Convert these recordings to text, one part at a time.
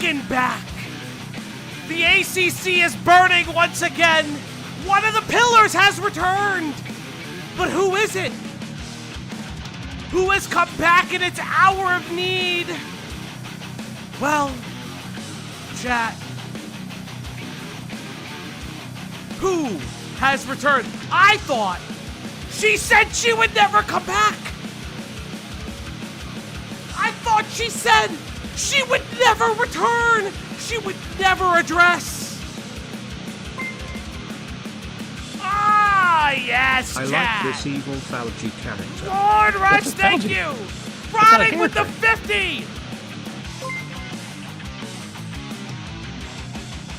fucking back. The ACC is burning once again. One of the pillars has returned. But who is it? Who has come back in its hour of need? Well, chat. Who has returned? I thought she said she would never come back. I thought she said she would never return. She would never address. Ah, yes, I chat. like this evil Fauci character. Lord Rush, thank you. Rotting with the 50.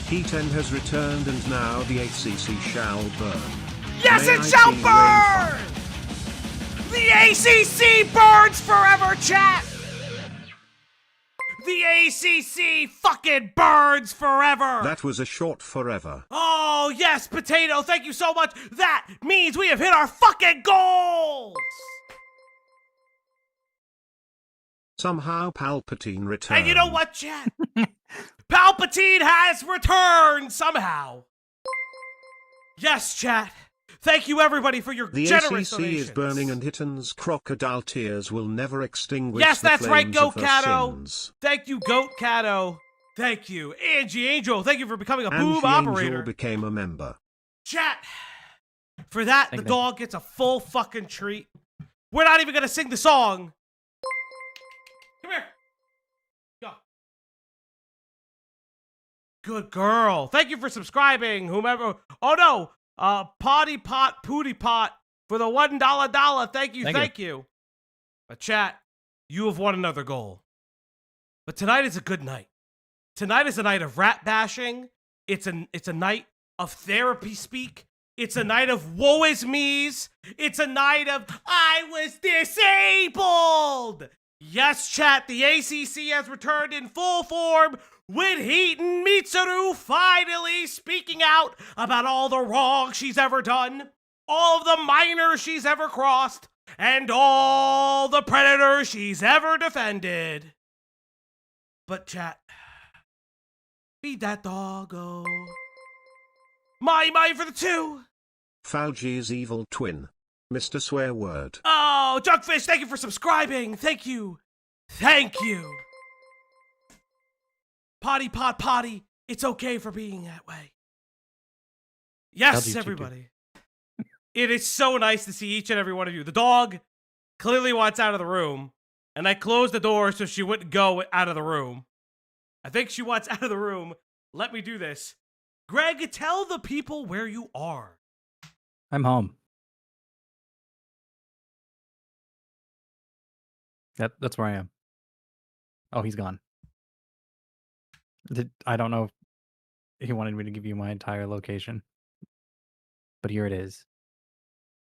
Hiten has returned and now the ACC shall burn. Yes, May it I shall see burn! The ACC burns forever, chat! The ACC fucking burns forever! That was a short forever. Oh, yes, Potato, thank you so much! That means we have hit our fucking goals! Somehow Palpatine returned. And you know what, chat? Palpatine has returned somehow! Yes, chat. Thank you, everybody, for your The generous ACC donations. is burning and Hiten's crocodile tears will never extinguish Yes, the that's right, flames Goat of her Cato. sins. Thank you, Goat Cato. Thank you. Angie Angel, thank you for becoming a Angie boob operator. Angel became a member. Chat. For that, Thank the you. dog gets a full fucking treat. We're not even going to sing the song. Come here. Go. Good girl. Thank you for subscribing, whomever. Oh, no. Potty Pot Pooty Pot for the $1 Thank you, thank you. But chat, you have won another goal. But tonight is a good night. Tonight is a night of rat bashing. It's a night of therapy speak. It's a night of woe is me's. It's a night of I was disabled. Yes, chat, the ACC has returned in full form with Hiten Mitsuru finally speaking out about all the wrong she's ever done, all of the minors she's ever crossed, and all the predators she's ever defended. But chat, feed that doggo. My for the 2. Fauci's evil twin. Mr. Swear Word. Oh, Jugfish, thank you for subscribing. Thank you. Thank you. Potty Pot Potty, it's okay for being that way. Yes, LGBTQ. everybody. It is so nice to see each and every one of you. The dog clearly wants out of the room, and I closed the door so she wouldn't go out of the room. I think she wants out of the room. Let me do this. Greg, tell the people where you are. I'm home. That's where I am. Oh, he's gone. I don't know if he wanted me to give you my entire location, but here it is.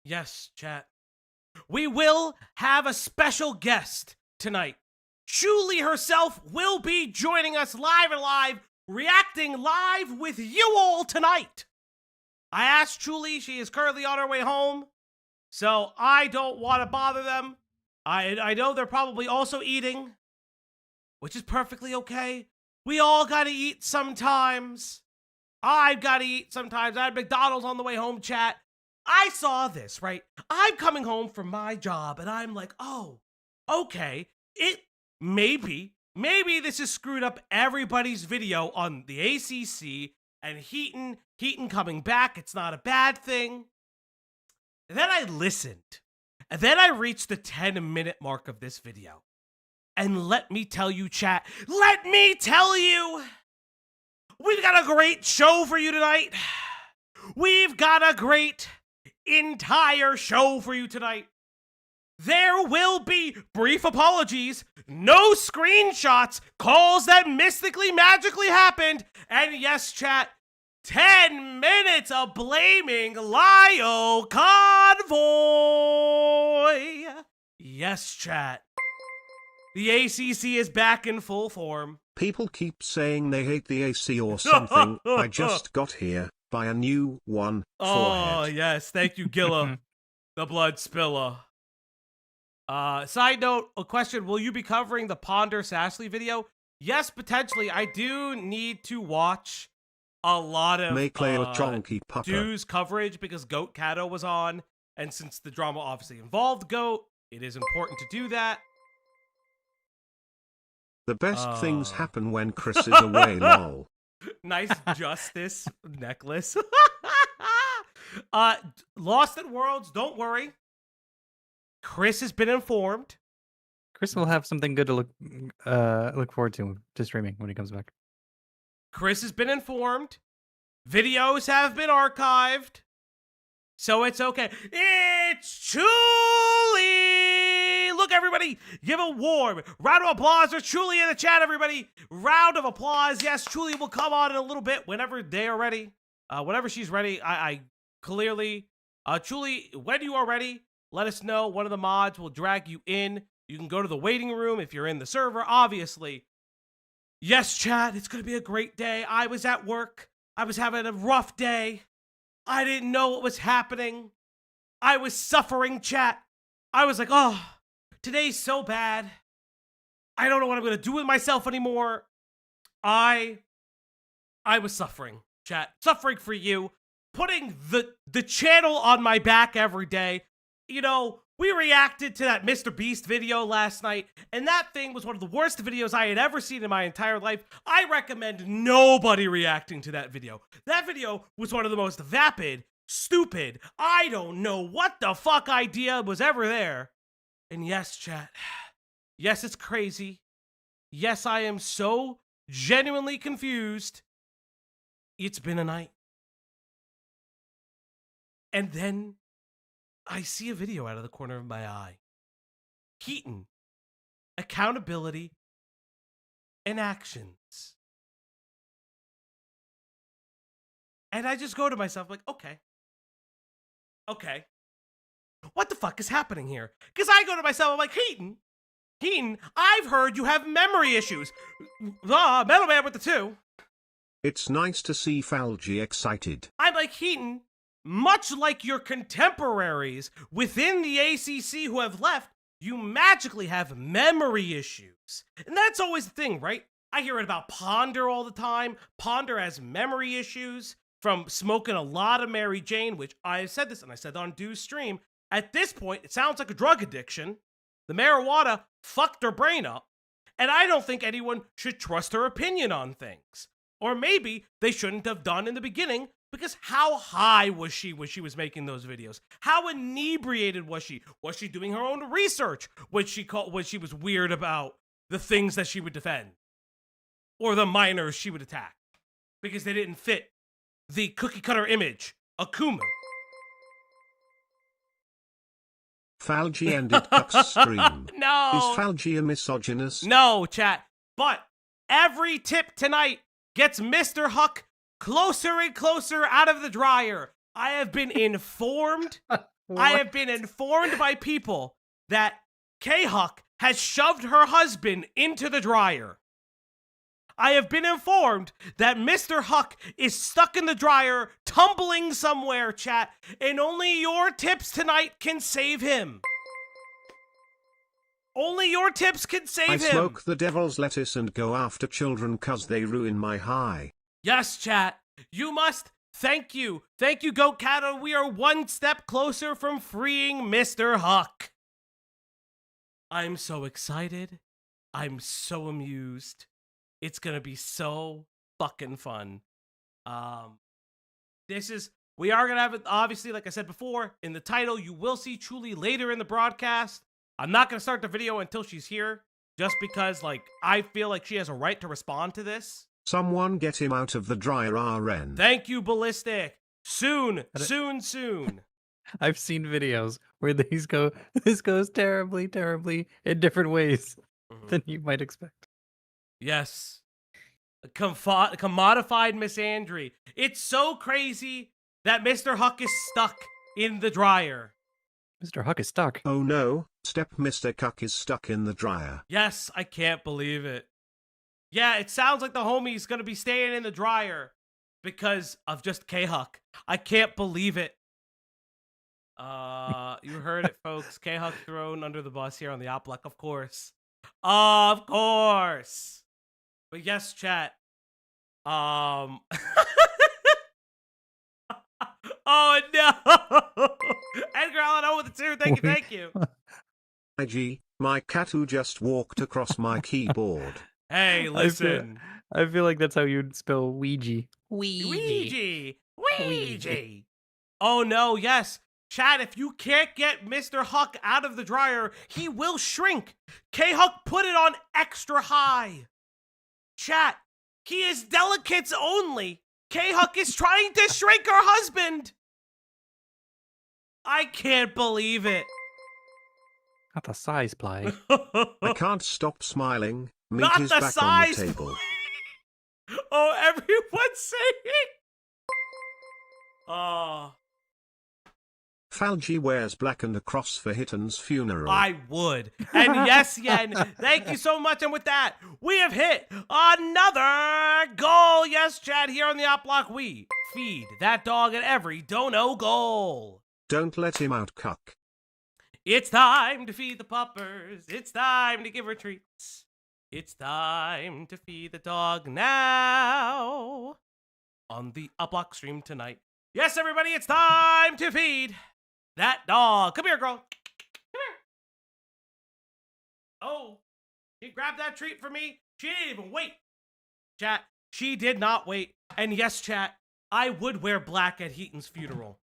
Yes, chat. We will have a special guest tonight. Julie herself will be joining us live, reacting live with you all tonight. I asked Julie, she is currently on her way home, so I don't want to bother them. I know they're probably also eating, which is perfectly okay. We all gotta eat sometimes. I've gotta eat sometimes. I had McDonald's on the way home, chat. I saw this, right? I'm coming home from my job, and I'm like, oh, okay. Maybe this has screwed up everybody's video on the ACC and Hiten coming back. It's not a bad thing. And then I listened. And then I reached the 10-minute mark of this video. And let me tell you, chat, let me tell you, we've got a great show for you tonight. We've got a great entire show for you tonight. There will be brief apologies, no screenshots, calls that mystically, magically happened, and yes, chat, 10 minutes of blaming Lio Convoy. Yes, chat. The ACC is back in full form. People keep saying they hate the AC or something. I just got here. Buy a new one. Oh, Forehead. yes. Thank you, Gilla, the blood spiller. Side note, a question. Will you be covering the Ponder Sashley video? yes, potentially, I do need to watch a lot of Make Leo Chonky Pupper. Dew's coverage because Goat Kato was on, and since the drama obviously involved Goat, it is important to do that. The best things happen when Chris is away, lol. Nice justice necklace. Lost at Worlds, don't worry. Chris has been informed. Chris will have something good to look forward to streaming when he comes back. Chris has been informed. Videos have been archived. So it's okay. It's Chuli! Look, everybody, give a warm round of applause for Chuli in the chat, everybody. Round of applause. Yes, Chuli will come on in a little bit whenever they are ready. Whenever she's ready, I clearly... Chuli, when you are ready, let us know. One of the mods will drag you in. You can go to the waiting room if you're in the server, obviously. Yes, chat, it's going to be a great day. I was at work. I was having a rough day. I didn't know what was happening. I was suffering, chat. I was like, oh, today's so bad. I don't know what I'm going to do with myself anymore. I was suffering, chat. Suffering for you. Putting the channel on my back every day. You know, we reacted to that Mr. Beast video last night, and that thing was one of the worst videos I had ever seen in my entire life. I recommend nobody reacting to that video. That video was one of the most vapid, stupid, I don't know what the fuck idea was ever there. And yes, chat, yes, it's crazy. Yes, I am so genuinely confused. It's been a night. And then I see a video out of the corner of my eye. Hiten, accountability, and actions. And I just go to myself like, okay. What the fuck is happening here? Because I go to myself, I'm like, Hiten, I've heard you have memory issues. Metal Man with the 2. It's nice to see Falgi excited. I'm like, Hiten, much like your contemporaries within the ACC who have left, you magically have memory issues. And that's always the thing, right? I hear it about Ponder all the time. Ponder has memory issues from smoking a lot of Mary Jane, which I have said this, and I said on Dew's stream. At this point, it sounds like a drug addiction. The marijuana fucked her brain up. And I don't think anyone should trust her opinion on things. Or maybe they shouldn't have done in the beginning. Because how high was she when she was making those videos? How inebriated was she? Was she doing her own research when she was weird about the things that she would defend? Or the minors she would attack? Because they didn't fit the cookie cutter image, Akuma. Falgi ended Cuck's stream. No! Is Falgi a misogynist? No, chat. But every tip tonight gets Mr. Huck closer and closer out of the dryer. I have been informed. I have been informed by people that K-Huck has shoved her husband into the dryer. I have been informed that Mr. Huck is stuck in the dryer, tumbling somewhere, chat, and only your tips tonight can save him. Only your tips can save him. I smoke the devil's lettuce and go after children 'cause they ruin my high. Yes, chat. You must. Thank you. Thank you, Goat Kato. We are one step closer from freeing Mr. Huck. I'm so excited. I'm so amused. It's going to be so fucking fun. We are going to have it, obviously, like I said before, in the title, you will see Chuli later in the broadcast. I'm not going to start the video until she's here, just because, like, I feel like she has a right to respond to this. Someone get him out of the dryer, RN. Thank you, Ballistic. Soon. I've seen videos where this goes terribly, terribly in different ways than you might expect. Yes. A commodified Miss Andre. It's so crazy that Mr. Huck is stuck in the dryer. Mr. Huck is stuck. Oh no, Mr. Cuck is stuck in the dryer. Yes, I can't believe it. Yeah, it sounds like the homie's gonna be staying in the dryer because of just K-Huck. I can't believe it. You heard it, folks. K-Huck thrown under the bus here on the Opluck, of course. Of course. But yes, chat. Oh no! Edgar Allan with the 2. Thank you. IG, my cat who just walked across my keyboard. Hey, listen. I feel like that's how you'd spell Ouija. Ouija. Oh no, yes. Chat, if you can't get Mr. Huck out of the dryer, he will shrink. K-Huck put it on extra high. Chat, he is delicates only. K-Huck is trying to shrink her husband. I can't believe it. Not the size play. I can't stop smiling. Meat Not is the back size on the table. Oh, everyone's saying. Oh. Falgi wears black and a cross for Hiten's funeral. I would. And yes, Yen, thank you so much. And with that, we have hit another goal. Yes, Chad, here on the Op Block, we feed that dog at every dono goal. Don't let him out, cuck. It's time to feed the puppers. It's time to give her treats. It's time to feed the dog now. On the Op Block stream tonight. Yes, everybody, it's time to feed that dog. Come here, girl. Come here. Oh, she grabbed that treat for me. She didn't even wait. Chat, she did not wait. And yes, chat, I would wear black at Heaton's funeral.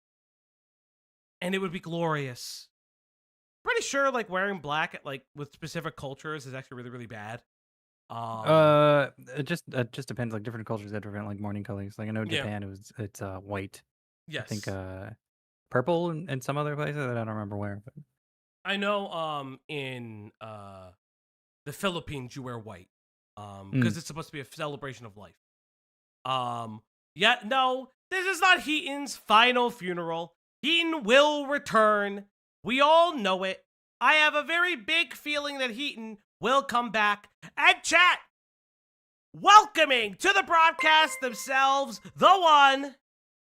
And it would be glorious. Pretty sure, like, wearing black at, like, with specific cultures is actually really, really bad. It just depends. Like different cultures have different like mourning colors. Like I know Japan, it's white. Yes. I think purple in some other places. I don't remember where. But I know in the Philippines you wear white because it's supposed to be a celebration of life. Yeah, no, this is not Heaton's final funeral. Heaton will return. We all know it. I have a very big feeling that Heaton will come back. And chat, welcoming to the broadcast themselves, the one,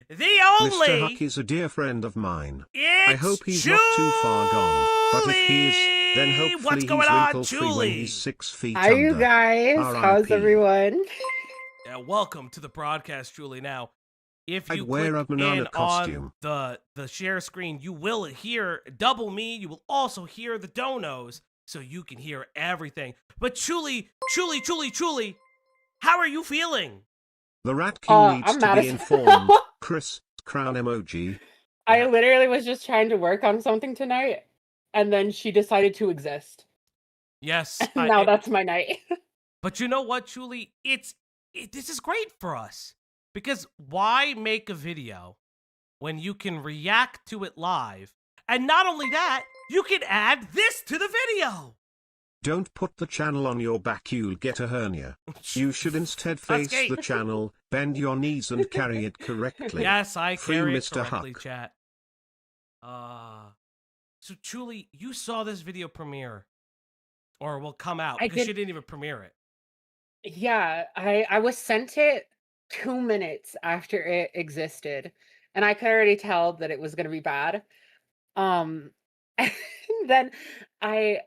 the only. Mr. Huck is a dear friend of mine. It's I hope he's not too far gone. But if he is, then hopefully What's going he's on, wrinkle-free when Julie? he's 6 feet Hi, under. you guys. How's R.I.P. everyone? Yeah, welcome to the broadcast, Julie. Now, if you I'd wear click a banana in costume. on the share screen, you will hear double me. You will also hear the donos, so you can hear everything. But Julie, how are you feeling? The rat king needs I'm to mad be as informed. hell. Chris, crown emoji. I literally was just trying to work on something tonight, and then she decided to exist. Yes. Now that's my night. But you know what, Julie? This is great for us. Because why make a video when you can react to it live? And not only that, you can add this to the video. Don't put the channel on your back, you'll get a hernia. You should instead face Okay. the channel, bend your knees and carry it correctly. Yes, I Free carry it Mr. correctly, Huck. chat. So Julie, you saw this video premiere. Or will come out, I because did. she didn't even premiere it. Yeah, I was sent it 2 minutes after it existed, and I could already tell that it was gonna be bad. And then I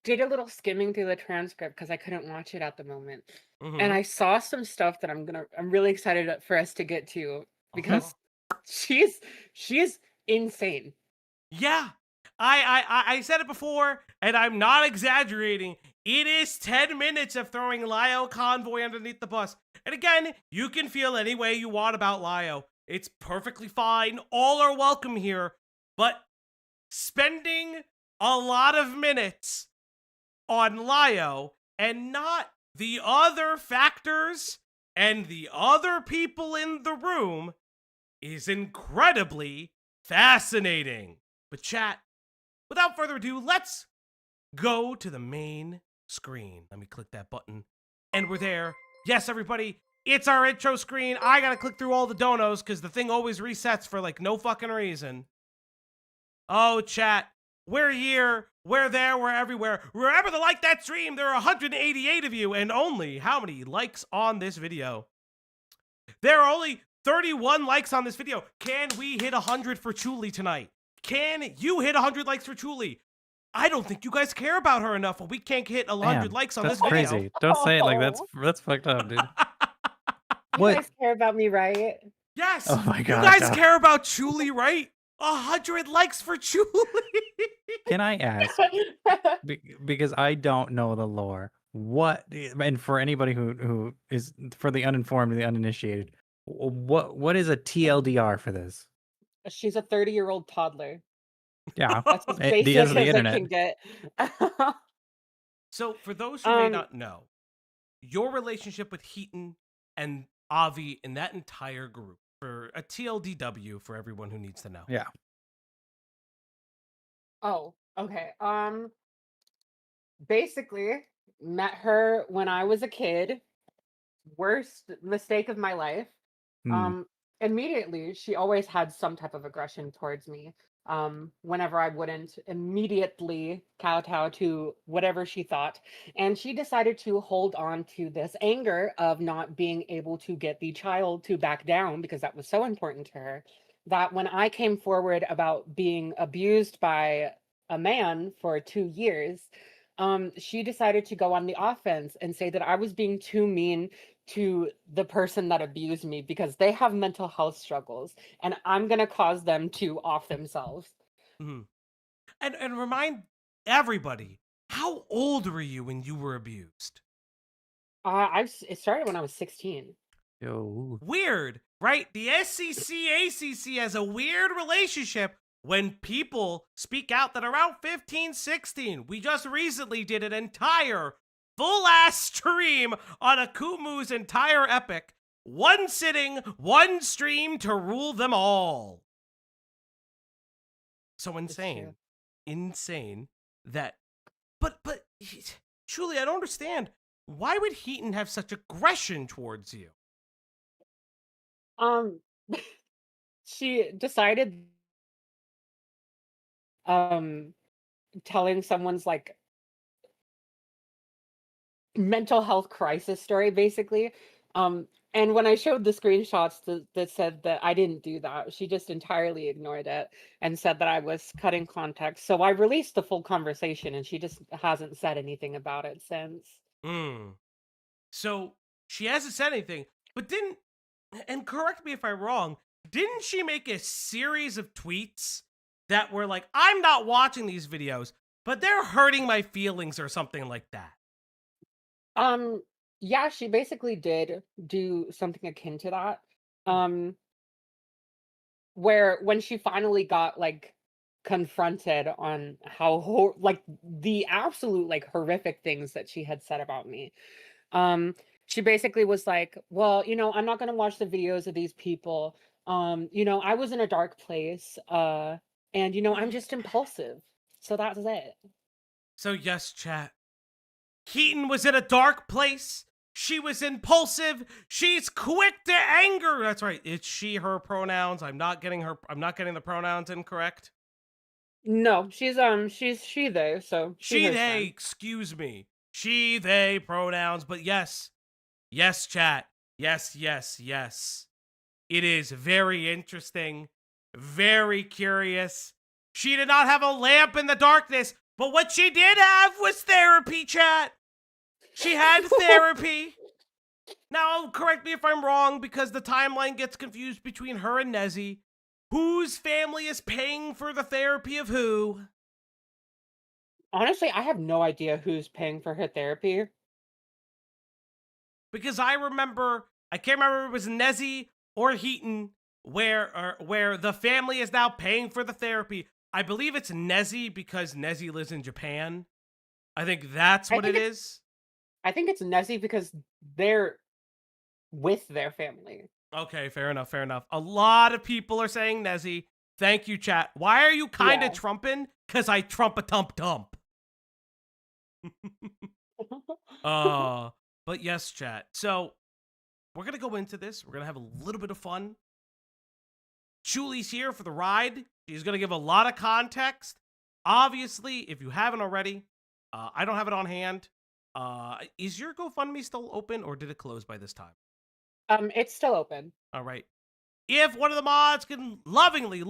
did a little skimming through the transcript because I couldn't watch it at the moment. And I saw some stuff that I'm really excited for us to get to because she's insane. Yeah. I said it before, and I'm not exaggerating. It is 10 minutes of throwing Lio Convoy underneath the bus. And again, you can feel any way you want about Lio. It's perfectly fine. All are welcome here. But spending a lot of minutes on Lio and not the other factors and the other people in the room is incredibly fascinating. But chat, without further ado, let's go to the main screen. Let me click that button. And we're there. Yes, everybody, it's our intro screen. I gotta click through all the donos because the thing always resets for like no fucking reason. Oh, chat, we're here, we're there, we're everywhere. Remember to like that stream. There are 188 of you, and only how many likes on this video? There are only 31 likes on this video. Can we hit 100 for Chuli tonight? Can you hit 100 likes for Chuli? I don't think you guys care about her enough, and we can't hit 100 Man, likes on that's this video. crazy. Don't say it like Oh, that's fucked up, dude. you What? guys care about me, right? Yes, Oh my you god. guys care about Julie, right? 100 likes for Julie. Can I ask, because I don't know the lore, what, and for anybody who is, for the uninformed and the uninitiated, what is a TLDR for this? She's a 30-year-old toddler. Yeah, That's as the basic ends of the as I internet. can get. So, for those who may not know, your relationship with Hiten and Avi in that entire group, for a TLDW for everyone who needs to know. Yeah. Oh, okay. Basically, met her when I was a kid. Worst mistake of my life. Hmm. Immediately, she always had some type of aggression towards me. Whenever I wouldn't immediately kowtow to whatever she thought. And she decided to hold on to this anger of not being able to get the child to back down because that was so important to her. That when I came forward about being abused by a man for 2 years, she decided to go on the offense and say that I was being too mean to the person that abused me because they have mental health struggles and I'm going to cause them to off themselves. Mhm. And remind everybody, how old were you when you were abused? It started when I was 16. Yo. Weird, right? The SCC ACC has a weird relationship when people speak out that around 15, 16. We just recently did an entire full ass stream on Akumu's entire epic. One sitting, one stream to rule them all. So insane. Insane that but truly I don't understand. Why would Heaton have such aggression towards you? Um, she decided, um, telling someone's like mental health crisis story, basically. And when I showed the screenshots that said that I didn't do that, she just entirely ignored it and said that I was cutting context. So I released the full conversation, and she just hasn't said anything about it since. So she hasn't said anything, but didn't, and correct me if I'm wrong, didn't she make a series of tweets that were like, I'm not watching these videos, but they're hurting my feelings or something like that? Yeah, she basically did do something akin to that. Um, where when she finally got like confronted on how like the absolute like horrific things that she had said about me, um she basically was like, well, I'm not going to watch the videos of these people. I was in a dark place, and I'm just impulsive, so that's it. So yes, chat. Keaton was in a dark place. She was impulsive. She's quick to anger. That's right. It's she, her pronouns. I'm not getting the pronouns incorrect. No, she's she they, so She, her they, son. excuse me. She, they pronouns, but yes. Yes, chat. Yes, yes, yes. It is very interesting, very curious. She did not have a lamp in the darkness, but what she did have was therapy, chat. She had therapy. Now, correct me if I'm wrong, because the timeline gets confused between her and Nezzy. Whose family is paying for the therapy of who? Honestly, I have no idea who's paying for her therapy. Because I can't remember if it was Nezzy or Heaton, where the family is now paying for the therapy. I believe it's Nezzy because Nezzy lives in Japan. I think that's what it is. I think it's Nezzy because they're with their family. Okay, fair enough, fair enough. A lot of people are saying Nezzy. Thank you, chat. Why are you kind of trumping? Because I trump a tump dump. But yes, chat. So we're going to go into this. We're going to have a little bit of fun. Julie's here for the ride. She's going to give a lot of context. Obviously, if you haven't already, I don't have it on hand. Is your GoFundMe still open or did it close by this time? It's still open. All right. If one of the mods can lovingly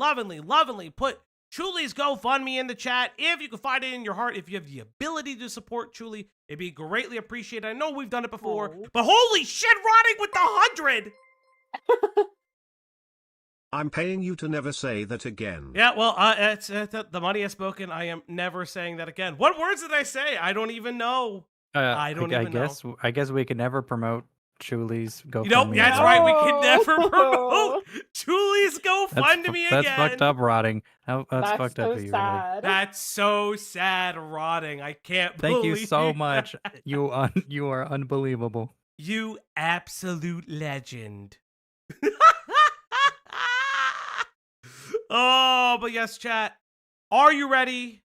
put Chuli's GoFundMe in the chat. If you can find it in your heart, if you have the ability to support Chuli, it'd be greatly appreciated. I know we've done it before, but holy shit, Rotting with the 100! I'm paying you to never say that again. Yeah, well, the money has spoken. I am never saying that again. What words did I say? I don't even know. I don't even know. I guess we could never promote Chuli's GoFundMe. You know, that's again. right. We can never promote Chuli's GoFundMe again. That's fucked up, Rotting. That's fucked so up of you, Rotting. sad. That's so sad, Rotting. I can't Thank believe you so much. You are unbelievable. You absolute legend. Oh, but yes, chat. Are you ready?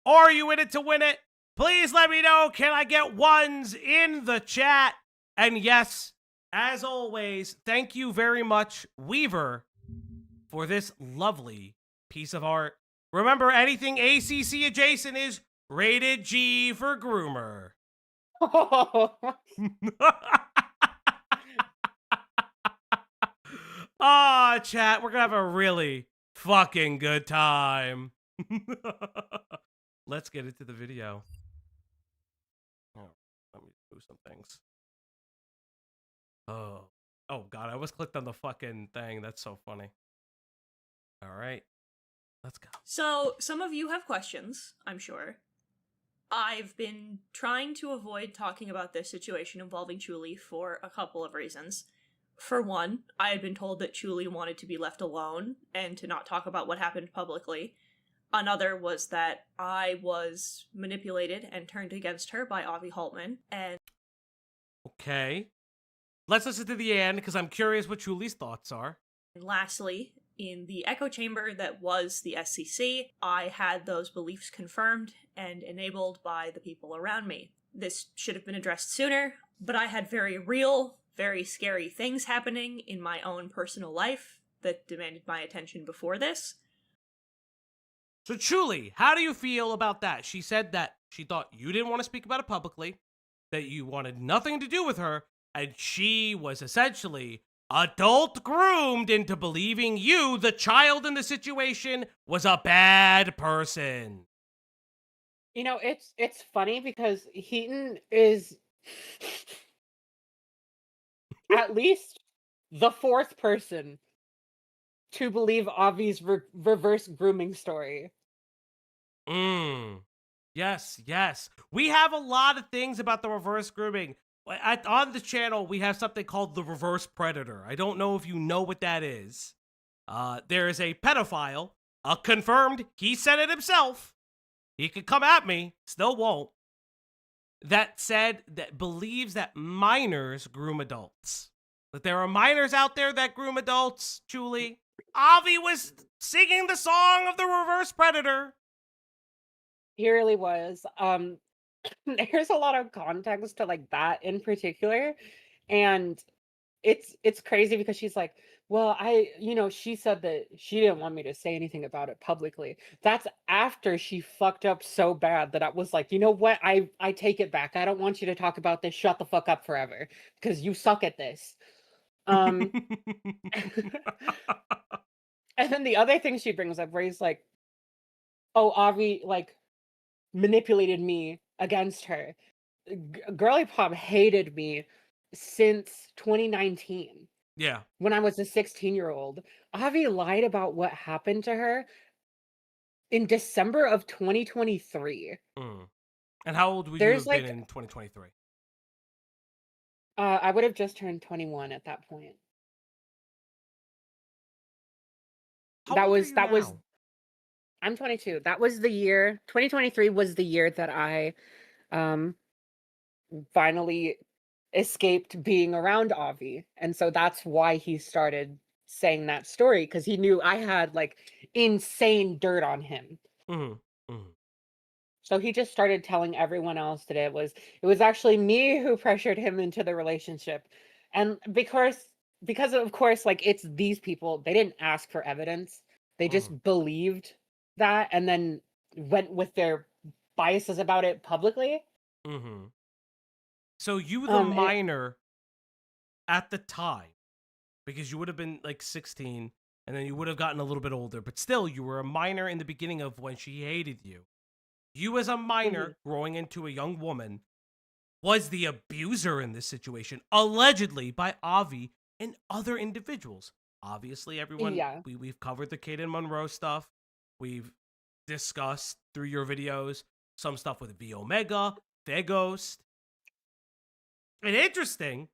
Are you in it to win it? Please let me know. Can I get ones in the chat? And yes, as always, thank you very much, Weaver, for this lovely piece of art. Remember, anything ACC adjacent is rated G for groomer. Ah, chat, we're gonna have a really fucking good time. Let's get into the video. Oh, let me do some things. Oh god, I almost clicked on the fucking thing. That's so funny. All right, let's go. So, some of you have questions, I'm sure. I've been trying to avoid talking about this situation involving Chuli for a couple of reasons. For one, I had been told that Chuli wanted to be left alone and to not talk about what happened publicly. Another was that I was manipulated and turned against her by Avi Haltman, and... Okay. Let's listen to the end, because I'm curious what Chuli's thoughts are. And lastly, in the echo chamber that was the SCC, I had those beliefs confirmed and enabled by the people around me. This should have been addressed sooner, but I had very real, very scary things happening in my own personal life that demanded my attention before this. So Chuli, how do you feel about that? She said that she thought you didn't want to speak about it publicly, that you wanted nothing to do with her, and she was essentially adult groomed into believing you, the child in the situation, was a bad person. You know, it's funny because Hiten is at least the fourth person to believe Avi's reverse grooming story. Yes. We have a lot of things about the reverse grooming. On the channel, we have something called the reverse predator. I don't know if you know what that is. There is a pedophile, confirmed, he said it himself. He could come at me, still won't. That believes that minors groom adults. That there are minors out there that groom adults, Chuli. Avi was singing the song of the reverse predator. He really was. There's a lot of context to like that in particular, and it's crazy because she's like, well, she said that she didn't want me to say anything about it publicly. That's after she fucked up so bad that I was like, you know what, I take it back. I don't want you to talk about this. Shut the fuck up forever because you suck at this. And then the other thing she brings up where he's like, oh, Avi like manipulated me against her. Girly Pop hated me since 2019. Yeah. When I was a 16-year-old. Avi lied about what happened to her in December of 2023. And how old would you have been in 2023? I would have just turned 21 at that point. How old are you now? I'm 22. That was the year, 2023 was the year that I finally escaped being around Avi. And so that's why he started saying that story, because he knew I had like insane dirt on him. So he just started telling everyone else that it was actually me who pressured him into the relationship. And because of course, like, it's these people, they didn't ask for evidence. They just believed that and then went with their biases about it publicly. So you, the minor at the time, because you would have been like 16, and then you would have gotten a little bit older, but still, you were a minor in the beginning of when she hated you. You as a minor growing into a young woman was the abuser in this situation, allegedly by Avi and other individuals. Obviously, everyone, Yeah. we've covered the Kaden Monroe stuff. We've discussed through your videos some stuff with V Omega, Faghost. And interesting,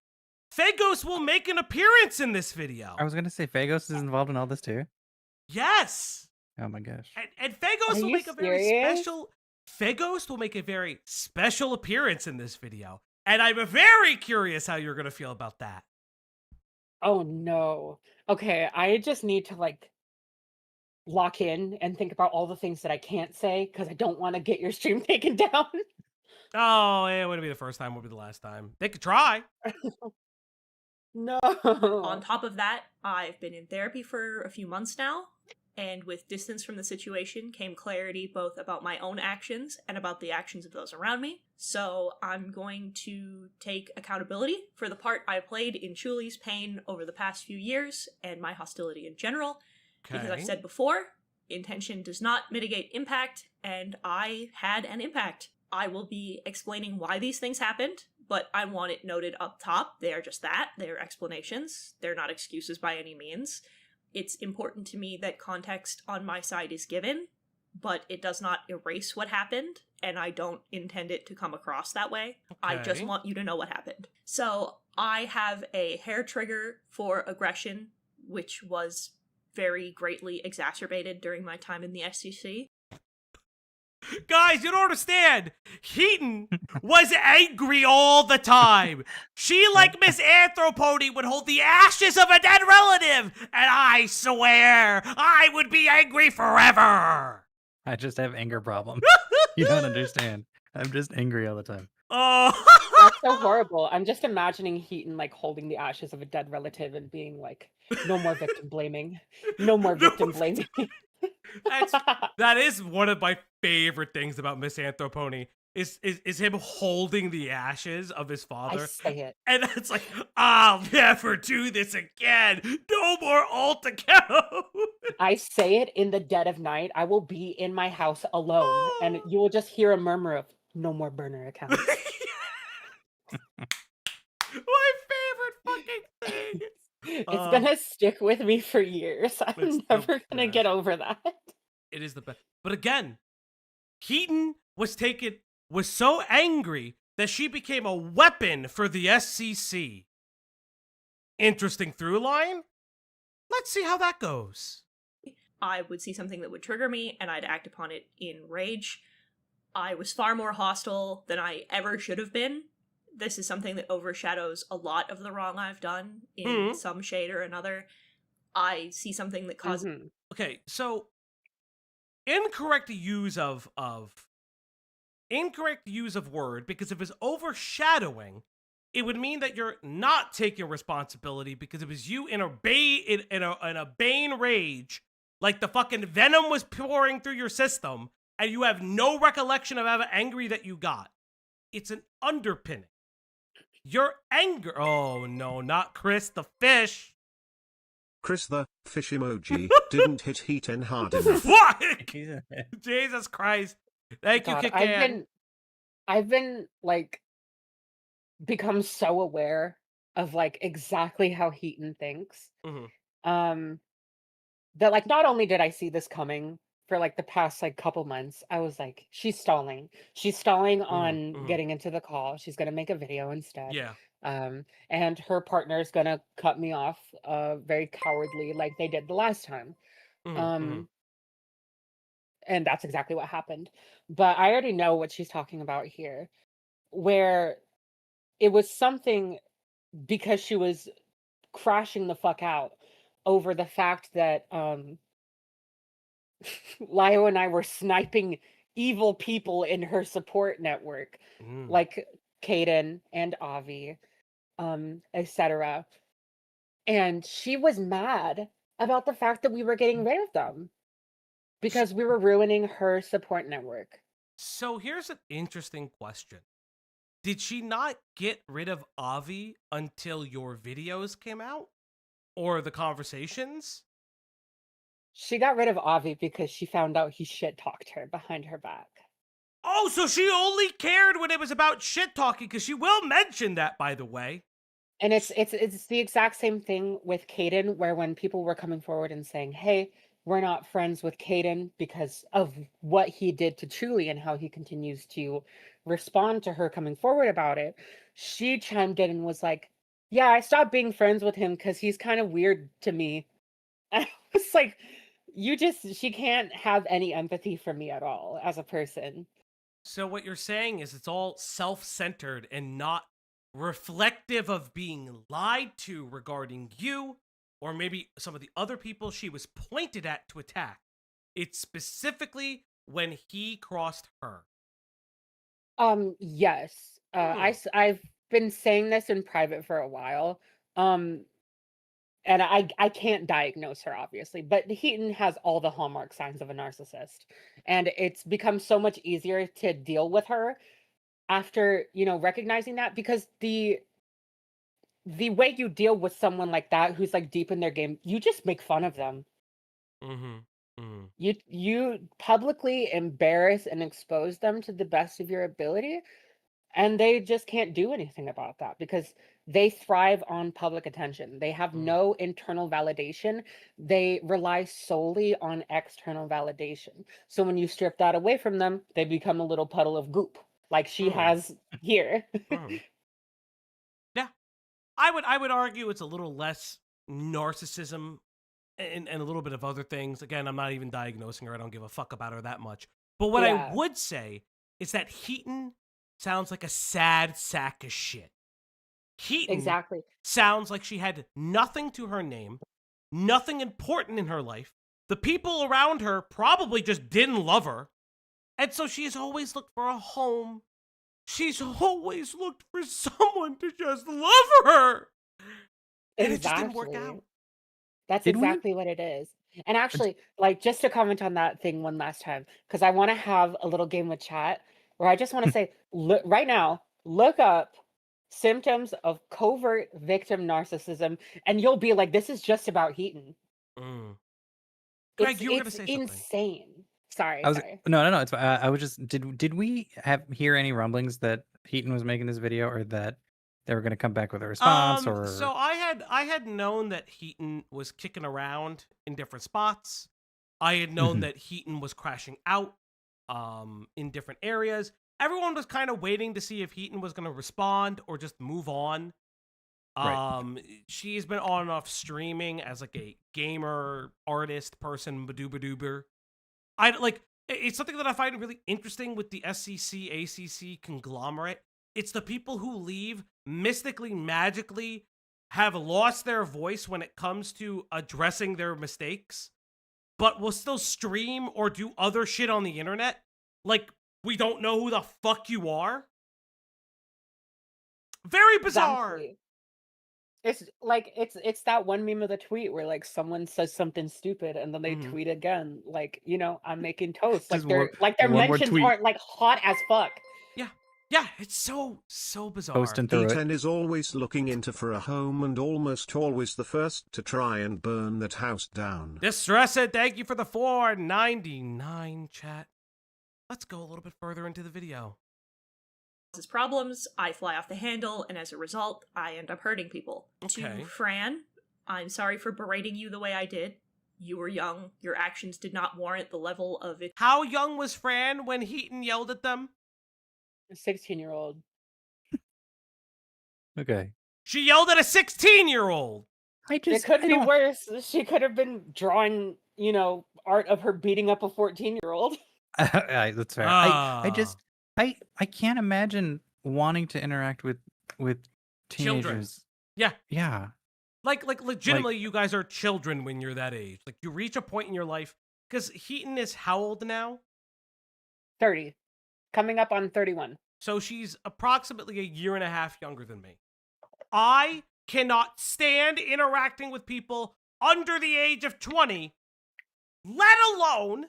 Faghost will make an appearance in this video. I was gonna say Fagos is involved in all this too. Yes. Oh my gosh. And Are Faghost will you make a very serious? special. Faghost will make a very special appearance in this video, and I'm very curious how you're gonna feel about that. Oh no. Okay, I just need to like lock in and think about all the things that I can't say because I don't want to get your stream taken down. Oh, it wouldn't be the first time. Would be the last time. They could try. No. On top of that, I've been in therapy for a few months now, and with distance from the situation came clarity both about my own actions and about the actions of those around me. So I'm going to take accountability for the part I played in Chuli's pain over the past few years and my hostility in general. Because I've said before, intention does not mitigate impact, and I had an impact. I will be explaining why these things happened, but I want it noted up top. They are just that. They are explanations. They're not excuses by any means. It's important to me that context on my side is given, but it does not erase what happened, and I don't intend it to come across that way. I just Okay. want you to know what happened. So I have a hair trigger for aggression, which was very greatly exacerbated during my time in the SCC. Guys, you don't understand. Hiten was angry all the time. She, like Misinterpreted, would hold the ashes of a dead relative, and I swear I would be angry forever. I just have anger problems. You don't understand. I'm just angry all the time. Oh, That's so horrible. I'm just imagining Heaton like holding the ashes of a dead relative and being like, no more victim blaming. No more No victim more blaming. that is one of my favorite things about Misanthropony is him holding the ashes of his I father. say it. And it's like, I'll never do this again. No more alt account. I say it in the dead of night. I will be in my house alone and you will just hear a murmur of no more burner accounts. My favorite fucking thing. It's gonna stick with me for years. I'm It's the never gonna best. get over that. It is the best. But again, Heaton was so angry that she became a weapon for the SCC. Interesting through line. Let's see how that goes. I would see something that would trigger me, and I'd act upon it in rage. I was far more hostile than I ever should have been. This is something that overshadows a lot of the wrong I've done in some shade or another. I see something that causes... Mhm. Okay, so incorrect use of word, because if it's overshadowing, it would mean that you're not taking responsibility because it was you in a bane rage, like the fucking venom was pouring through your system, and you have no recollection of how angry that you got. It's an underpinning. Your anger. Oh no, not Chris the fish. Chris the fish emoji didn't hit Hiten hard enough. Fuck! Jesus Christ. Thank you, God, Kikan. I've been like become so aware of like exactly how Heaton thinks. Mhm. That like not only did I see this coming for like the past like couple months, I was like, she's stalling. She's stalling on mhm. getting into the call. She's gonna make a video instead. Yeah. And her partner's gonna cut me off very cowardly like they did the last time. Mhm. And that's exactly what happened. But I already know what she's talking about here, where it was something because she was crashing the fuck out over the fact that Lio and I were sniping evil people in her support network, Mhm. like Kaden and Avi, etc. And she was mad about the fact that we were getting rid of them because we were ruining her support network. So here's an interesting question. Did she not get rid of Avi until your videos came out? Or the conversations? She got rid of Avi because she found out he shit talked her behind her back. Oh, so she only cared when it was about shit talking, because she will mention that, by the way. And it's the exact same thing with Caden, where when people were coming forward and saying, "Hey, we're not friends with Caden because of what he did to Truly and how he continues to respond to her coming forward about it," she chimed in and was like, "Yeah, I stopped being friends with him because he's kind of weird to me." And I was like, she can't have any empathy for me at all as a person. So what you're saying is it's all self-centered and not reflective of being lied to regarding you, or maybe some of the other people she was pointed at to attack. It's specifically when he crossed her. Yes. I've been saying this in private for a while. Um, and I can't diagnose her, obviously, but Heaton has all the hallmark signs of a narcissist, and it's become so much easier to deal with her after, recognizing that, because the way you deal with someone like that who's like deep in their game, you just make fun of them. Mm-hmm. Mm-hmm. You publicly embarrass and expose them to the best of your ability, and they just can't do anything about that because they thrive on public attention. They have no internal validation. They rely solely on external validation. So when you strip that away from them, they become a little puddle of goop, like she has here. Yeah. I would argue it's a little less narcissism and a little bit of other things. Again, I'm not even diagnosing her. I don't give a fuck about her that much. But what I Yeah. would say is that Heaton sounds like a sad sack of shit. Heaton Exactly. sounds like she had nothing to her name, nothing important in her life. The people around her probably just didn't love her. And so she's always looked for a home. She's always looked for someone to just love her. And it just didn't work out. That's Did we? exactly what it is. And actually, like, just to comment on that thing one last time, because I want to have a little game with chat where I just want to say, look right now, look up symptoms of covert victim narcissism, and you'll be like, this is just about Heaton. Greg, you were going to It's say something. insane. Sorry, I was sorry. no. It's I was just did we hear any rumblings that Heaton was making this video, or that they were going to come back with a response, or So I had known that Heaton was kicking around in different spots. I had known that Heaton was crashing out in different areas. Everyone was kind of waiting to see if Heaton was going to respond or just move on. Right. She's been on and off streaming as like a gamer, artist, person, badooba-doober. It's something that I find really interesting with the SCC, ACC conglomerate. It's the people who leave mystically, magically have lost their voice when it comes to addressing their mistakes, but will still stream or do other shit on the internet. Like, we don't know who the fuck you are. Very bizarre. Exactly. It's like it's that one meme of the tweet where like someone says something stupid and then they tweet again, like, I'm making toast. Like Just their one more mentions tweet. aren't like hot as fuck. Yeah, it's so bizarre. Posting through it. Hiten is always looking into for a home and almost always the first to try and burn that house down. Distressed, thank you for the $4.99 chat. Let's go a little bit further into the video. His problems, I fly off the handle, and as a result, I end up hurting people. Okay. To Fran, I'm sorry for berating you the way I did. You were young. Your actions did not warrant the level of it. How young was Fran when Heaton yelled at them? A 16-year-old. Okay. She yelled at a 16-year-old. It could be worse. She could have been drawing, art of her beating up a 14-year-old. That's fair. I can't imagine wanting to interact with Children. teenagers. Yeah. Yeah. Like legitimately, you guys are children when you're that age. Like, you reach a point in your life, because Heaton is how old now? 30. Coming up on 31. So she's approximately a year and a half younger than me. I cannot stand interacting with people under the age of 20, let alone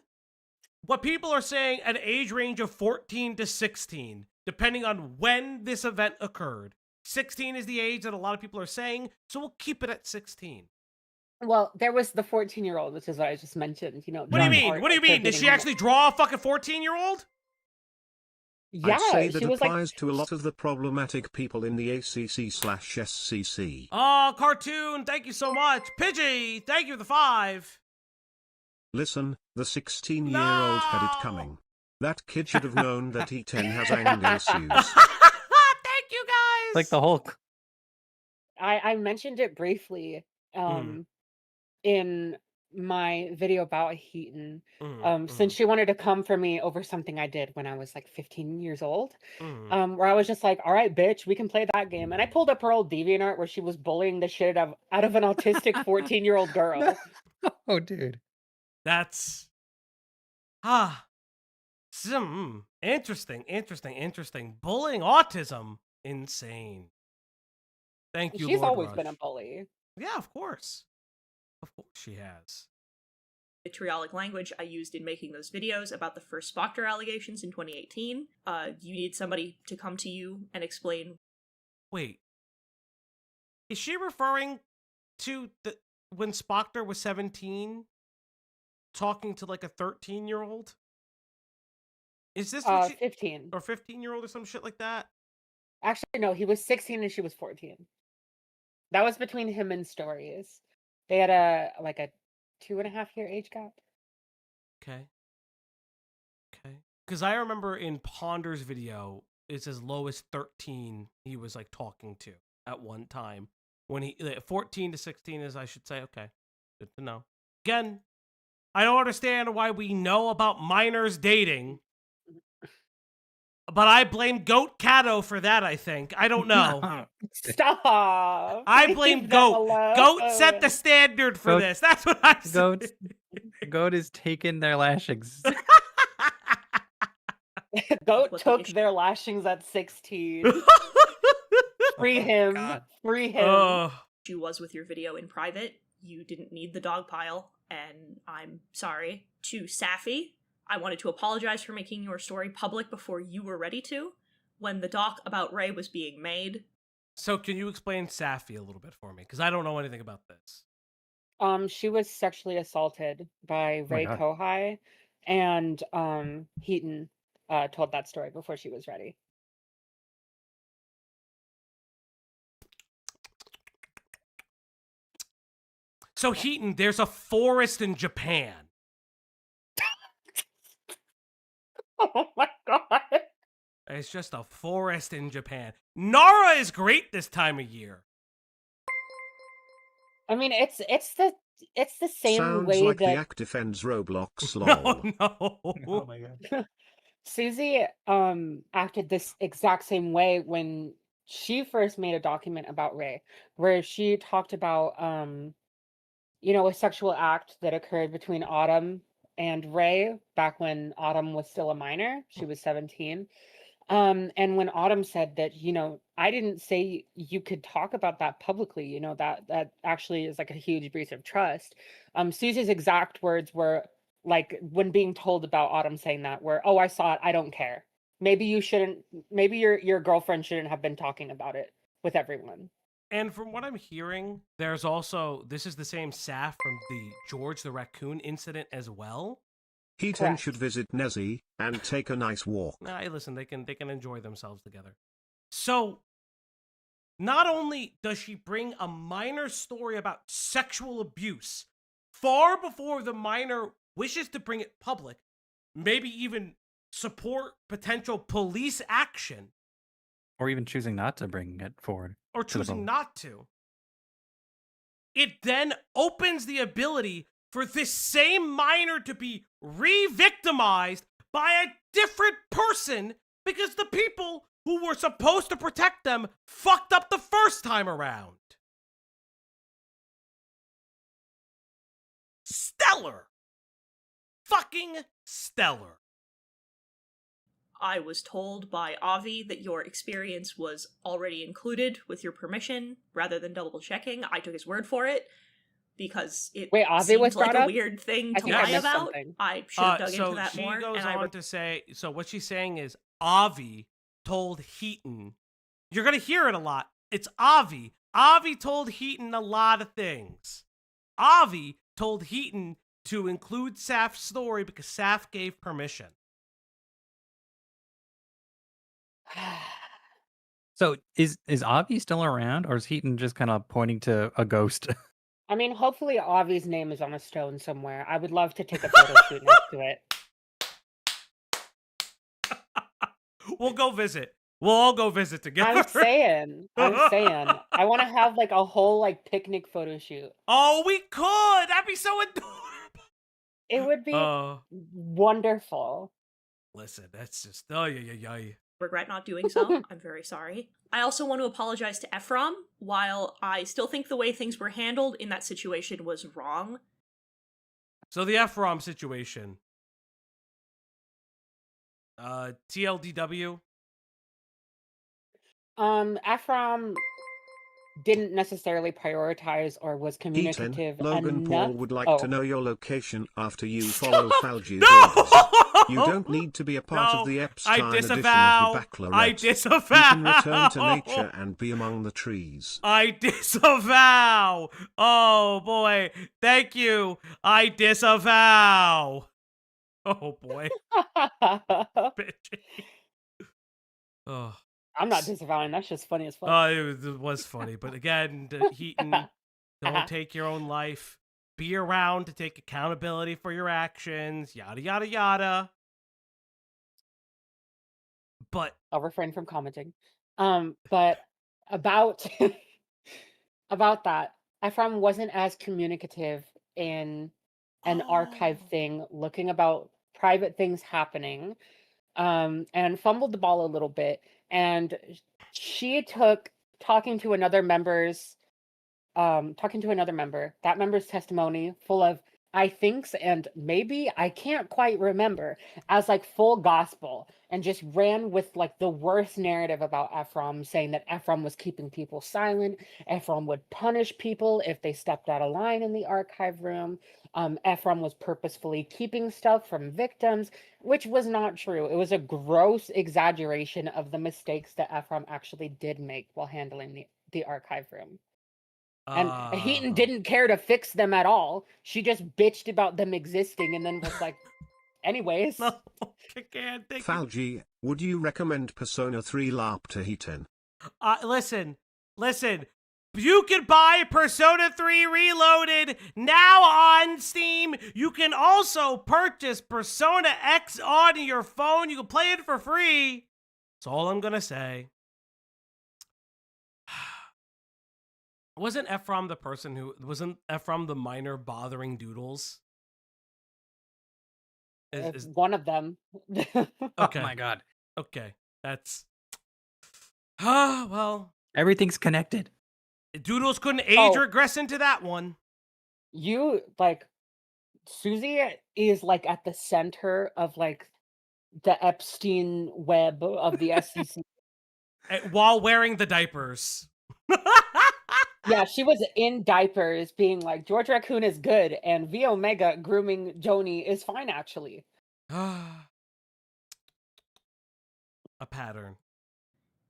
what people are saying an age range of 14 to 16, depending on when this event occurred. 16 is the age that a lot of people are saying, so we'll keep it at 16. Well, there was the 14-year-old, which is what I just mentioned. What do you None. mean? What do you mean? Did she actually draw a fucking 14-year-old? Yeah, I'd say that she was like, applies to a lot of the problematic people in the ACC/SCC. Oh, cartoon, thank you so much. Pidgey, thank you for the 5. Listen, the 16-year-old had it coming. That kid should have known that Hiten has anger issues. Thank you, guys. Like the Hulk. I mentioned it briefly in my video about Heaton. Since she wanted to come for me over something I did when I was like 15 years old. Where I was just like, all right, bitch, we can play that game. And I pulled up her old DeviantArt where she was bullying the shit out of an autistic 14-year-old girl. Oh, dude. That's interesting. Bullying autism, insane. Thank you, She's Lord always Rush. been a bully. Yeah, of course she has. Vitriolic language I used in making those videos about the first Spoctor allegations in 2018. You need somebody to come to you and explain. Wait, is she referring to when Spoctor was 17 talking to like a 13-year-old? Is this what 15 or 15-year-old or some shit like that? Actually, no, he was 16 and she was 14. That was between him and Stories. They had a 2.5-year age gap. Okay. Because I remember in Ponder's video, it's as low as 13 he was like talking to at one time. When he 14 to 16 is, I should say. Okay, good to know. Again, I don't understand why we know about minors dating, but I blame Goat Cato for that. I think I don't know. Stop. I blame Leave them Goat. alone. Goat set the standard for Goat- this. That's what I said. Goat is taking their lashings. Goat What the took issue- their lashings at 16. Free him. God. Free him. issue was with your video in private. You didn't need the dog pile, and I'm sorry. To Safi, I wanted to apologize for making your story public before you were ready to. When the doc about Ray was being made. So can you explain Safi a little bit for me? Because I don't know anything about this. She was sexually assaulted by Ray God. Kohai, and Heaton told that story before she was ready. So Heaton, there's a forest in Japan. Oh my god. It's just a forest in Japan. Nara is great this time of year. I mean, it's the same Sounds way like the that act defends Roblox No, lol. no. Oh my god. Susie acted this exact same way when she first made a document about Ray, where she talked about a sexual act that occurred between Autumn and Ray back when Autumn was still a minor. She was 17. And when Autumn said that, I didn't say you could talk about that publicly, that actually is like a huge breach of trust. Susie's exact words were like, when being told about Autumn saying that, were, oh, I saw it, I don't care. Maybe you shouldn't, maybe your girlfriend shouldn't have been talking about it with everyone. And from what I'm hearing, there's also, this is the same Saf from the George the Raccoon incident as well. Hiten Correct. should visit Nezzy and take a nice walk. Nah, listen, they can enjoy themselves together. So, not only does she bring a minor story about sexual abuse far before the minor wishes to bring it public, maybe even support potential police action, Or even choosing not to bring it forward. or to the choosing public. not to, it then opens the ability for this same minor to be re-victimized by a different person because the people who were supposed to protect them fucked up the first time around. Stellar. Fucking stellar. I was told by Avi that your experience was already included with your permission, rather than double checking. I took his word for it because it Wait, Avi seemed was like brought a up? weird thing I to think I lie missed about. something. I should have dug So into that she more. goes And I on to say, so what she's saying is Avi told Heaton, you're going to hear it a lot. It's Avi. Avi told Heaton a lot of things. Avi told Hiten to include Saf's story because Saf gave permission. So is Avi still around, or is Heaton just kind of pointing to a ghost? I mean, hopefully Avi's name is on a stone somewhere. I would love to take a photo shoot next to it. We'll go visit. We'll all go visit together. I'm saying. I want to have like a whole like picnic photo shoot. Oh, we could. That'd be so adorable. It would be wonderful. Listen, that's just yeah. Regret not doing so. I'm very sorry. I also want to apologize to Ephraim. While I still think the way things were handled in that situation was wrong. So the Ephraim situation. TLDW. Ephraim didn't necessarily prioritize or was communicative Hiten, Logan enough. Paul would like to know your location after you follow Falgi's No! orders. You don't need to be a part of the Epstein edition of the Bachelorette. I disavow. You can return to nature and be among the trees. I disavow. Oh boy. Thank you. I disavow. Oh boy. Bitchy. Oh. I'm not disavowing. That's just funny as fuck. It was funny. But again, Heaton, don't take your own life. Be around to take accountability for your actions. Yada, yada, yada. But I'll refrain from commenting. But about about that, Ephraim wasn't as communicative in an archive thing, looking about private things happening, and fumbled the ball a little bit. And she took talking to another member, that member's testimony full of I thinks and maybe, I can't quite remember, as like full gospel, and just ran with like the worst narrative about Ephraim, saying that Ephraim was keeping people silent. Ephraim would punish people if they stepped out of line in the archive room. Ephraim was purposefully keeping stuff from victims, which was not true. It was a gross exaggeration of the mistakes that Ephraim actually did make while handling the archive room. And Heaton didn't care to fix them at all. She just bitched about them existing and then was like, anyways. No, I can't think. Falgi, would you recommend Persona 3 LARP to Hiten? Listen. You can buy Persona 3 Reloaded now on Steam. You can also purchase Persona X on your phone. You can play it for free. That's all I'm gonna say. Wasn't Ephraim the minor bothering Doodles? One of them. Okay. Oh my god. Okay. That's well. Everything's connected. Doodles couldn't age regress into that one. You like Susie is like at the center of like the Epstein web of the SEC. While wearing the diapers. Yeah, she was in diapers being like, George Raccoon is good, and V Omega grooming Joni is fine, actually. A pattern.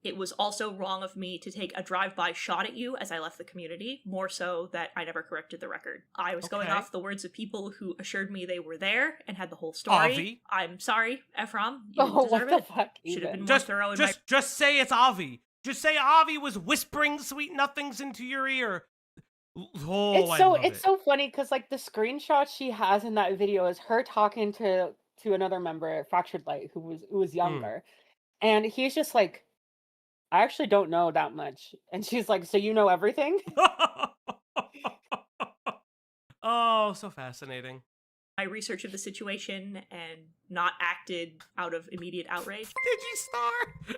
It was also wrong of me to take a drive-by shot at you as I left the community, more so that I never corrected the record. I was going off the words of people who assured me they were there and had the whole story. Avi? I'm sorry, Ephraim. You deserve what the it. fuck? Should have been more Just thorough in just say it's Avi. Just say Avi was whispering sweet nothings into your ear. Oh, It's so funny because like the screenshot she has in that video is her talking to another member, Fractured Light, who was younger, and he's just like, I actually don't know that much, and she's like, so you know everything? Oh, so fascinating. my research of the situation and not acted out of immediate outrage. Digistar!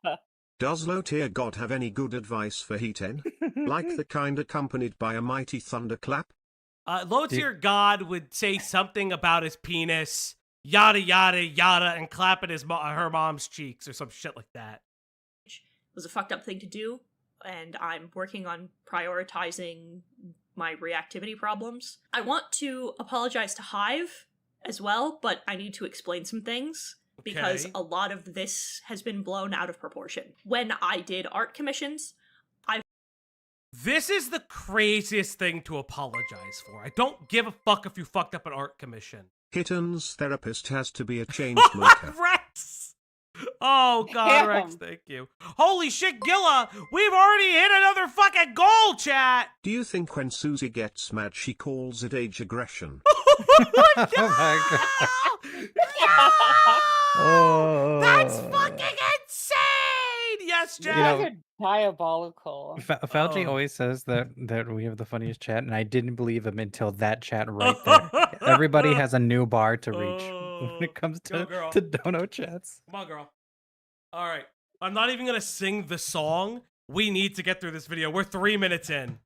No! Does Low Tier God have any good advice for Hiten? Like the kind accompanied by a mighty thunderclap? Low Tier God would say something about his penis, yada yada yada, and clap at her mom's cheeks or some shit like that. It was a fucked up thing to do, and I'm working on prioritizing my reactivity problems. I want to apologize to Hive as well, but I need to explain some things because a lot of this has been blown out of proportion. When I did art commissions, This is the craziest thing to apologize for. I don't give a fuck if you fucked up an art commission. Hiten's therapist has to be a chain smoker. Rex! Oh, God, Rex, thank you. Holy shit, Gilla! We've already hit another fucking goal, chat! Do you think when Susie gets mad she calls it age aggression? Oh my god. Oh. That's fucking insane! Yes, Jack! You guys are diabolical. Fauci Oh. always says that we have the funniest chat, and I didn't believe him until that chat right there. Everybody has a new bar to reach when it comes Go, to girl. dono chats. Come on, girl. All right. I'm not even going to sing the song. We need to get through this video. We're 3 minutes in.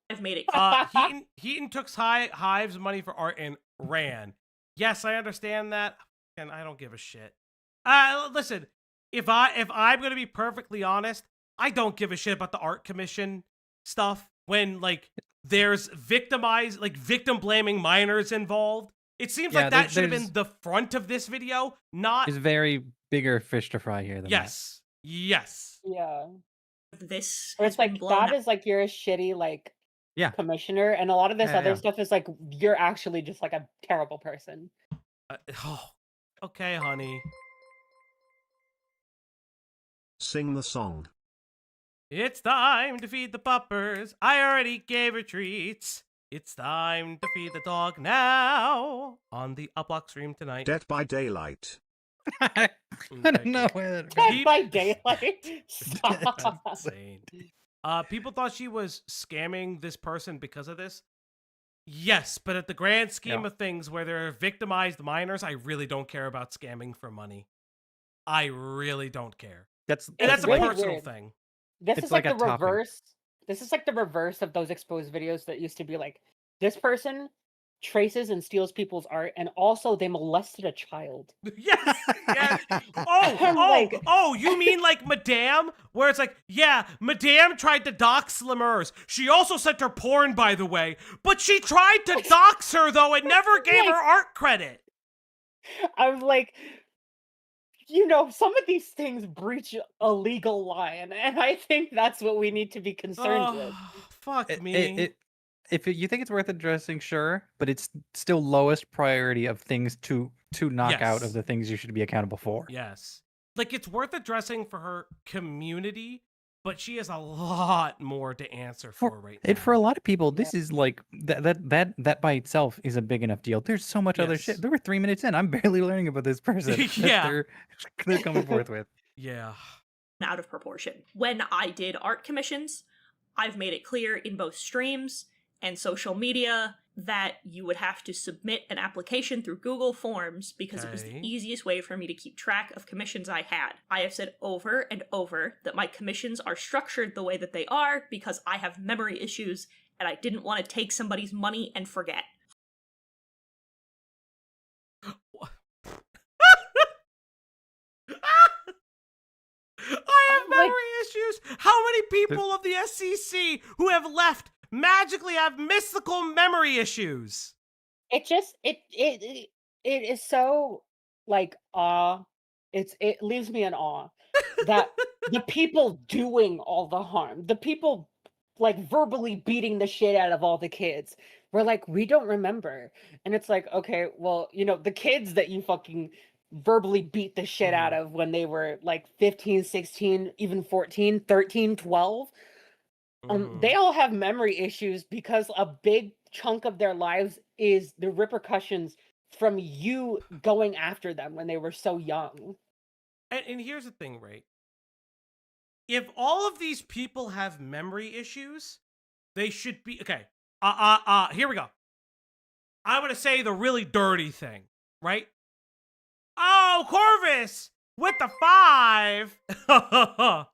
I've made it. Heaton took Hive's money for art and ran. Yes, I understand that. And I don't give a shit. Listen, if I'm going to be perfectly honest, I don't give a shit about the art commission stuff when, like, there's victim blaming minors involved. It seems like that should have been the front of this video, not... There's very bigger fish to fry here than Yes. Yes. Yeah. This Or has it's been like, blown that is like, you're a shitty, like, Yeah. commissioner. And a lot of this Yeah, other yeah. stuff is like, you're actually just like a terrible person. Okay, honey. Sing the song. It's time to feed the puppers. I already gave her treats. It's time to feed the dog now. On the Uplock stream tonight. Dead by Daylight. I Thank don't know you. where Dead by Daylight. That's Stop. insane. People thought she was scamming this person because of this. Yes, but at the grand scheme of things where there are victimized minors, I really don't care about scamming for money. I really don't care. That's And that's a really personal weird. thing. This It's is like like the a topping. reverse. This is like the reverse of those exposed videos that used to be like, this person traces and steals people's art, and also they molested a child. Yes, yes. I'm like- Oh, you mean like Madame? Where it's like, yeah, Madame tried to dox Lemurs. She also sent her porn, by the way. But she tried to dox her, though, and never gave her art credit. I'm like, you know, some of these things breach a legal line, and I think that's what we need to be concerned with. Fuck me. If you think it's worth addressing, sure, but it's still lowest priority of things to knock out Yes. of the things you should be accountable for. Yes. Like, it's worth addressing for her community, but she has a lot more to answer for right now. And for a lot of people, this is like that by itself is a big enough deal. There's so much other Yes. shit. There were 3 minutes in. I'm barely learning about this person. that Yeah. they're coming forth with. Yeah. out of proportion. When I did art commissions, I've made it clear in both streams and social media that you would have to submit an application through Google Forms because it was the Okay. easiest way for me to keep track of commissions I had. I have said over and over that my commissions are structured the way that they are because I have memory issues and I didn't want to take somebody's money and forget. I have memory issues. How many people of the SEC who have left magically have mystical memory issues? It just it is so like awe. It leaves me in awe that the people doing all the harm, the people like verbally beating the shit out of all the kids, were like, we don't remember. And it's like, okay, well, you know, the kids that you fucking verbally beat the shit out of when they were like 15, 16, even 14, 13, 12, they all have memory issues because a big chunk of their lives is the repercussions from you going after them when they were so young. And here's the thing, right? If all of these people have memory issues, they should be okay. Here we go. I'm gonna say the really dirty thing, right? Oh, Corvus with the 5.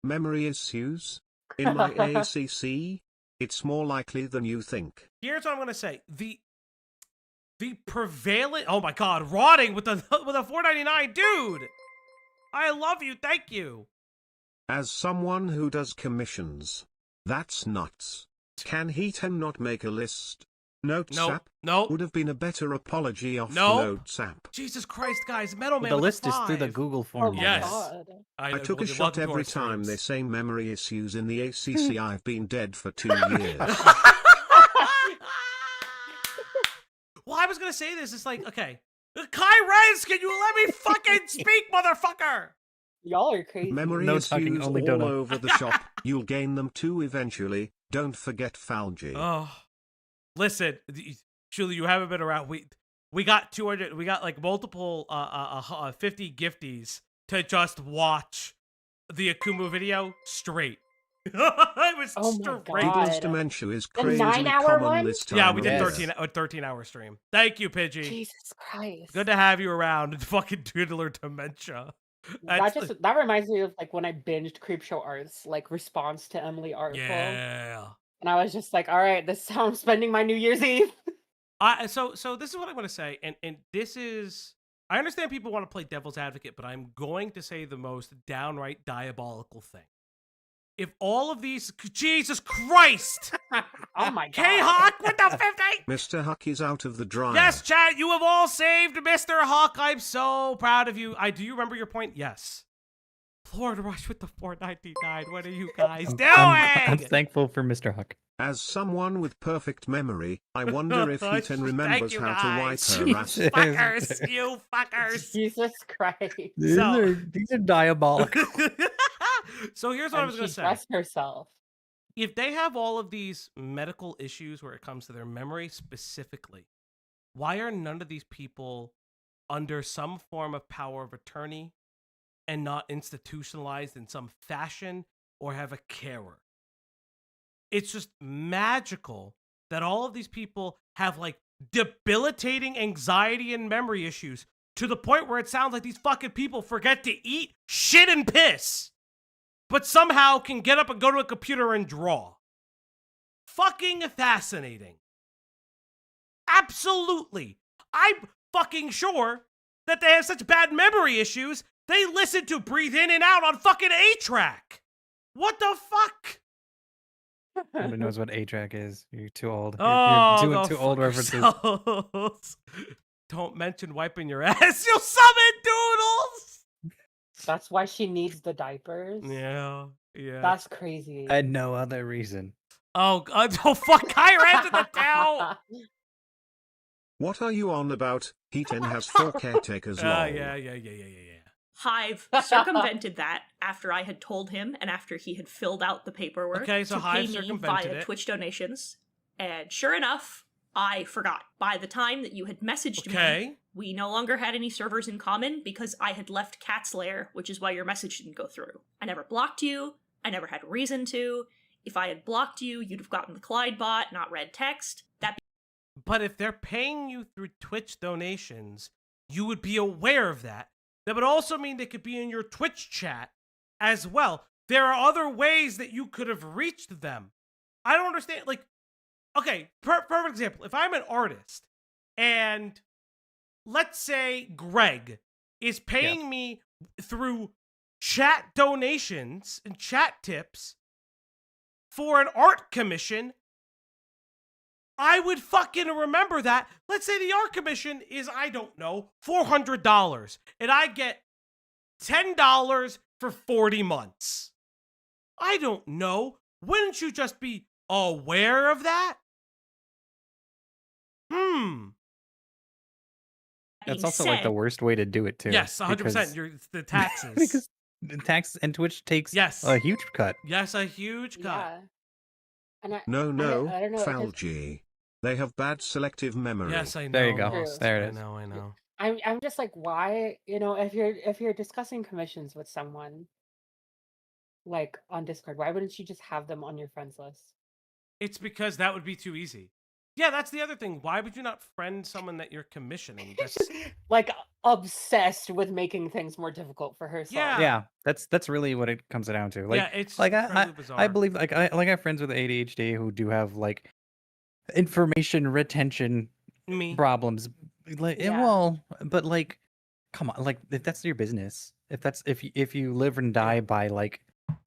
Memory issues? In my ACC, it's more likely than you think. Here's what I'm gonna say. The prevalent, oh my god, rotting with a $4.99, dude. I love you, thank you. As someone who does commissions, that's nuts. Can Hiten not make a list? Note Nope. sap Nope. would have been a better apology off Nope. the note sap. Jesus Christ, guys. Metal Man The with list a is through the 5. Google Oh form. my Yes. god. I took well, a you're shot welcome to our every time they streams. say memory issues in the ACC. I've been dead for 2 years. Well, I was gonna say this. It's like, okay, Kai Rez, can you let me fucking speak, motherfucker? Y'all are crazy. Memory No talking, issues only all donut. over the shop. You'll gain them too eventually. Don't forget Falgi. Oh, listen, Julie, you haven't been around. We got 200. We got like multiple 50 gifties to just watch the Akumu video straight. It was Oh my straight. God. People's dementia is The crazily 9-hour common one? this time Yeah, we did of year. 13 hour stream. Thank you, Pidgey. Jesus Christ. Good to have you around. Fucking Doodler dementia. That reminds me of like when I binged Creepshow Art's like response to Emily article. Yeah. And I was just like, all right, this is how I'm spending my New Year's Eve. So this is what I'm going to say, and this is, I understand people want to play devil's advocate, but I'm going to say the most downright diabolical thing. If all of these, Jesus Christ, Oh my god. K-Hawk with the 50. Mr. Huck is out of the dryer. Yes, chat, you have all saved Mr. Hawk. I'm so proud of you. Do you remember your point? Yes. Florida Rush with the 499. What are you guys doing? I'm thankful for Mr. Huck. As someone with perfect memory, I wonder if Hiten remembers you, how to wipe guys. her ass. Fuckers, you fuckers. Jesus Christ. These are diabolical. So here's what I And was she going to say. dressed herself. If they have all of these medical issues where it comes to their memory specifically, why are none of these people under some form of power of attorney and not institutionalized in some fashion or have a carer? It's just magical that all of these people have like debilitating anxiety and memory issues to the point where it sounds like these fucking people forget to eat, shit, and piss, but somehow can get up and go to a computer and draw. Fucking fascinating. Absolutely. I'm fucking sure that they have such bad memory issues, they listen to Breathe In and Out on fucking A-Track. What the fuck? Nobody knows what A-Track is. You're too old. Oh, You're go doing too old fuck references. yourselves. Don't mention wiping your ass. You'll summon doodles. That's why she needs the diapers. Yeah. That's crazy. And no other reason. Oh, God. Oh, fuck. Kyra to the town. What are you on about? Hiten has 4 caretakers. Lol. Yeah. Hive circumvented that after I had told him and after he had filled out the paperwork Okay, so to Hive pay me circumvented via it. Twitch donations. And sure enough, I forgot. By the time that you had messaged me, Okay. we no longer had any servers in common because I had left Cat's Lair, which is why your message didn't go through. I never blocked you. I never had reason to. If I had blocked you, you'd have gotten the Clyde bot, not read text. But if they're paying you through Twitch donations, you would be aware of that. That would also mean they could be in your Twitch chat as well. There are other ways that you could have reached them. I don't understand. Like, okay, perfect example. If I'm an artist and let's say Greg is paying me through chat donations and chat tips for an art commission, I would fucking remember that. Let's say the art commission is, I don't know, $400, and I get $10 for 40 months. I don't know. Wouldn't you just be aware of that? That's being also like the said, worst way to do it too. Yes, 100%. because- It's the taxes. because the tax and Twitch takes Yes. a huge cut. Yes, a huge cut. Yeah. And No, I don't know. Falgi. They have bad selective memory. Yes, I know. There you go. True. There it is. I know. I'm just like, why, if you're discussing commissions with someone like on Discord, why wouldn't you just have them on your friends list? It's because that would be too easy. Yeah, that's the other thing. Why would you not friend someone that you're commissioning? That's Like obsessed with making things more difficult for herself. Yeah. Yeah, that's really what it comes down to. Like, yeah, it's like incredibly bizarre. I believe like I have friends with ADHD who do have like information retention me. problems. Like, Yeah. well, but like, come on, like if that's your business, if you live and die by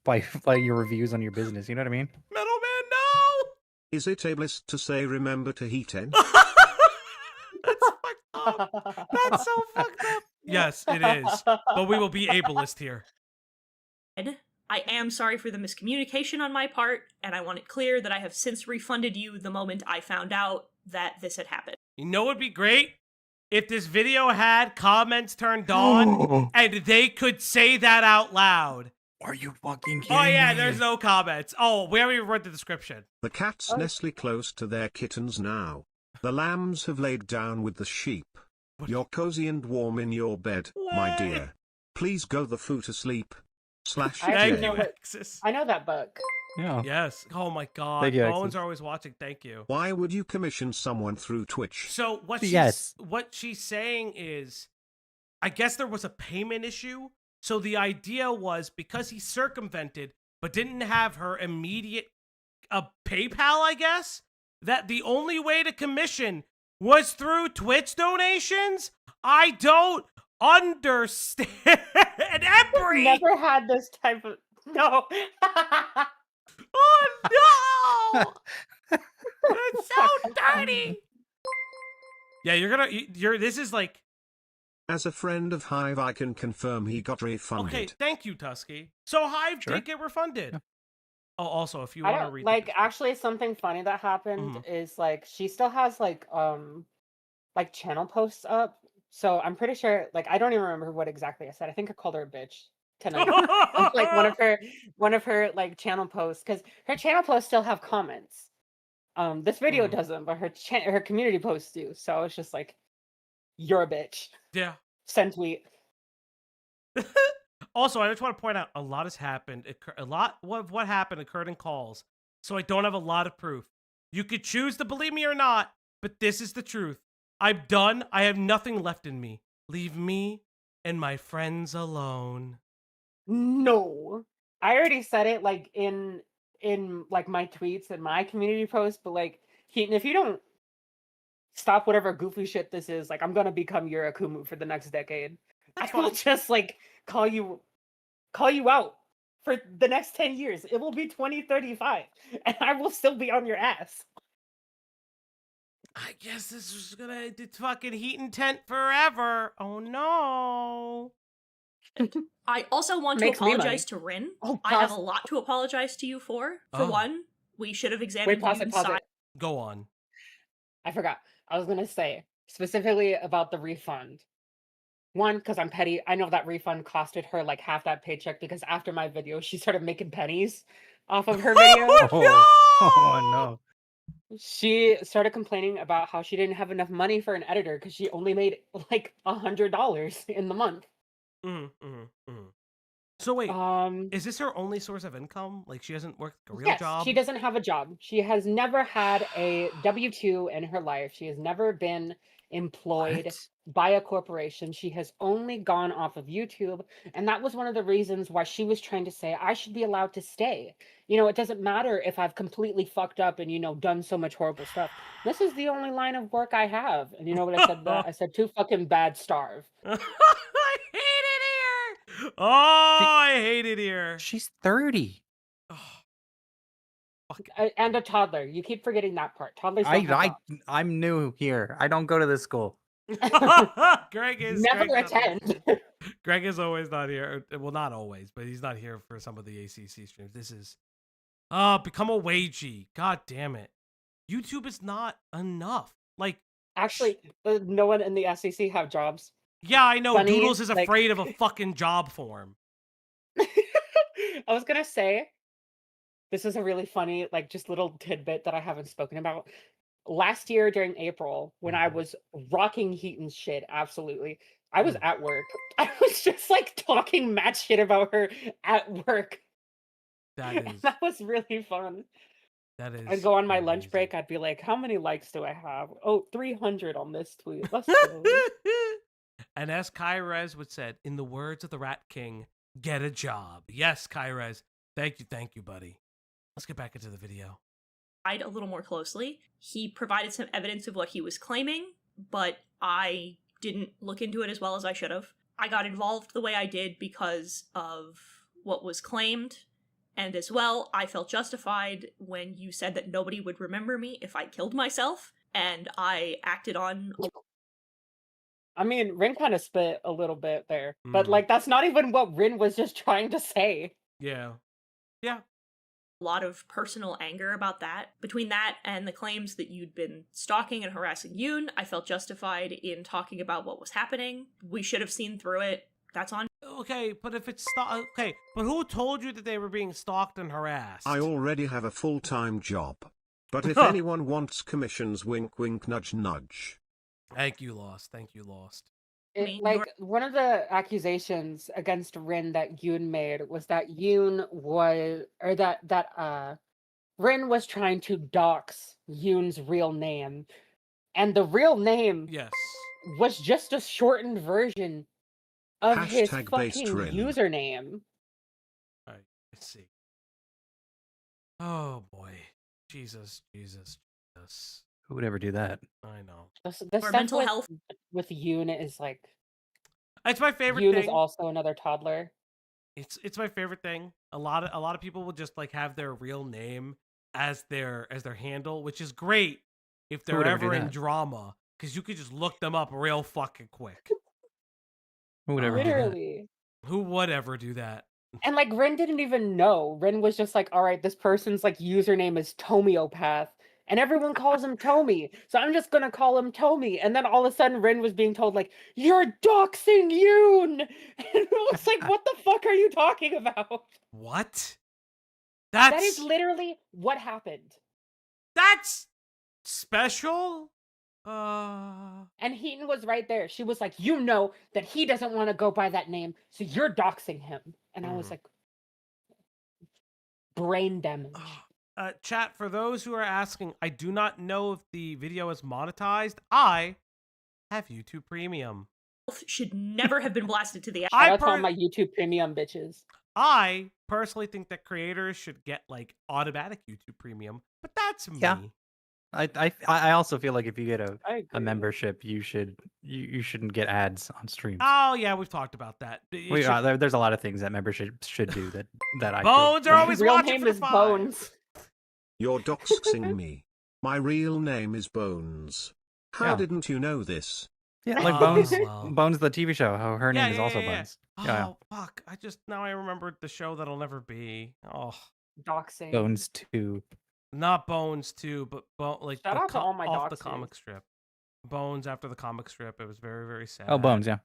by your reviews on your business, you know what I mean? Metal Man, no! Is it ableist to say remember to Hiten? That's fucked up. That's so fucked up. Yes, it is. But we will be ableist here. I am sorry for the miscommunication on my part, and I want it clear that I have since refunded you the moment I found out that this had happened. You know what would be great? If this video had comments turned on and they could say that out loud. Are you fucking kidding Oh yeah, me? there's no comments. Oh, we haven't even read the description. The cats nestle close to their kittens now. The lambs have laid down with the sheep. You're cozy and warm in your bed, my dear. Please go the foo to sleep. /J. Thank you, know it. Axis. I know that book. Yeah. Yes. Oh my god. Thank you, Bones Axis. are always watching. Thank you. Why would you commission someone through Twitch? So what Yes. what she's saying is, I guess there was a payment issue. So the idea was because he circumvented but didn't have her immediate PayPal, I guess, that the only way to commission was through Twitch donations. I don't understand. And Embry! Never had this type of no. Oh no! That's so dirty. Yeah, you're. This is like. As a friend of Hive, I can confirm he got refunded. Okay, thank you, Tusky. So Hive Sure. did get refunded. Yeah. Oh, also, if you I want to don't read, like actually something funny that happened is like she still has like channel posts up. So I'm pretty sure like I don't even remember what exactly I said. I think I called her a bitch tonight. Like one of her like channel posts, because her channel posts still have comments. This video doesn't, but her community posts do. So it's just like, you're a bitch. Yeah. Send tweet. Also, I just want to point out a lot has happened. A lot of what happened occurred in calls, so I don't have a lot of proof. You could choose to believe me or not, but this is the truth. I'm done. I have nothing left in me. Leave me and my friends alone. No, I already said it like in like my tweets and my community posts, but like Keaton, if you don't stop whatever goofy shit this is, like I'm gonna become your Akumu for the next decade. That's I will fine. just like call you out for the next 10 years. It will be 2035 and I will still be on your ass. I guess this is gonna fucking heat and tent forever. Oh no. I also want to Makes me apologize to Rin. Oh, I have a pause. lot to apologize to you for. For Oh. one, we should have Wait, examined pause you it, pause inside. it. Go on. I forgot. I was gonna say specifically about the refund. One, because I'm petty. I know that refund costed her like half that paycheck because after my video, she started making pennies off of her video. Oh no. She started complaining about how she didn't have enough money for an editor because she only made like $100 in the month. So wait, Um, is this her only source of income? Like she hasn't worked a real yes, job? she doesn't have a job. She has never had a W-2 in her life. She has never been employed What? by a corporation. She has only gone off of YouTube. And that was one of the reasons why she was trying to say, I should be allowed to stay. You know, it doesn't matter if I've completely fucked up and, you know, done so much horrible stuff. This is the only line of work I have. And you know what I said? I said, too fucking bad, starve. I hate it here. Oh, I hate it here. She's 30. Oh, And a toddler. You keep forgetting that part. Toddlers don't have jobs. I'm new here. I don't go to this school. Greg is Never Greg's attend. Greg is always not here. Well, not always, but he's not here for some of the ACC streams. This is become a wagey. God damn it. YouTube is not enough. Like, Actually, no one in the SEC have jobs. yeah, I know. Funny, Doodles is like- afraid of a fucking job form. I was gonna say, this is a really funny, like, just little tidbit that I haven't spoken about. Last year during April, when I was rocking Heaton's shit, absolutely, I was at work. I was just like talking mad shit about her at work. That And is that was really fun. that is. I'd go on my lunch amazing. break. I'd be like, how many likes do I have? Oh, 300 on this tweet. Let's go. And as Kyrez would said, in the words of the Rat King, get a job. Yes, Kyrez. Thank you, buddy. Let's get back into the video. A little more closely. He provided some evidence of what he was claiming, but I didn't look into it as well as I should have. I got involved the way I did because of what was claimed, And as well, I felt justified when you said that nobody would remember me if I killed myself, and I acted on. I mean, Rin kind of spit a little bit there, but Mm. that's not even what Rin was just trying to say. Yeah. Yeah. A lot of personal anger about that. Between that and the claims that you'd been stalking and harassing Yoon, I felt justified in talking about what was happening. We should have seen through it. That's on. Okay, but if it's okay, but who told you that they were being stalked and harassed? I already have a full-time job. But if anyone wants commissions, wink wink nudge nudge. Thank you, Lost. Thank you, Lost. One of the accusations against Rin that Yoon made was that Rin was trying to dox Yoon's real name, and the real name Yes. was just a shortened version of his Hashtag fucking based Rin. username. All right, let's see. Oh boy, Jesus. Who would ever do that? I know. The For stuff mental health. with Yoon is like It's my favorite Yoon thing. is also another toddler. It's my favorite thing. A lot of people will just like have their real name as their handle, which is great if they're would ever do ever in that? drama, because you could just look them up real fucking quick. Who would ever do that? Literally. Who would ever do that? And like Rin didn't even know. Rin was just like, all right, this person's like username is Tomiopath. And everyone calls him Tomy. So I'm just gonna call him Tomy. And then all of a sudden Rin was being told, like, you're doxing Yoon. And it was like, what the fuck are you talking about? What? That is literally what happened. That's special? And Hiten was right there. She was like, you know that he doesn't want to go by that name, so you're doxing him. And I was like, brain damage. Chat, for those who are asking, I do not know if the video is monetized. I have YouTube Premium. Should never have been blasted to the air. That's all my YouTube Premium bitches. I personally think that creators should get like automatic YouTube Premium, but that's me. Yeah. I also feel like if you get I a agree. membership, you shouldn't get ads on streams. Oh yeah, we've talked about that. There's a lot of things that memberships should do that I Bones could. are always His real watching name for the is five. Bones. You're doxing me. My real name is Bones. How Yeah. didn't you know this? Yeah, like Oh, Bones. well. Bones the TV show. How her name is also Yeah. Bones. Oh Yeah. fuck! Now I remembered the show that'll never be. Oh, Doxing. Bones 2. not Bones too, but like Shout the out to all my off the doxers. comic strip. Bones after the comic strip. It was very, very sad. Oh, Bones. Yeah.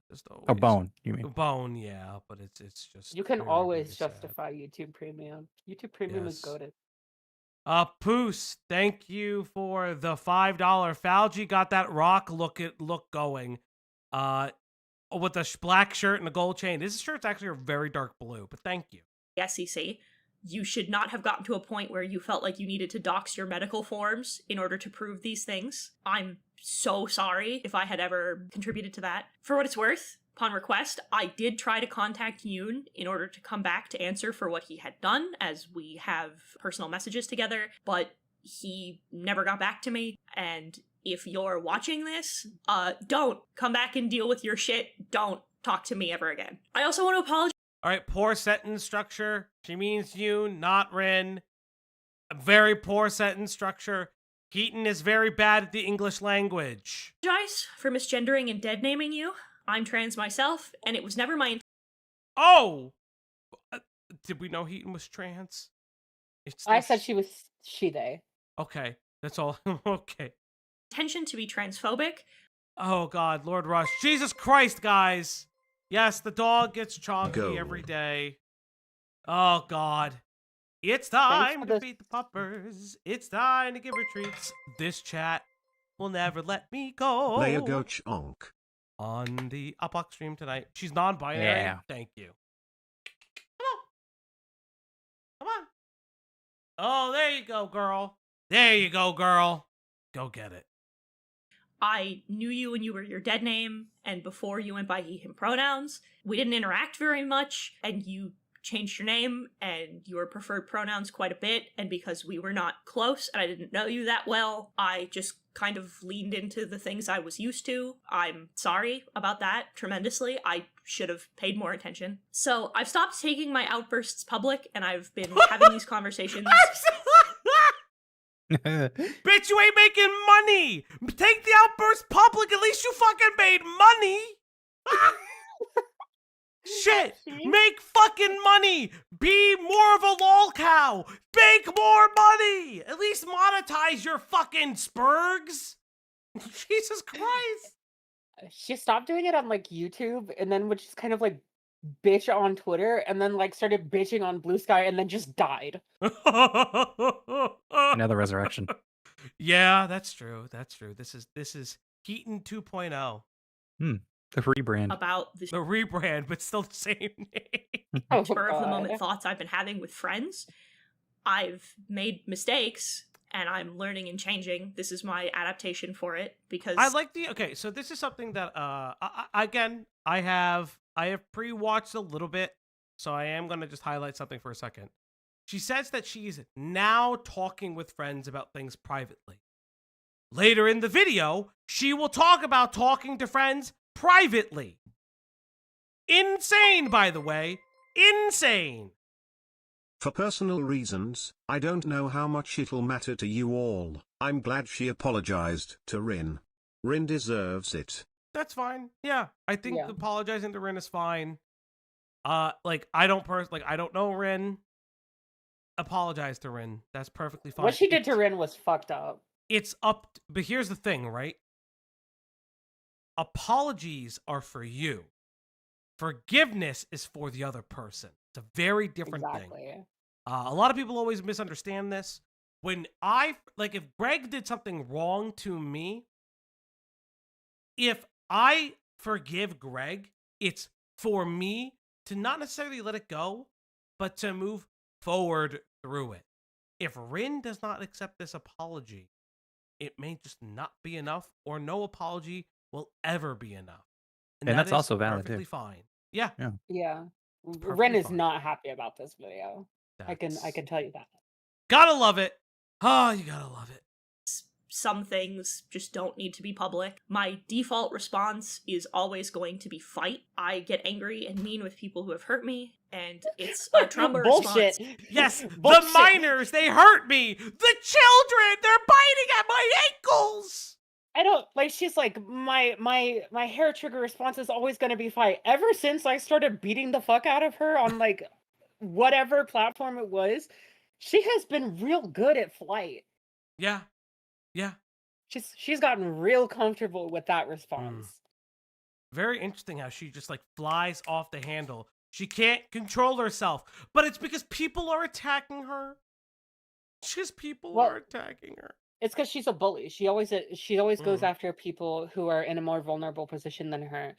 Just Or always. Bone. You mean? Bone, yeah, but it's just. You can very, always very sad. justify YouTube Premium. YouTube Premium is Yes. goated. Poos, thank you for the $5. Falgi got that rock look going. With the black shirt and the gold chain. This shirt's actually a very dark blue, but thank you. SEC. You should not have gotten to a point where you felt like you needed to dox your medical forms in order to prove these things. I'm so sorry if I had ever contributed to that. For what it's worth, upon request, I did try to contact Yoon in order to come back to answer for what he had done, as we have personal messages together, but he never got back to me, and if you're watching this, don't come back and deal with your shit. Don't talk to me ever again. I also want to apologize. All right, poor sentence structure. She means you, not Rin. A very poor sentence structure. Hiten is very bad at the English language. For misgendering and dead naming you. I'm trans myself, and it was never my Oh! Did we know Hiten was trans? I said she was she/they. Okay, that's all. Okay. intention to be transphobic. Oh God, Lord Rush. Jesus Christ, guys. Yes, the dog gets chonky Go. every day. Oh God. It's time to feed the puppers. It's time to give her treats. This chat will never let me go. Lay a go chonk. On the Upbox stream tonight. She's non-binary. Yeah. Thank you. Come on. Oh, there you go, girl. There you go, girl. Go get it. I knew you when you were your dead name, and before you went by he, him pronouns. We didn't interact very much, and you changed your name and your preferred pronouns quite a bit, and because we were not close and I didn't know you that well, I just kind of leaned into the things I was used to. I'm sorry about that tremendously. I should have paid more attention. So I've stopped taking my outbursts public, and I've been having these conversations. Bitch, you ain't making money. Take the outburst public. At least you fucking made money. Shit. Make fucking money. Be more of a lol cow. Make more money. At least monetize your fucking spurgs. Jesus Christ. She stopped doing it on like YouTube and then would just kind of like bitch on Twitter and then like started bitching on Blue Sky and then just died. Another resurrection. Yeah, that's true. That's true. This is Hiten 2.0. The rebrand. About the The rebrand, but still the same name. Oh, spur of the moment God. thoughts I've been having with friends. I've made mistakes and I'm learning and changing. This is my adaptation for it because I like okay, so this is something that I have pre-watched a little bit, so I am going to just highlight something for a second. She says that she's now talking with friends about things privately. Later in the video, she will talk about talking to friends privately. Insane, by the way. Insane. For personal reasons, I don't know how much it'll matter to you all. I'm glad she apologized to Rin. Rin deserves it. That's fine. Yeah, I think Yeah. apologizing to Rin is fine. Like I don't know Rin. Apologize to Rin. That's perfectly fine. What she did to Rin was fucked up. It's up, but here's the thing, right? Apologies are for you. Forgiveness is for the other person. It's a very different thing. Exactly. A lot of people always misunderstand this. When if Greg did something wrong to me, if I forgive Greg, it's for me to not necessarily let it go, but to move forward through it. If Rin does not accept this apology, it may just not be enough, or no apology will ever be enough. And that that's is also valid, perfectly too. fine. Yeah. Yeah. perfectly Ren is fine. not happy about this video. I can tell you that. Gotta love it. Oh, you gotta love it. some things just don't need to be public. My default response is always going to be fight. I get angry and mean with people who have hurt me, and it's a trauma Bullshit. response. Yes, Bullshit. the minors, they hurt me. The children, they're biting at my ankles. I don't like. She's like my hair trigger response is always going to be fight. Ever since I started beating the fuck out of her on like whatever platform it was, she has been real good at flight. Yeah. She's gotten real comfortable with that response. Very interesting how she just like flies off the handle. She can't control herself, but it's because people are attacking her. Just people are attacking her. It's because she's a bully. She always goes after people who are in a more vulnerable position than her.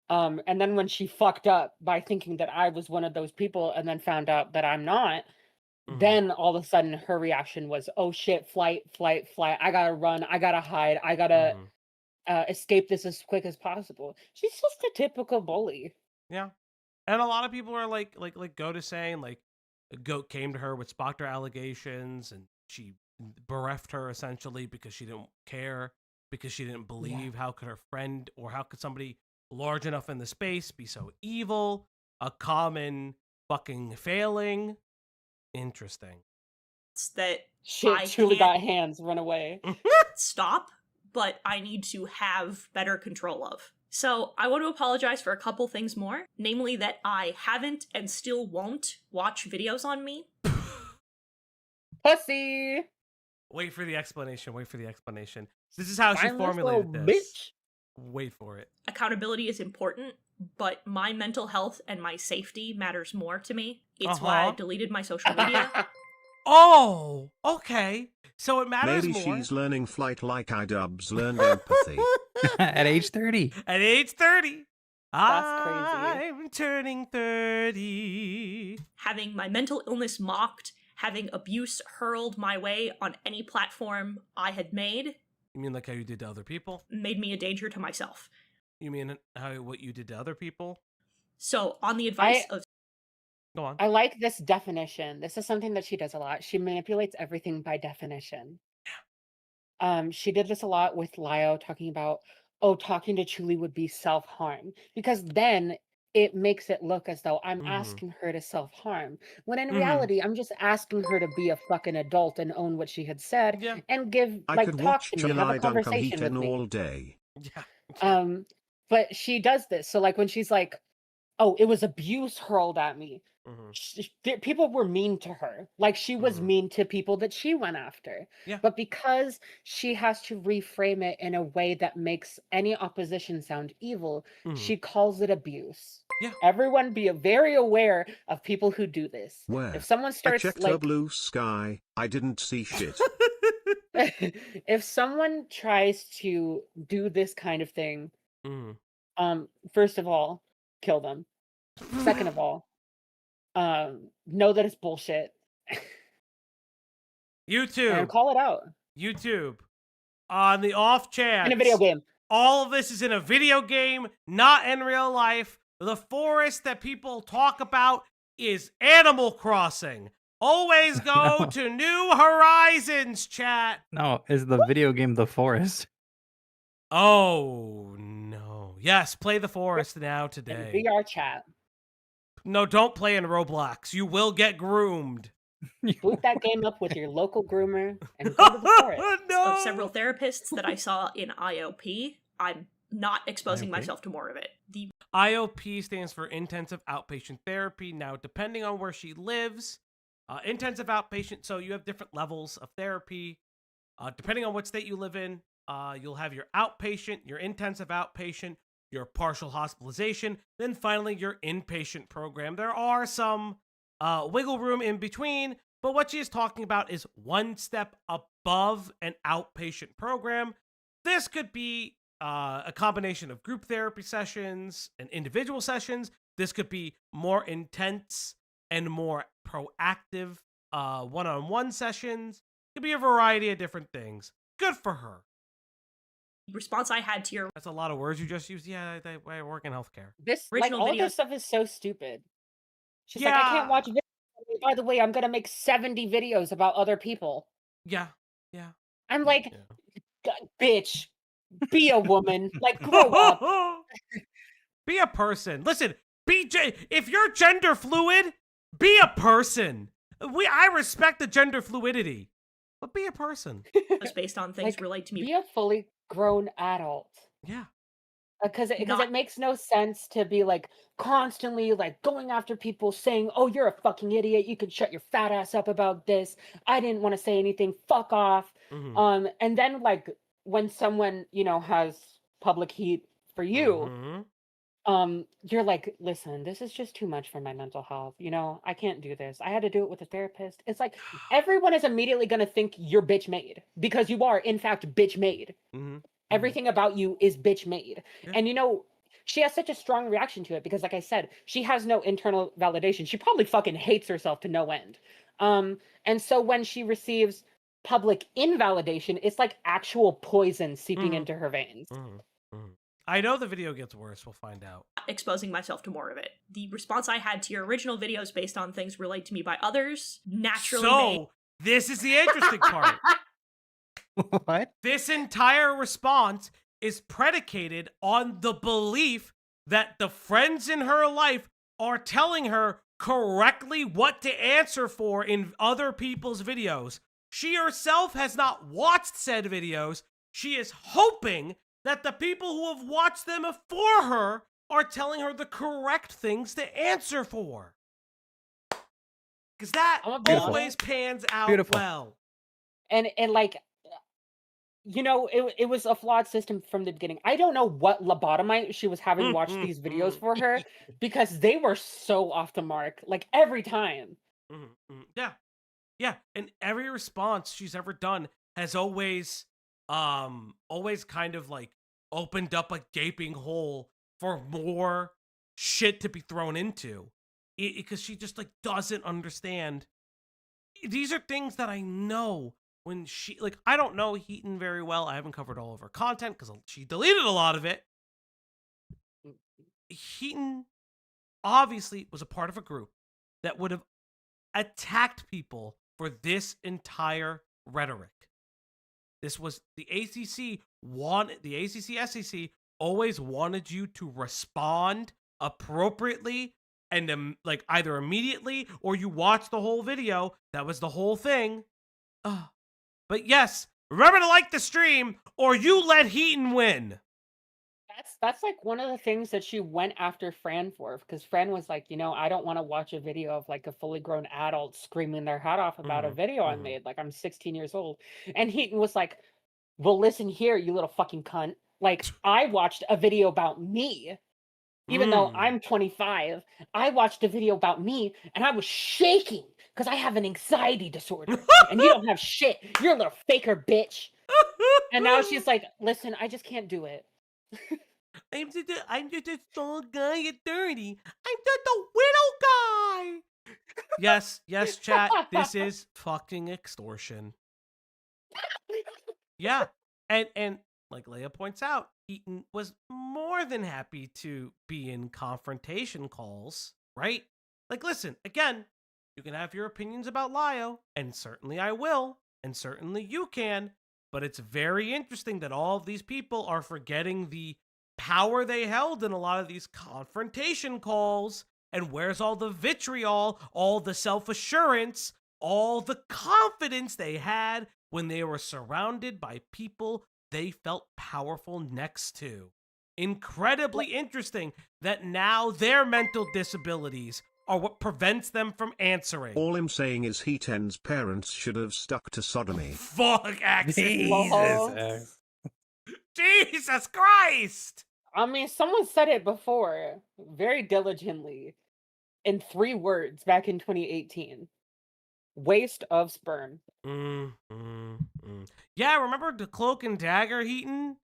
And then when she fucked up by thinking that I was one of those people, and then found out that I'm not, then all of a sudden her reaction was, "Oh shit! Flight! I gotta run! I gotta hide! I gotta escape this as quick as possible." She's just a typical bully. Yeah. And a lot of people are like Goat is saying, like, Goat came to her with Spoctor allegations and she bereft her essentially because she didn't care, because she didn't believe. How could her friend, or how could somebody large enough in the space be so evil? A common fucking failing. Interesting. It's that Shit, I truly can't got hands, run away. stop, but I need to have better control of. So I want to apologize for a couple things more, namely that I haven't and still won't watch videos on me. Pussy. Wait for the explanation. This is how she Spineless formulated little this. bitch. Wait for it. Accountability is important, but my mental health and my safety matters more to me. It's why I deleted my social media. Oh, okay. So it matters Maybe more. she's learning flight like iDubbbz learned empathy. At age 30. At age 30. That's crazy. I'm turning 30. Having my mental illness mocked, having abuse hurled my way on any platform I had made. You mean like how you did to other people? Made me a danger to myself. You mean how what you did to other people? So, on the advice of Go on. I like this definition. This is something that she does a lot. She manipulates everything by definition. She did this a lot with Lio talking about, oh, talking to Chuli would be self-harm, because then it makes it look as though I'm asking her to self-harm. When in reality, I'm just asking her to be a fucking adult and own what she had said Yeah. and give I like could talk watch to me, have a July dunk on conversation with Hiten me. all day. Yeah. But she does this. So like when she's like, oh, it was abuse hurled at me. People were mean to her. Like she was mean to people that she went after. Yeah. But because she has to reframe it in a way that makes any opposition sound evil, she calls it abuse. Yeah. Everyone be very aware of people who do this. Where? If someone I starts checked the like blue sky. I didn't see shit. if someone tries to do this kind of thing, first of all, kill them. Second of all, know that it's bullshit. YouTube. And call it out. YouTube. On the off chance. In a video game. All of this is in a video game, not in real life. The forest that people talk about is Animal Crossing. Always go No. to New Horizons, chat. No, is the video game The Forest? Oh, no. Yes, play the forest now In today. VR chat. No, don't play in Roblox. You will get groomed. Boot that game up with your local groomer and go to the forest. Of several therapists that I saw in IOP, I'm not exposing IOP? myself to more of it. The IOP stands for Intensive Outpatient Therapy. Now, depending on where she lives, intensive outpatient, so you have different levels of therapy. Depending on what state you live in, you'll have your outpatient, your intensive outpatient, your partial hospitalization, then finally your inpatient program. There are some wiggle room in between, but what she is talking about is one step above an outpatient program. This could be a combination of group therapy sessions and individual sessions. This could be more intense and more proactive one-on-one sessions. It could be a variety of different things. Good for her. response I had to your That's a lot of words you just used. Yeah, I work in healthcare. This like Original all video- this stuff is so stupid. She's like, I can't Yeah. watch videos. By the way, I'm gonna make 70 videos about other people. Yeah. I'm like, Yeah. bitch, be a woman. Like, grow up. Be a person. Listen, if you're gender fluid, be a person. I respect the gender fluidity, but be a person. was based on things Like, relate to me. Be a fully grown adult. Yeah. Because Not- it makes no sense to be like constantly like going after people saying, oh, you're a fucking idiot, you can shut your fat ass up about this, I didn't want to say anything, fuck off. Mhm. And then like when someone, you know, has public heat for you, Mhm. you're like, listen, this is just too much for my mental health, you know, I can't do this, I had to do it with a therapist. It's like everyone is immediately gonna think you're bitch made, because you are in fact bitch made. Mhm. Everything about you is bitch made. Yeah. And you know, she has such a strong reaction to it because like I said, she has no internal validation. She probably fucking hates herself to no end. And so when she receives public invalidation, it's like actual poison seeping Mhm. into her veins. I know the video gets worse. We'll find out. Exposing myself to more of it. The response I had to your original videos based on things relate to me by others naturally made So this is the interesting part. What? This entire response is predicated on the belief that the friends in her life are telling her correctly what to answer for in other people's videos. She herself has not watched said videos. She is hoping that the people who have watched them for her are telling her the correct things to answer for. Because that I'm a bit always pans out Beautiful. well. And like, you know, it was a flawed system from the beginning. I don't know what lobotomite she was having watch these videos for her, because they were so off the mark, like every time. Yeah. And every response she's ever done has always kind of like opened up a gaping hole for more shit to be thrown into, because she just like doesn't understand. These are things that I know. When she, like, I don't know Hiten very well. I haven't covered all of her content because she deleted a lot of it. Hiten obviously was a part of a group that would have attacked people for this entire rhetoric. This was the ACC SEC always wanted you to respond appropriately and like either immediately or you watch the whole video. That was the whole thing. But yes, remember to like the stream or you let Hiten win. That's like one of the things that she went after Fran for, because Fran was like, I don't want to watch a video of like a fully grown adult screaming their head off about a video I made. Like, I'm 16 years old. And Hiten was like, well, listen here, you little fucking cunt. Like, I watched a video about me. Even though I'm 25, I watched a video about me and I was shaking because I have an anxiety disorder. And you don't have shit. You're a little faker, bitch. And now she's like, listen, I just can't do it. I'm just a small guy at 30. I'm just a widow guy. Yes, chat. This is fucking extortion. Yeah. And like Leia points out, Hiten was more than happy to be in confrontation calls, right? Like, listen, again, you can have your opinions about Lio, and certainly I will, and certainly you can, but it's very interesting that all of these people are forgetting the power they held in a lot of these confrontation calls, and where's all the vitriol, all the self-assurance, all the confidence they had when they were surrounded by people they felt powerful next to. Incredibly interesting that now their mental disabilities are what prevents them from answering. All I'm saying is Hiten's parents should have stuck to sodomy. Fuck, Axel. Jesus. Jesus Christ! I mean, someone said it before, very diligently, in 3 words back in 2018. Waste of sperm. Yeah, remember the Cloak and Dagger, Hiten?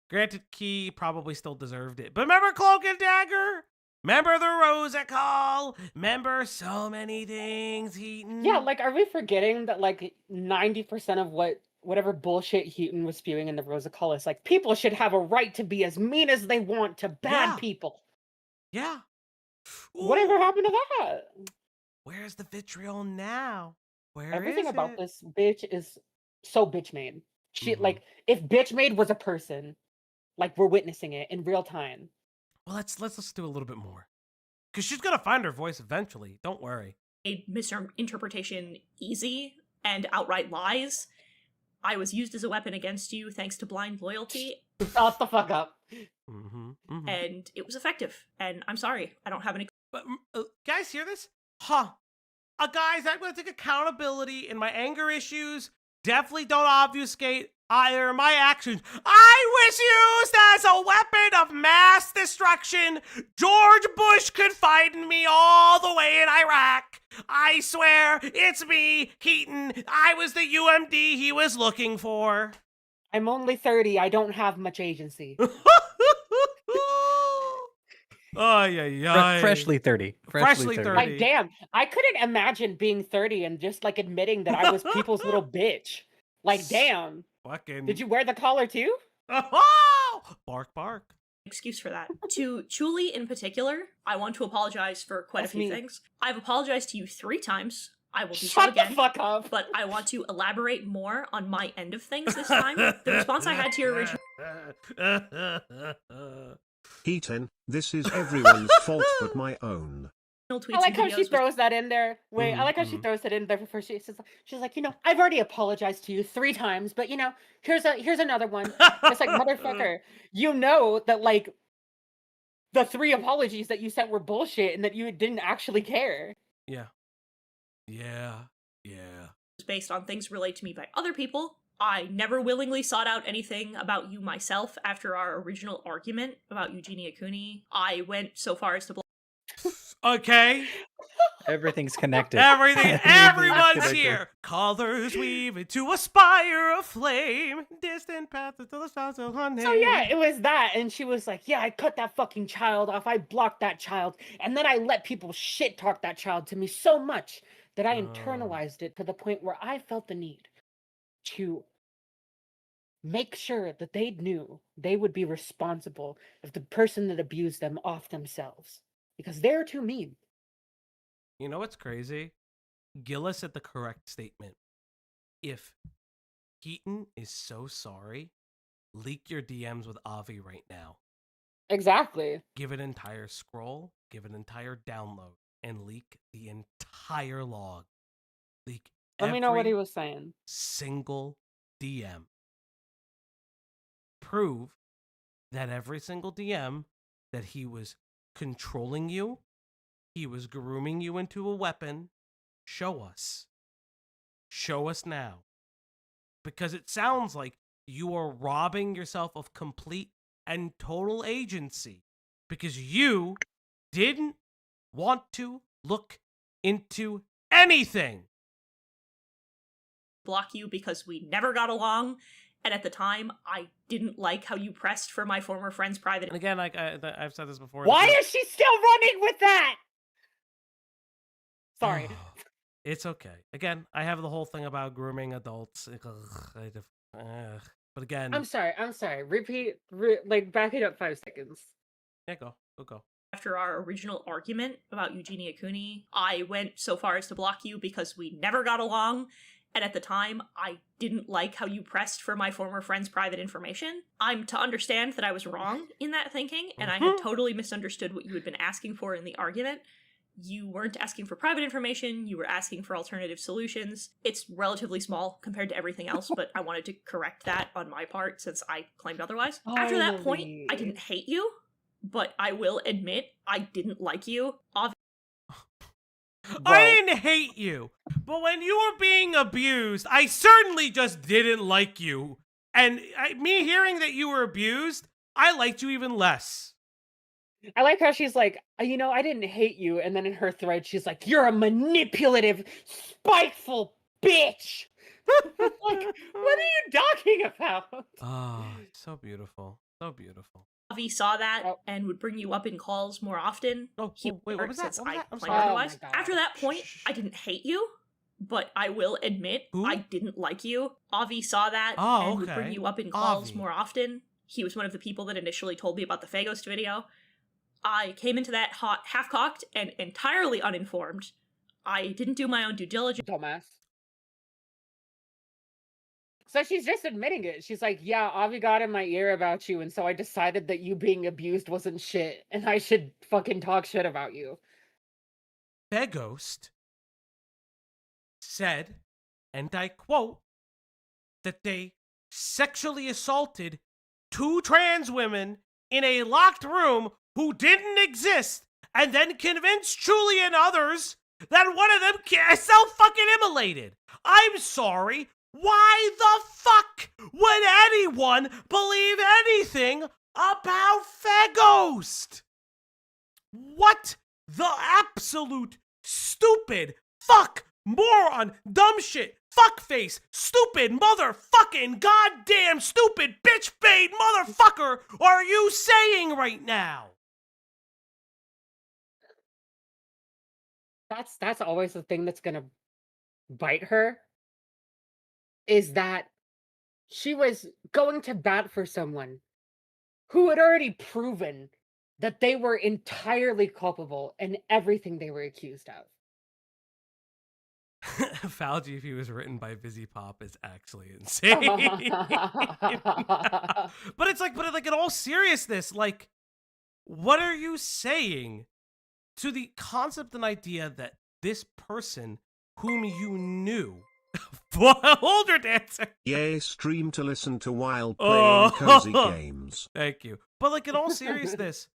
Granted, Key probably still deserved it. But remember Cloak and Dagger? Remember the Rosa Call? Remember so many things, Hiten? Yeah, like, are we forgetting that, like, 90% of whatever bullshit Hiten was spewing in the Rosa Call is, like, people should have a right to be as mean as they want to bad people. Yeah. Whatever happened to that? Where's the vitriol now? Everything about this bitch is so bitch made. She like, if bitch made was a person, like, we're witnessing it in real time. Well, let's do a little bit more, because she's gonna find her voice eventually. Don't worry. Made misinterpretation easy and outright lies. I was used as a weapon against you thanks to blind loyalty. Shut the fuck up. And it was effective. And I'm sorry, I don't have any. But guys, hear this? Guys, I'm gonna take accountability, and my anger issues definitely don't obfuscate either of my actions. I was used as a weapon of mass destruction. George Bush confided me all the way in Iraq. I swear, it's me, Hiten. I was the UMD he was looking for. I'm only 30. I don't have much agency. Freshly 30. Freshly 30. Like, damn, I couldn't imagine being 30 and just, like, admitting that I was people's little bitch. Like, damn. Fucking. Did you wear the collar too? Bark, bark. Excuse for that. To Chuli in particular, I want to apologize for quite a few things. I've apologized to you 3 times. I will do so again. Shut the fuck up. But I want to elaborate more on my end of things this time. The response I had to your original Hiten, this is everyone's fault but my own. tweets I like and how she videos throws that in there. Wait, I like how she throws it in there for she's like, I've already apologized to you 3 times, but here's another one. It's like, motherfucker, you know that, like, the 3 apologies that you sent were bullshit and that you didn't actually care. Yeah. based on things relayed to me by other people. I never willingly sought out anything about you myself after our original argument about Eugenia Cooney. I went so far as to Okay. Everything's connected. Everyone's here. Colors weave into a spire of flame. Distant paths to the stars of her name. So yeah, it was that, and she was like, yeah, I cut that fucking child off. I blocked that child, and then I let people shit talk that child to me so much that I internalized it to the point where I felt the need to make sure that they knew they would be responsible if the person that abused them off themselves, because they're too mean. You know what's crazy? Gilla said the correct statement. If Hiten is so sorry, leak your DMs with Avi right now. Exactly. Give an entire scroll, give an entire download, and leak the entire log. Leak Let me know what he every was saying. single DM. Prove that every single DM that he was controlling you, he was grooming you into a weapon. Show us. Show us now. Because it sounds like you are robbing yourself of complete and total agency because you didn't want to look into anything. Block you because we never got along, and at the time, I didn't like how you pressed for my former friend's private. And again, like I've said this before. Why is she still running with that? Sorry. It's okay. Again, I have the whole thing about grooming adults. But again, I'm sorry. Repeat, like back it up 5 seconds. yeah, go. After our original argument about Eugenia Cooney, I went so far as to block you because we never got along, and at the time, I didn't like how you pressed for my former friend's private information. I'm to understand that I was wrong in that thinking, and I had totally misunderstood what you had been asking for in the argument. You weren't asking for private information, you were asking for alternative solutions. It's relatively small compared to everything else, but I wanted to correct that on my part since I claimed otherwise. After that point, I didn't hate you, but I will admit I didn't like you. I didn't hate you, but when you were being abused, I certainly just didn't like you. And me hearing that you were abused, I liked you even less. I like how she's like, I didn't hate you. And then in her thread, she's like, you're a manipulative, spiteful bitch. Like, what are you talking about? Oh, so beautiful. So beautiful. Avi saw that and would bring you up in calls more often. Wait, what was that? Since What was I that? I'm claimed sorry. otherwise. Oh my God. After that point, I didn't hate you, but I will admit I didn't like you. Avi saw that and would bring you up in calls more often. He was one of the people that initially told me about the Faghost video. I came into that hot, half-cocked and entirely uninformed. I didn't do my own due diligence. Dumbass. So she's just admitting it. She's like, yeah, Avi got in my ear about you, and so I decided that you being abused wasn't shit, and I should fucking talk shit about you. Faghost said, and I quote, that they sexually assaulted 2 trans women in a locked room who didn't exist, and then convinced Julie and others that one of them self-fucking-immolated. I'm sorry. Why the fuck would anyone believe anything about Faghost? What the absolute stupid fuck moron dumb shit fuckface stupid motherfucking goddamn stupid bitch bait motherfucker are you saying right now? That's always the thing that's gonna bite her, is that she was going to bat for someone who had already proven that they were entirely culpable in everything they were accused of. Falgi, if he was written by Busy Pop, is actually insane. But it's like in all seriousness, like, what are you saying to the concept and idea that this person whom you knew, older dancer, Yay, stream to listen to while playing cozy games. Thank you. But like in all seriousness,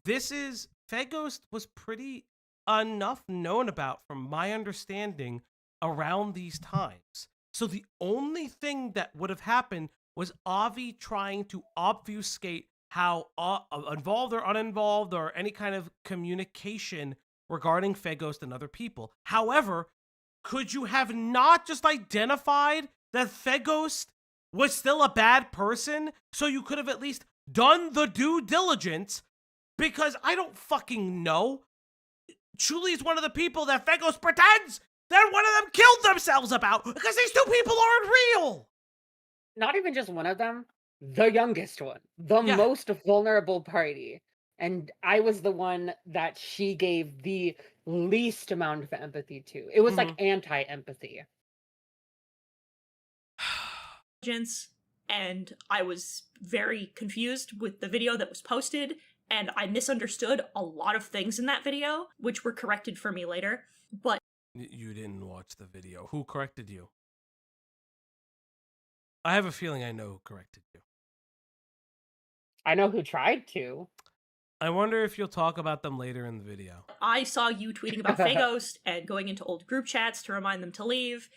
Faghost was pretty enough known about, from my understanding, around these times. So the only thing that would have happened was Avi trying to obfuscate how involved or uninvolved or any kind of communication regarding Faghost and other people. However, could you have not just identified that Faghost was still a bad person, so you could have at least done the due diligence? Because I don't fucking know. Julie is one of the people that Faghost pretends that one of them killed themselves about, because these 2 people aren't real. Not even just one of them, the youngest one, the most vulnerable party. And I was the one that she gave the least amount of empathy to. It was like anti-empathy. And I was very confused with the video that was posted, and I misunderstood a lot of things in that video, which were corrected for me later. But You didn't watch the video. Who corrected you? I have a feeling I know who corrected you. I know who tried to. I wonder if you'll talk about them later in the video. I saw you tweeting about Faghost and going into old group chats to remind them to leave,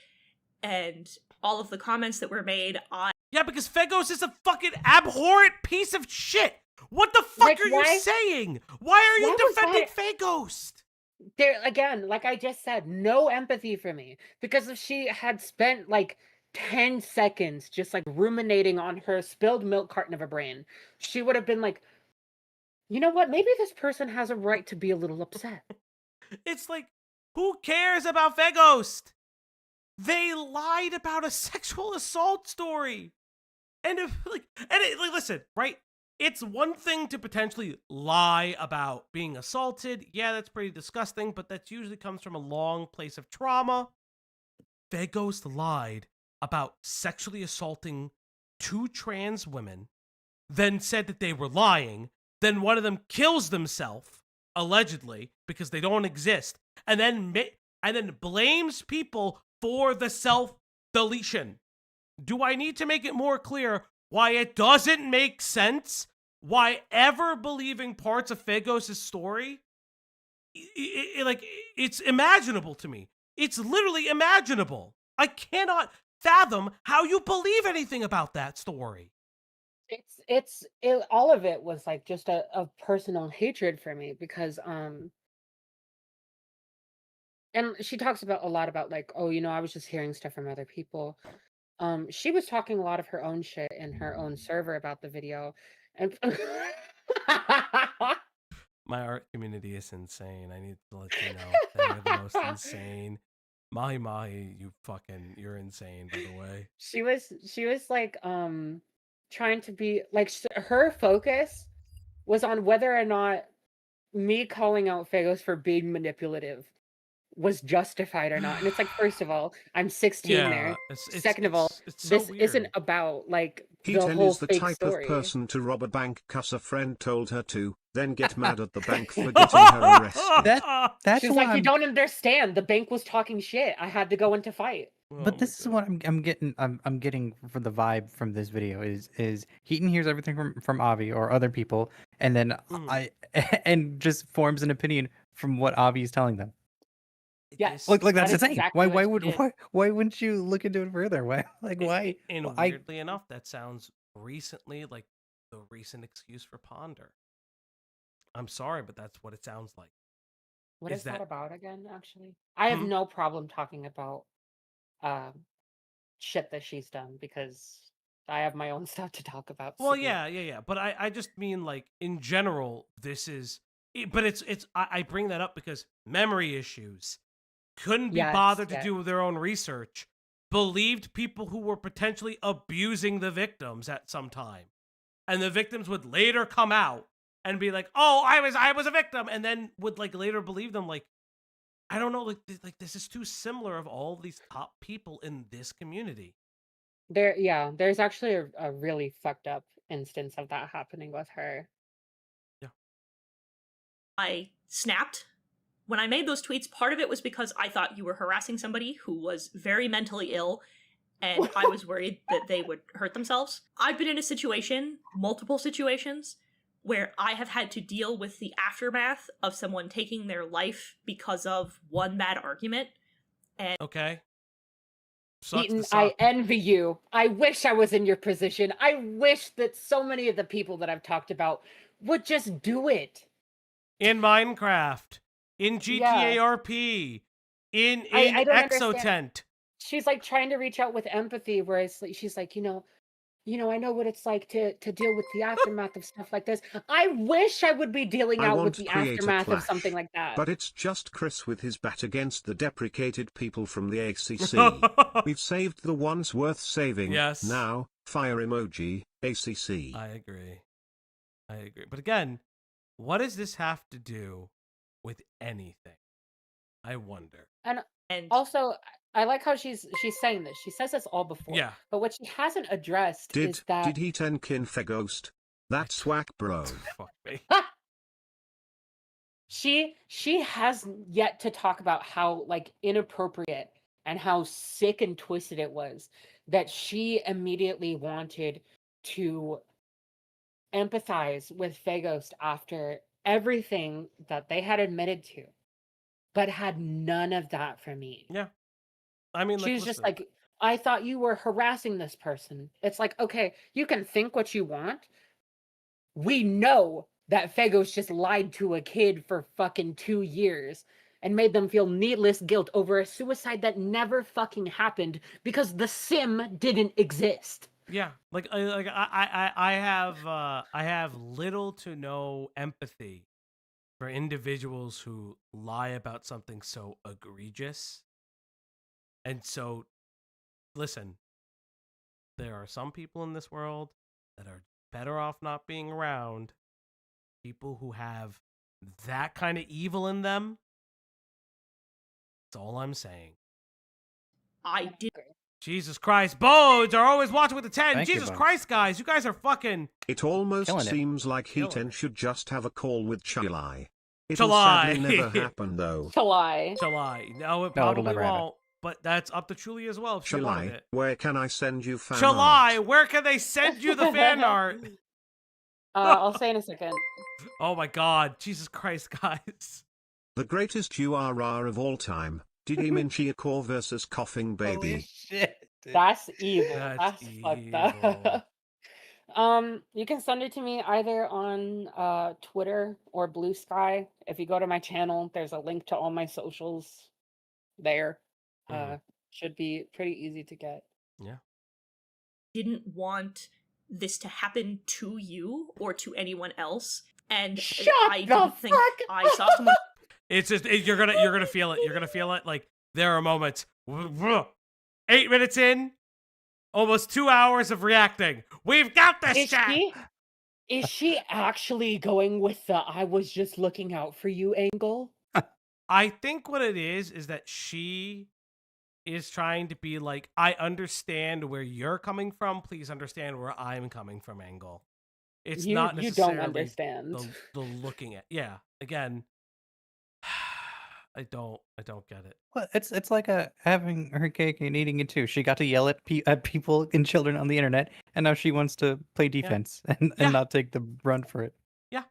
and all of the comments that were made, Yeah, because Faghost is a fucking abhorrent piece of shit. What the fuck Like, are why- you saying? Why are you why was defending that- Faghost? There again, like I just said, no empathy for me. Because if she had spent like 10 seconds just like ruminating on her spilled milk carton of a brain, she would have been like, you know what? Maybe this person has a right to be a little upset. It's like, who cares about Faghost? They lied about a sexual assault story. And if listen, right? It's one thing to potentially lie about being assaulted. Yeah, that's pretty disgusting, but that usually comes from a long place of trauma. Faghost lied about sexually assaulting 2 trans women, then said that they were lying. Then one of them kills themselves, allegedly, because they don't exist, and then blames people for the self-deletion. Do I need to make it more clear why it doesn't make sense why ever believing parts of Fagos' story? It's imaginable to me. It's literally imaginable. I cannot fathom how you believe anything about that story. All of it was like just a personal hatred for me because and she talks about a lot about like, oh, you know, I was just hearing stuff from other people. She was talking a lot of her own shit in her own server about the video, and My art community is insane. I need to let you know they're the most insane. Mahi, you're insane, by the way. she was like trying to be like her focus was on whether or not me calling out Fagos for being manipulative was justified or not. And it's like, first of all, I'm 16 there. Second of all, it's so this weird. isn't about like the Hiten whole is the fake type story. of person to rob a bank 'cause a friend told her to, then get mad at the bank for getting her arrested. That's She's why like, you don't understand. The bank was talking shit. I had to go into fight. But this is what I'm getting. I'm getting for the vibe from this video is Heaton hears everything from Avi or other people, and then and just forms an opinion from what Avi is telling them. Yes. Like that's that is insane. exactly Why what she did. why wouldn't you look into it further? Why why? And Well, weirdly enough, that sounds recently like the recent excuse for Ponder. I'm sorry, but that's what it sounds like. What is is that that- about again, actually? I have no problem talking about shit that she's done because I have my own stuff to talk about. Well, so- yeah. But I just mean like in general, this is. But I bring that up because memory issues, couldn't be Yes, bothered to yes. do their own research, believed people who were potentially abusing the victims at some time, and the victims would later come out and be like, "Oh, I was a victim," and then would like later believe them. Like, I don't know, like this is too similar of all of these top people in this community. There's actually a really fucked up instance of that happening with her. I snapped. When I made those tweets, part of it was because I thought you were harassing somebody who was very mentally ill, and I was worried that they would hurt themselves. I've been in a situation, multiple situations, where I have had to deal with the aftermath of someone taking their life because of one bad argument. Okay. Sucks Eaton, to suck. I envy you. I wish I was in your position. I wish that so many of the people that I've talked about would just do it. In Minecraft, in GTA Yeah. RP, in I don't Exotent. understand. She's like trying to reach out with empathy, whereas she's like, you know, I know what it's like to deal with the aftermath of stuff like this. I wish I would be dealing I out want with to the create a aftermath of clash, something like that. But it's just Chris with his bat against the deprecated people from the ACC. We've saved the ones worth saving. Yes. Now, fire emoji, ACC. I agree. But again, what does this have to do with anything? I wonder. And And also, I like how she's saying this. She says this all before. Yeah. But what she hasn't addressed is Did that Hiten kin Ghost? That's whack, bro. Fuck me. she has yet to talk about how like inappropriate and how sick and twisted it was that she immediately wanted to empathize with Faghost after everything that they had admitted to, but had none of that for me. Yeah. I mean, like, She's just listen. like, I thought you were harassing this person. It's like, okay, you can think what you want. We know that Fagos just lied to a kid for fucking 2 years and made them feel needless guilt over a suicide that never fucking happened because the sim didn't exist. Yeah, I have little to no empathy for individuals who lie about something so egregious. And so, listen, there are some people in this world that are better off not being around. People who have that kind of evil in them. That's all I'm saying. I did. Jesus Jesus Christ, Bodes are always watching with the 10. Thank you, Jesus Bodes. Christ, guys, you guys are fucking It almost Killing it. seems like Killing Hiten it. should just have a call with Chilai. It'll Chilai. sadly never happen though. July. July. No, it No, it'll probably never happen. won't. But that's up to Truly as well if she wanted Chilai, it. where can I send you fan July, art? where can they send you the fan art? I'll say in a second. Oh my God, Jesus Christ, guys. The greatest URR of all time. Didi Minchiakor versus Coughing Baby. shit. That's evil. That's That's fucked evil. up. You can send it to me either on Twitter or Blue Sky. If you go to my channel, there's a link to all my socials there. Mhm. Should be pretty easy to get. Didn't want this to happen to you or to anyone else, and Shut I the didn't think fuck I saw someone. It's just you're gonna feel it. You're gonna feel it. Like there are moments. 8 minutes in, almost 2 hours of reacting. We've got this, chat. Is she actually going with the "I was just looking out for you" angle? I think what it is that she is trying to be like, I understand where you're coming from. Please understand where I'm coming from angle. It's not You necessarily don't understand. the looking at. Yeah, again, I don't get it. Well, it's like having her cake and eating it too. She got to yell at people and children on the internet, and now she wants to play defense and Yeah. not take the brunt for it.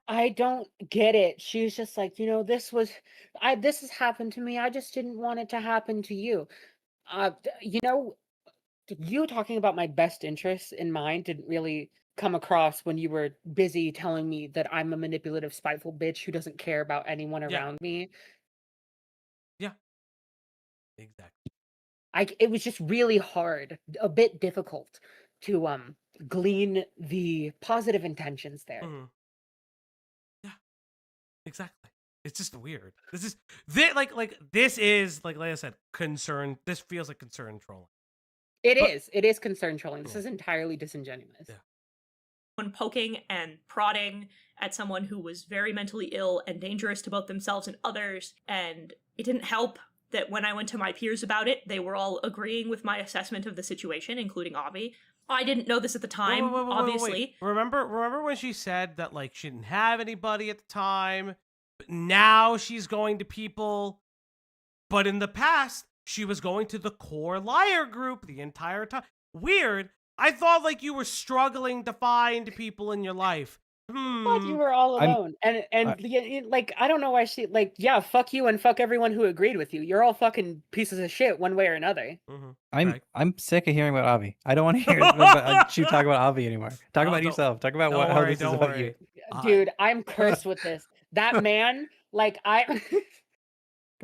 I don't get it. She's just like, this has happened to me. I just didn't want it to happen to you. You talking about my best interests in mind didn't really come across when you were busy telling me that I'm a manipulative, spiteful bitch who doesn't care about anyone Yeah. around me. Exactly. It was just really hard, a bit difficult to glean the positive intentions there. Mhm. Yeah, exactly. It's just weird. This is this like I said, concern. This feels like concern trolling. It But- is concern trolling. This Yeah. is entirely disingenuous. Yeah. When poking and prodding at someone who was very mentally ill and dangerous to both themselves and others, and it didn't help that when I went to my peers about it, they were all agreeing with my assessment of the situation, including Avi. I didn't know this at the time, Wait. obviously. Remember when she said that like she didn't have anybody at the time, but now she's going to people. But in the past, she was going to the core liar group the entire time. Weird. I thought like you were struggling to find people in your life. I thought you were all I'm- alone, like I don't know why she fuck you and fuck everyone who agreed with you. You're all fucking pieces of shit one way or another. I'm Right. I'm sick of hearing about Avi. I don't want to hear about you talk about Avi anymore. Talk Oh, about don't- yourself. Talk about don't how worry, this is don't about worry. you. Dude, I'm cursed with this. That man, like I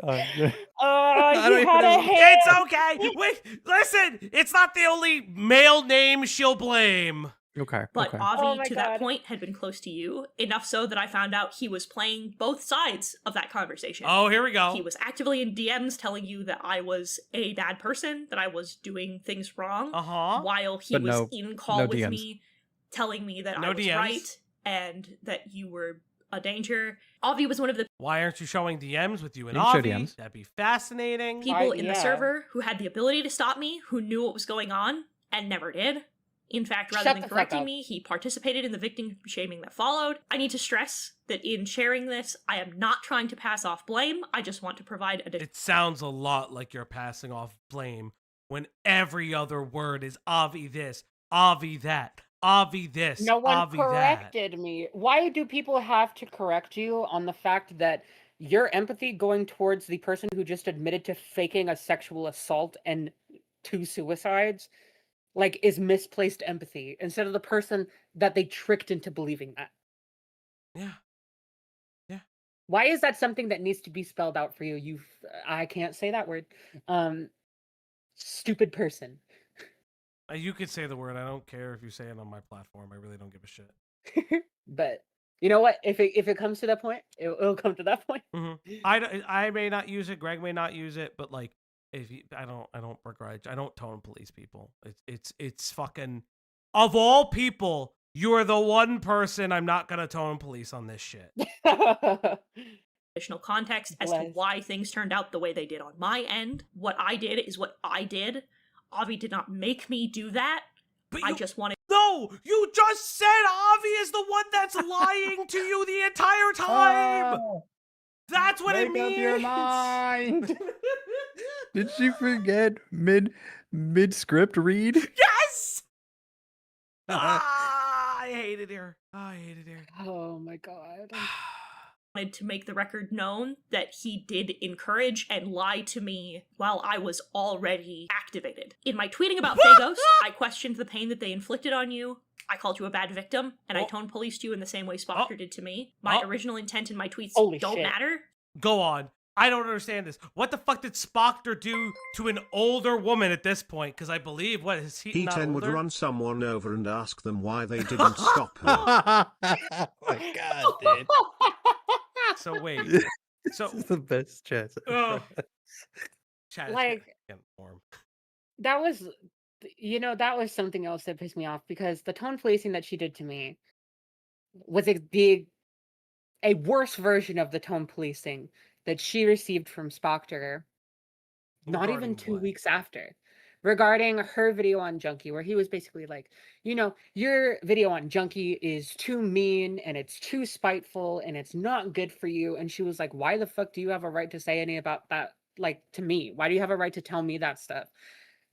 God. he don't had a even know. hair. It's okay. Wait, listen. It's not the only male name she'll blame. Okay. But okay. Avi, Oh my to that God. point, had been close to you, enough so that I found out he was playing both sides of that conversation. Oh, here we go. He was actively in DMs telling you that I was a bad person, that I was doing things wrong, Uh-huh. while he But was no- in call no with DMs. me, telling me that No I was DMs. right and that you were a danger. Avi was one of the Why aren't you showing DMs with you and You can show Avi? DMs. That'd be fascinating. people in the yeah. server who had the ability to stop me, who knew what was going on, and never did. In fact, rather Shut than the fuck correcting up. me, he participated in the victim shaming that followed. I need to stress that in sharing this, I am not trying to pass off blame. I just want to provide a It sounds a lot like you're passing off blame when every other word is Avi this, Avi that, Avi this, No one Avi that. corrected me. Why do people have to correct you on the fact that your empathy going towards the person who just admitted to faking a sexual assault and 2 suicides, like, is misplaced empathy instead of the person that they tricked into believing that? Yeah. Why is that something that needs to be spelled out for you? I can't say that word. Stupid person. You could say the word. I don't care if you say it on my platform. I really don't give a shit. But you know what? If it comes to that point, it'll come to that point. I may not use it. Greg may not use it. But like, if you, I don't begrudge. I don't tone police people. It's fucking. Of all people, you are the one person I'm not gonna tone police on this shit. additional context as to Bless. why things turned out the way they did on my end. What I did is what I did. Avi did not make me do that. But I you- just wanted No, you just said Avi is the one that's lying to you the entire time. That's what it Make means. up your mind. Did she forget mid script read? Yes. I hated her. I hated her. Oh my god. to make the record known that he did encourage and lie to me while I was already activated. In my tweeting about Fagos, I questioned the pain that they inflicted on you. I called you a bad victim, and I tone policed you in the same way Spocker did to me. My original intent in my tweets Holy don't shit. matter. Go on. I don't understand this. What the fuck did Spocker do to an older woman at this point? Because I believe, what, is he not Hiten would older? run someone over and ask them why they didn't stop her. Oh my god, dude. So wait. So This is the best chess. Ugh. Chat is Like- getting warm. That was, that was something else that pissed me off, because the tone policing that she did to me was a worse version of the tone policing that she received from Spockter not even Regarding 2 what? weeks after, regarding her video on Junkie, where he was basically like, your video on Junkie is too mean and it's too spiteful and it's not good for you. And she was like, why the fuck do you have a right to say any about that, like, to me? Why do you have a right to tell me that stuff?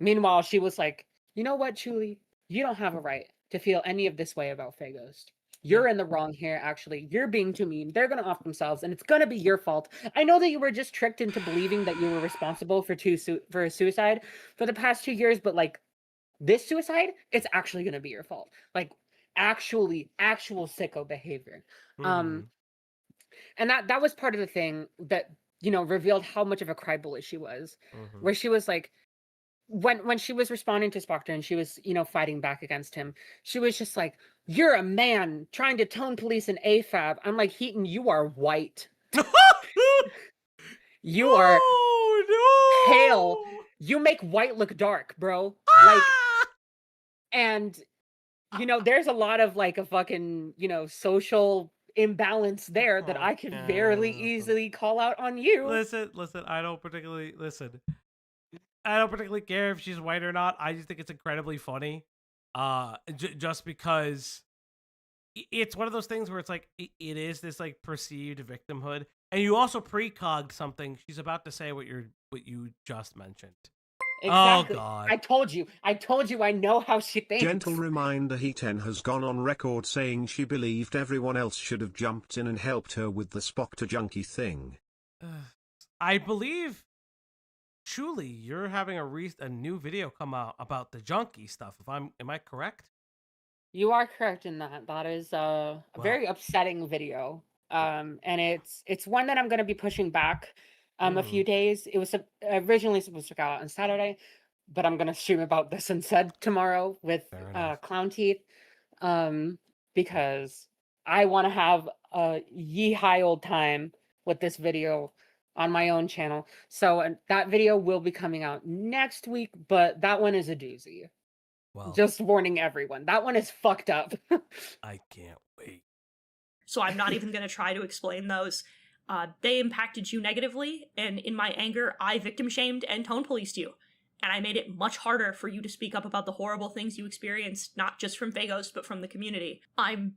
Meanwhile, she was like, you know what, Julie? You don't have a right to feel any of this way about Fagos. You're in the wrong here, actually. You're being too mean. They're going to off themselves, and it's going to be your fault. I know that you were just tricked into believing that you were responsible for a suicide for the past 2 years, but, like, this suicide, it's actually going to be your fault. Like, actual sicko behavior. Mhm. And that was part of the thing that, revealed how much of a crybaby she was, Mhm. where she was like, when she was responding to Spockter and she was, fighting back against him, she was just like, you're a man trying to tone police an AFAB. I'm like, Hiten, you are white. You are Oh, no! pale. You make white look dark, bro. Like, and, there's a lot of, like, a fucking, social imbalance there that I can fairly easily call out on you. Listen, I don't particularly care if she's white or not. I just think it's incredibly funny. Just because it's one of those things where it's like, it is this, like, perceived victimhood. And you also precogged something. She's about to say what you just mentioned. Exactly. Oh, God. I told you I know how she thinks. Gentle reminder, Hiten has gone on record saying she believed everyone else should have jumped in and helped her with the Spock to Junkie thing. I believe, truly, you're having a new video come out about the Junkie stuff. Am I correct? You are correct in that. That is a very upsetting video. And it's one that I'm going to be pushing back a few days. It was originally supposed to go out on Saturday, but I'm going to stream about this instead tomorrow with Fair enough. Clown Teeth, because I want to have a ye high old time with this video on my own channel. So that video will be coming out next week, but that one is a doozy. Well, Just warning everyone, that one is fucked up. I can't wait. so I'm not even going to try to explain those. They impacted you negatively, and in my anger, I victim shamed and tone policed you. And I made it much harder for you to speak up about the horrible things you experienced, not just from Phagos, but from the community. I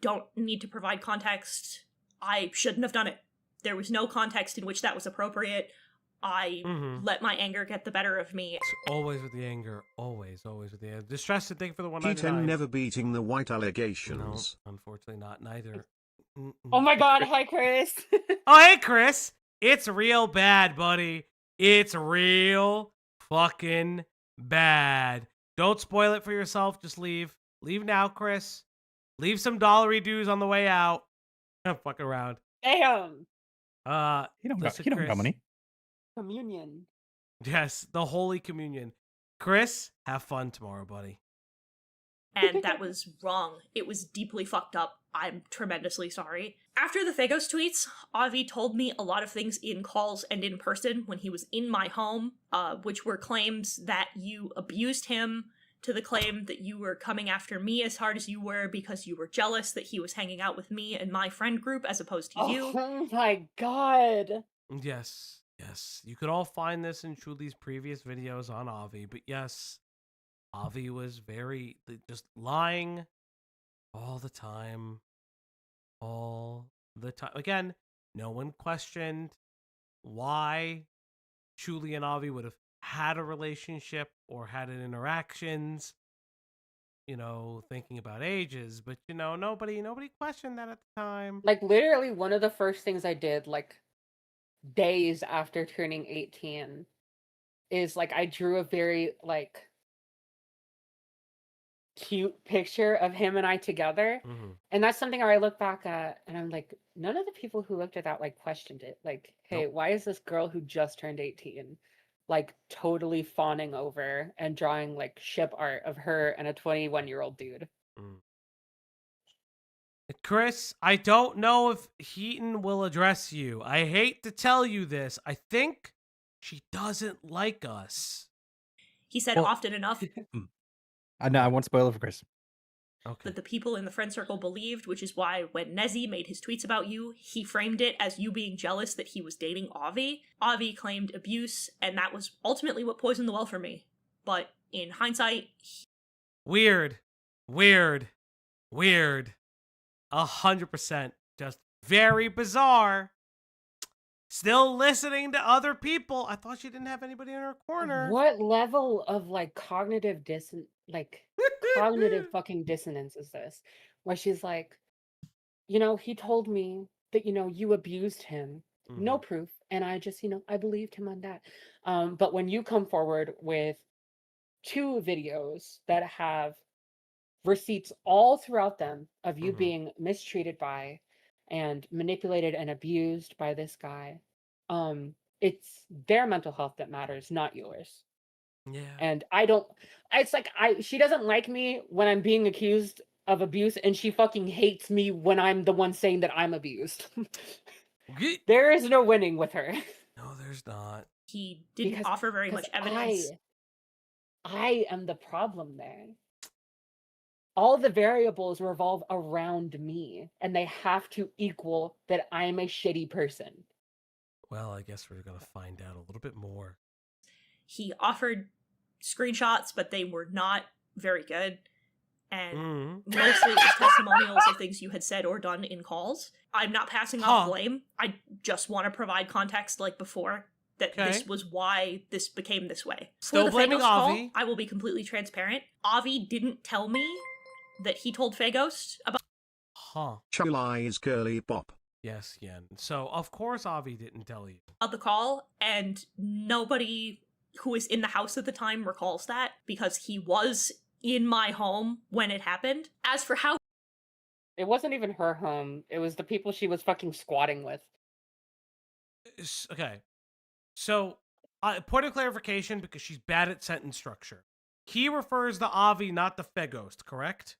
don't need to provide context. I shouldn't have done it. There was no context in which that was appropriate. I let my anger get the better of me. It's always with the anger. Always with the anger. Distressed, thank you for the 199. Hiten never beating the white allegations. No, unfortunately not. Neither. Oh my god, hi Chris. Oh, hey, Chris. It's real bad, buddy. It's real fucking bad. Don't spoil it for yourself. Just leave. Leave now, Chris. Leave some dollary dues on the way out. Fuck around. Damn. You don't got money. Communion. Yes, the Holy Communion. Chris, have fun tomorrow, buddy. And that was wrong. It was deeply fucked up. I'm tremendously sorry. After the Phagos tweets, Avi told me a lot of things in calls and in person when he was in my home, which were claims that you abused him, to the claim that you were coming after me as hard as you were because you were jealous that he was hanging out with me and my friend group as opposed to you. Oh my god. Yes. You could all find this in Truly's previous videos on Avi, but yes, Avi was just lying all the time. Again, no one questioned why Truly and Avi would have had a relationship or had an interactions, thinking about ages, but nobody questioned that at the time. Like literally one of the first things I did like days after turning 18 is like I drew a very like cute picture of him and I together. And that's something I look back at and I'm like, none of the people who looked at that like questioned it. Like, hey, Nope. why is this girl who just turned 18 like totally fawning over and drawing like ship art of her and a 21-year-old dude? Chris, I don't know if Hiten will address you. I hate to tell you this. I think she doesn't like us. He said Well- often enough No, I won't spoil it for Chris. Okay. that the people in the friend circle believed, which is why when Nezzy made his tweets about you, he framed it as you being jealous that he was dating Avi. Avi claimed abuse, and that was ultimately what poisoned the well for me. But in hindsight, Weird. 100%. Just very bizarre. Still listening to other people. I thought she didn't have anybody in her corner. What level of like cognitive cognitive fucking dissonance is this? Where she's like, he told me that, you abused him. No proof. And I just, I believed him on that. But when you come forward with 2 videos that have receipts all throughout them of you being mistreated by and manipulated and abused by this guy, it's their mental health that matters, not yours. Yeah. And it's like she doesn't like me when I'm being accused of abuse, and she fucking hates me when I'm the one saying that I'm abused. There is no winning with her. No, there's not. he didn't Because- offer very much evidence. I am the problem there. All the variables revolve around me, and they have to equal that I'm a shitty person. Well, I guess we're going to find out a little bit more. He offered screenshots, but they were not very good. And mostly it was testimonials of things you had said or done in calls. I'm not passing off blame. I just want to provide context like before that this was why this became this way. Still For the blaming Phagos call, Avi. I will be completely transparent. Avi didn't tell me that he told Phagos about Chuli's girly bop. Yes, Yen. So, of course Avi didn't tell you. the call, and nobody who was in the house at the time recalls that because he was in my home when it happened. As for how It wasn't even her home. It was the people she was fucking squatting with. Okay. So, point of clarification, because she's bad at sentence structure. He refers to Avi, not the Phagos, correct?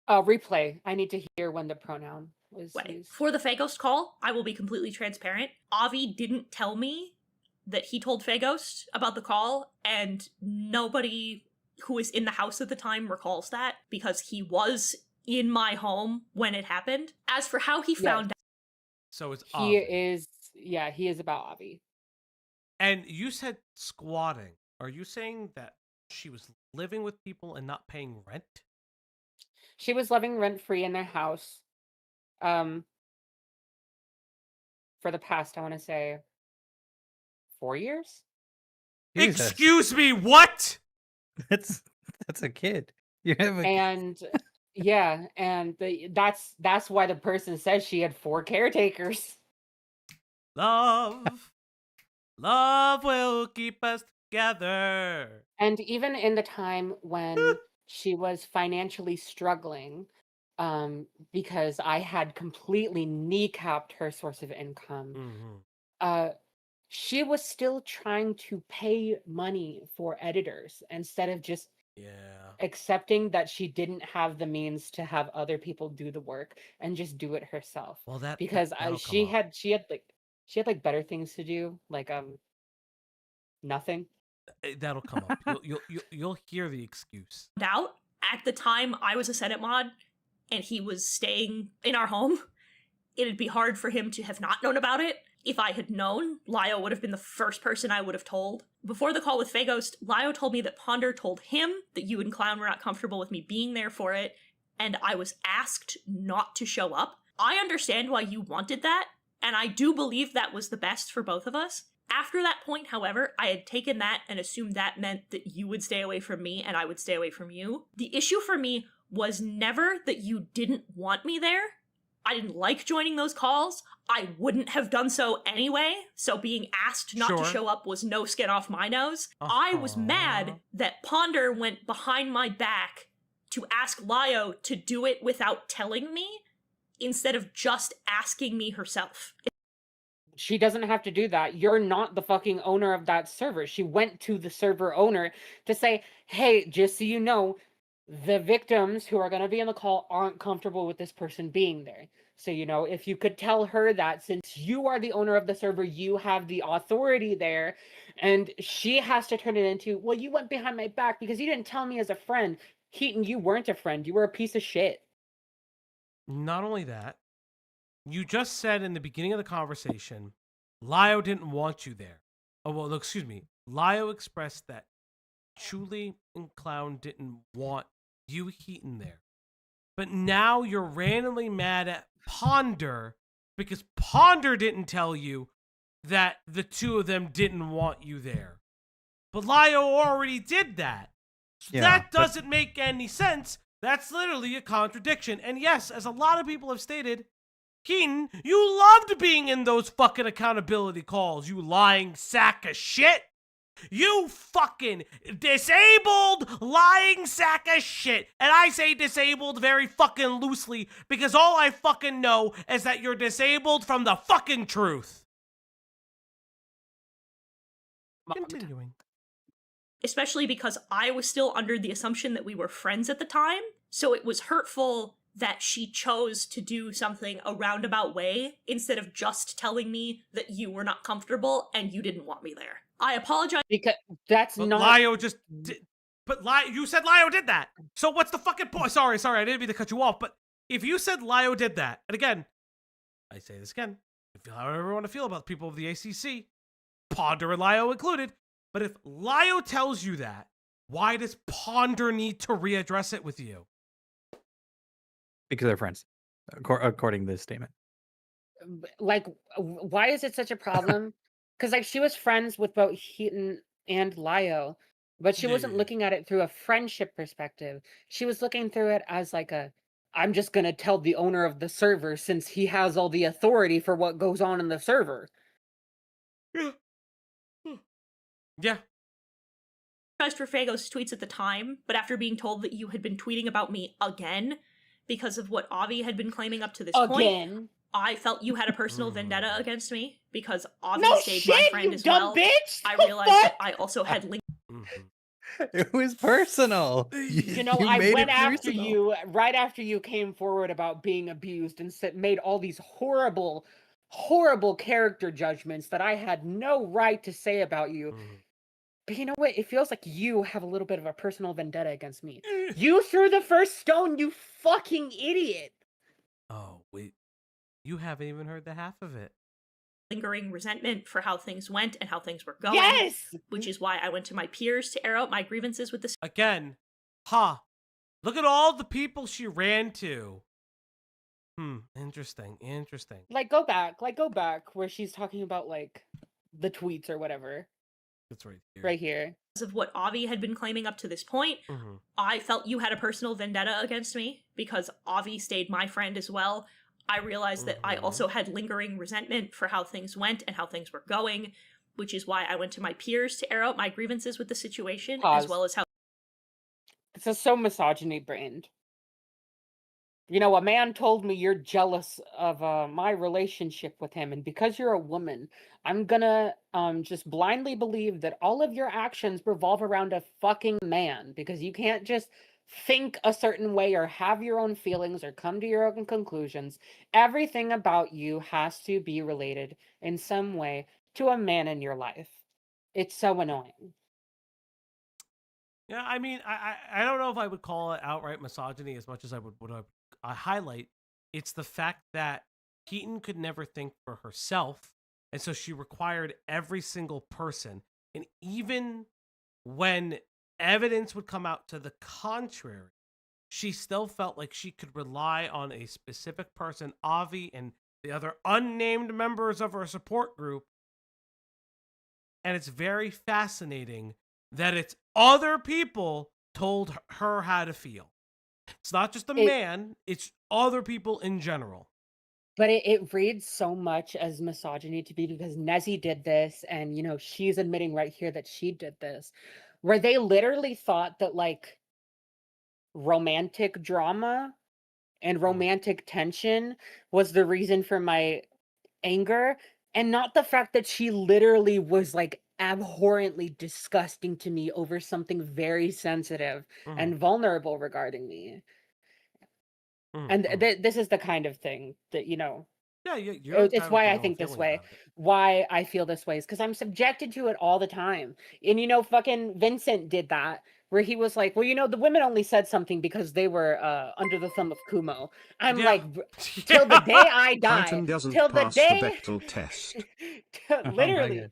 Replay. I need to hear when the pronoun was way. used. For the Phagos call, I will be completely transparent. Avi didn't tell me that he told Phagos about the call, and nobody who was in the house at the time recalls that because he was in my home when it happened. As for how he found out, So it's He Avi. he is about Avi. And you said squatting. Are you saying that she was living with people and not paying rent? She was living rent-free in their house, for the past, I want to say, 4 years? Jesus. Excuse me, what? That's a kid. You have a And yeah, and that's why the person says she had 4 caretakers. Love. Love will keep us together. And even in the time when she was financially struggling, because I had completely kneecapped her source of income, Mm-hmm. she was still trying to pay money for editors instead of just Yeah. accepting that she didn't have the means to have other people do the work and just do it herself. Well, Because that'll she come up. had like better things to do, like nothing. That'll come up. You'll hear the excuse. at the time I was a Senate mod and he was staying in our home, it'd be hard for him to have not known about it. If I had known, Lio would have been the first person I would have told. Before the call with Faghost, Lio told me that Ponder told him that you and Clown were not comfortable with me being there for it, and I was asked not to show up. I understand why you wanted that, and I do believe that was the best for both of us. After that point, however, I had taken that and assumed that meant that you would stay away from me and I would stay away from you. The issue for me was never that you didn't want me there. I didn't like joining those calls. I wouldn't have done so anyway, so being asked not to Sure. show up was no skin off my nose. I was mad that Ponder went behind my back to ask Lio to do it without telling me, instead of just asking me herself. She doesn't have to do that. You're not the fucking owner of that server. She went to the server owner to say, hey, just so you know, the victims who are going to be in the call aren't comfortable with this person being there. So, you know, if you could tell her that since you are the owner of the server, you have the authority there, and she has to turn it into, well, you went behind my back because you didn't tell me as a friend. Hiten, you weren't a friend. You were a piece of shit. Not only that, you just said in the beginning of the conversation, Lio didn't want you there. Oh, well, excuse me. Lio expressed that Chuli and Clown didn't want you, Hiten, there. But now you're randomly mad at Ponder because Ponder didn't tell you that the two of them didn't want you there. But Lio already did that. So Yeah, that but- doesn't make any sense. That's literally a contradiction. And yes, as a lot of people have stated, Hiten, you loved being in those fucking accountability calls, you lying sack of shit. You fucking disabled lying sack of shit. And I say disabled very fucking loosely because all I fucking know is that you're disabled from the fucking truth. Continuing. Especially because I was still under the assumption that we were friends at the time, so it was hurtful that she chose to do something a roundabout way instead of just telling me that you were not comfortable and you didn't want me there. I apologize. Because that's But not... Lio just did, but you said Lio did that. So what's the fucking point? Sorry, I didn't mean to cut you off. But if you said Lio did that, and again, I say this again, if however you want to feel about the people of the ACC, Ponder and Lio included, but if Lio tells you that, why does Ponder need to readdress it with you? Because they're friends, according to this statement. Like, why is it such a problem? Because like she was friends with both Hiten and Lio, but she wasn't looking at it through a friendship perspective. She was looking through it as like I'm just gonna tell the owner of the server since he has all the authority for what goes on in the server. Yeah. For Fagos' tweets at the time, but after being told that you had been tweeting about me again because of what Avi had been claiming up to this point, I felt you had a personal vendetta against me because Avi stayed my friend as well. Bitch! I realized that I also had linked. It was personal. You know, I went after you right after you came forward about being abused and made all these horrible, horrible character judgments that I had no right to say about you. But you know what? It feels like you have a little bit of a personal vendetta against me. You threw the first stone, you fucking idiot. Oh, wait. You haven't even heard the half of it. Lingering resentment for how things went and how things were going. Yes! Which is why I went to my peers to air out my grievances with the Again, look at all the people she ran to. Interesting. Like, go back where she's talking about, like, the tweets or whatever. That's right here. Right here. of what Avi had been claiming up to this point. I felt you had a personal vendetta against me because Avi stayed my friend as well. I realized that I also had lingering resentment for how things went and how things were going, which is why I went to my peers to air out my grievances with the situation, as well as how This is so misogyny brained. You know, a man told me you're jealous of my relationship with him, and because you're a woman, I'm gonna just blindly believe that all of your actions revolve around a fucking man, because you can't just think a certain way or have your own feelings or come to your own conclusions. Everything about you has to be related in some way to a man in your life. It's so annoying. Yeah, I mean, I don't know if I would call it outright misogyny as much as I would highlight. It's the fact that Hiten could never think for herself, and so she required every single person. And even when evidence would come out to the contrary, she still felt like she could rely on a specific person, Avi, and the other unnamed members of her support group. And it's very fascinating that it's other people told her how to feel. It's not just a man, it's other people in general. But it reads so much as misogyny to me because Nezzy did this, and, you know, she's admitting right here that she did this, where they literally thought that, like, romantic drama and romantic tension was the reason for my anger, and not the fact that she literally was, like, abhorrently disgusting to me over something very sensitive and vulnerable regarding me. And this is the kind of thing that, you know, yeah, you're it's why I think this way. Why I feel this way is because I'm subjected to it all the time. And, you know, fucking Vincent did that, where he was like, well, you know, the women only said something because they were under the thumb of Kumo. I'm like, till the day I die, Hiten doesn't till the pass day, the Bechdel test. literally,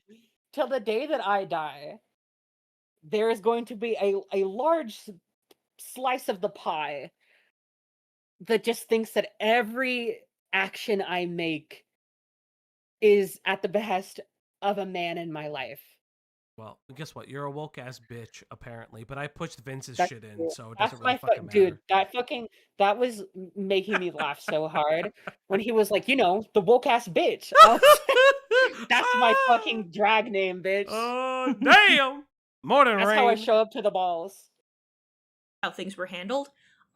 till the day that I die, there is going to be a large slice of the pie that just thinks that every action I make is at the behest of a man in my life. Well, guess what? You're a woke ass bitch, apparently. But I pushed Vince's That's shit in, cool. so it That's doesn't really my fucking dude. matter. That was making me laugh so hard when he was like, you know, the woke ass bitch. I was that's my fucking drag name, bitch. Oh, damn! More than That's rain. how I show up to the balls. how things were handled.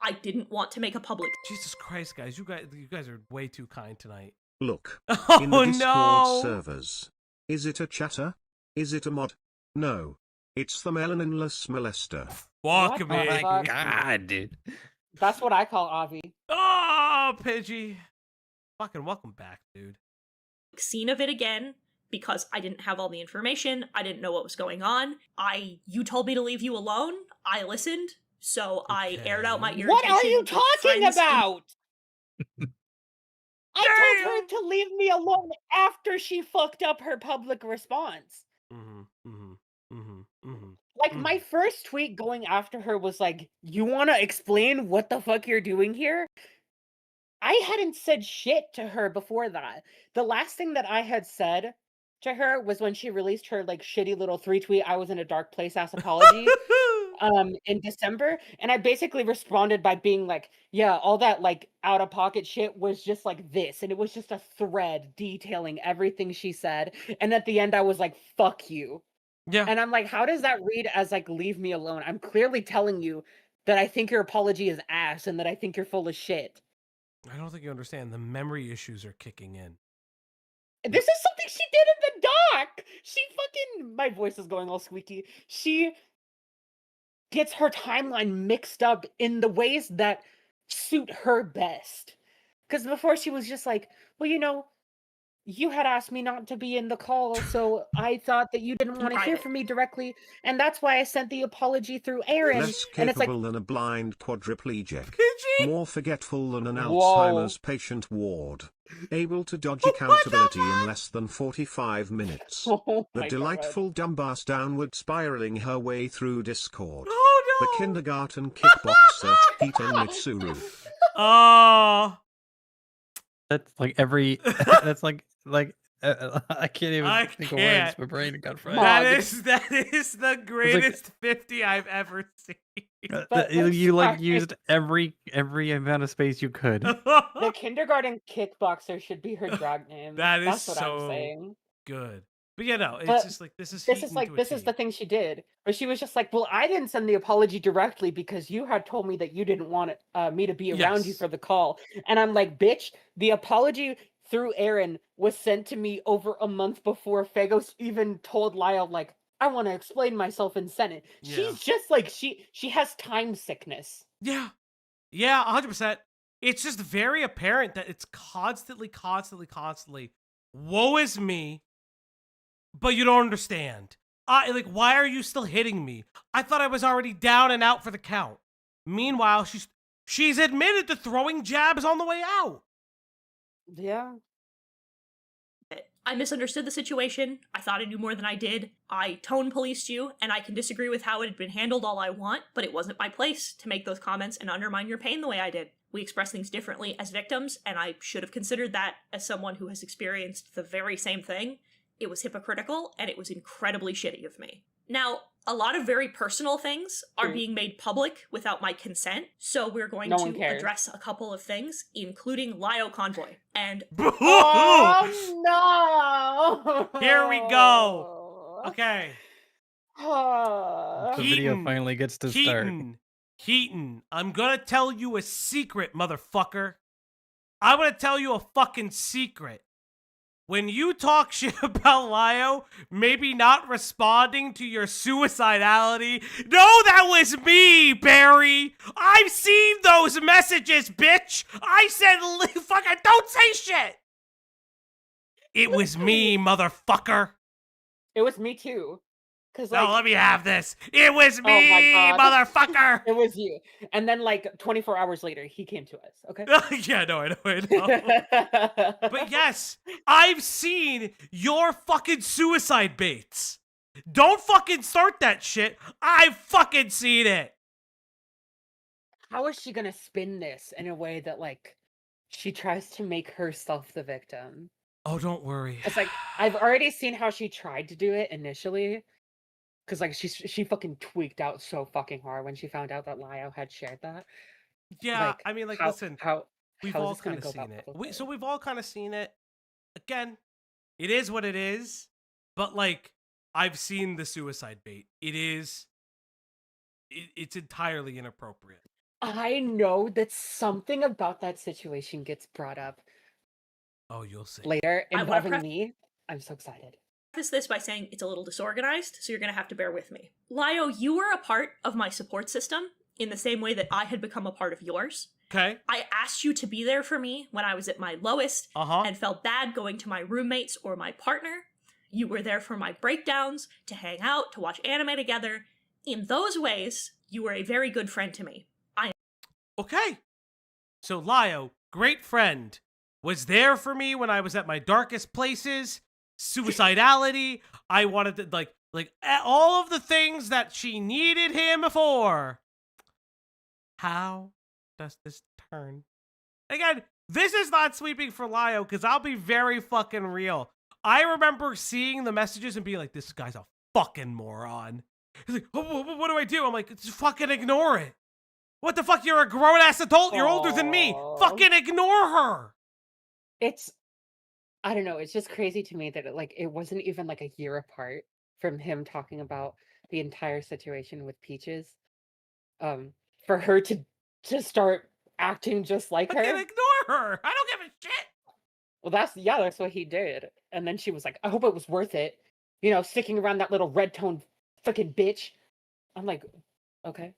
I didn't want to make a public Jesus Christ, guys! You guys are way too kind tonight. Look, Oh in the Discord no! servers. Is it a chatter? Is it a mod? No. It's the melaninless molester. Fuck What me. the fuck? God, dude. That's what I call Avi. Oh, Pidgey. Fucking welcome back, dude. scene of it again because I didn't have all the information. I didn't know what was going on. You told me to leave you alone. I listened. So I aired out my irritation. What are you with talking friends about? I told her to leave me alone after she fucked up her public response. Like, my first tweet going after her was like, you want to explain what the fuck you're doing here? I hadn't said shit to her before that. The last thing that I had said to her was when she released her, like, shitty little 3-tweet I was in a dark place ass apology in December, and I basically responded by being like, yeah, all that, like, out of pocket shit was just like this, and it was just a thread detailing everything she said, and at the end I was like, fuck you. Yeah. And I'm like, how does that read as, like, leave me alone? I'm clearly telling you that I think your apology is ass and that I think you're full of shit. I don't think you understand. The memory issues are kicking in. This is something she did in the doc. She fucking, my voice is going all squeaky. She gets her timeline mixed up in the ways that suit her best. Because before she was just like, well, you know, you had asked me not to be in the call, so I thought that you didn't In want to hear private. from me directly, and that's why I sent the apology through Aaron. Less And it's like, capable than a blind quadriplegic. Pidgey? More forgetful than an whoa. Alzheimer's patient ward. Able to dodge What the accountability in fuck? less than 45 minutes. Oh The my god. delightful dumbass downward spiraling her way through Discord. Oh The no! kindergarten kickboxer, Hiten Mitsuru. Oh. That's like every. That's like I can't even I think of can't. words. My brain got fried. That Mog. is the greatest 50 I've ever seen. But, like, You like sorry. used every amount of space you could. The kindergarten kickboxer should be her drag name. That is That's what so I'm saying. good. But yeah, no, it's But just like this is This is Heaton like to a this is T. the thing she did. But she was just like, well, I didn't send the apology directly because you had told me that you didn't want me to be around you Yes. for the call. And I'm like, bitch, the apology through Aaron was sent to me over a month before Fagos even told Lyle, like, I want to explain myself and send it. Yeah. She's just like she has time sickness. Yeah. Yeah, 100%. It's just very apparent that it's constantly, woe is me, but you don't understand. Like, why are you still hitting me? I thought I was already down and out for the count. Meanwhile, she's admitted to throwing jabs on the way out. Yeah. I misunderstood the situation. I thought I knew more than I did. I tone policed you, and I can disagree with how it had been handled all I want, but it wasn't my place to make those comments and undermine your pain the way I did. We express things differently as victims, and I should have considered that as someone who has experienced the very same thing. It was hypocritical, and it was incredibly shitty of me. Now, a lot of very personal things are True. being made public without my consent, so we're going No one to cares. address a couple of things, including Lio Convoy. And Oh no! Here we go. Okay. Oh. The video Heaton. finally gets to start. Heaton, I'm gonna tell you a secret, motherfucker. I'm gonna tell you a fucking secret. When you talk shit about Lio, maybe not responding to your suicidality. No, that was me, Barry. I've seen those messages, bitch. I said, fucking don't say shit. It was me, motherfucker. It was me too. Cause No, like, let me have this. It was my me, God. motherfucker. it was you. And then like 24 hours later, he came to us. Okay. Yeah, no, I know. But yes, I've seen your fucking suicide baits. Don't fucking start that shit. I've fucking seen it. How is she gonna spin this in a way that like she tries to make herself the victim? Oh, don't worry. It's like I've already seen how she tried to do it initially. Cause like she fucking tweaked out so fucking hard when she found out that Lio had shared that. Yeah, Like, I mean, like, how, listen, how we've how is all this gonna kind of go seen about it. publicly? So we've all kind of seen it. Again, it is what it is. But like, I've seen the suicide bait. It's entirely inappropriate. I know that something about that situation gets brought up Oh, you'll see. later I wanna involving pref- me. I'm so excited. Preface this by saying it's a little disorganized, so you're going to have to bear with me. Lio, you were a part of my support system in the same way that I had become a part of yours. Okay. I asked you to be there for me when I was at my lowest and felt bad going to my roommates or my partner. You were there for my breakdowns, to hang out, to watch anime together. In those ways, you were a very good friend to me. Okay. So Lio, great friend, was there for me when I was at my darkest places. Suicidality. I wanted to like all of the things that she needed him for. How does this turn? Again, this is not sweeping for Lio because I'll be very fucking real. I remember seeing the messages and being like, this guy's a fucking moron. He's like, oh, what do I do? I'm like, just fucking ignore it. What the fuck? You're a grown-ass adult. You're older than me. Aw. Fucking ignore her. It's I don't know, it's just crazy to me that it wasn't even like a year apart from him talking about the entire situation with Peaches. For her to start acting just like Fucking her. ignore her. I don't give a shit. Well, that's what he did. And then she was like, I hope it was worth it. You know, sticking around that little red tone freaking bitch. I'm like, okay.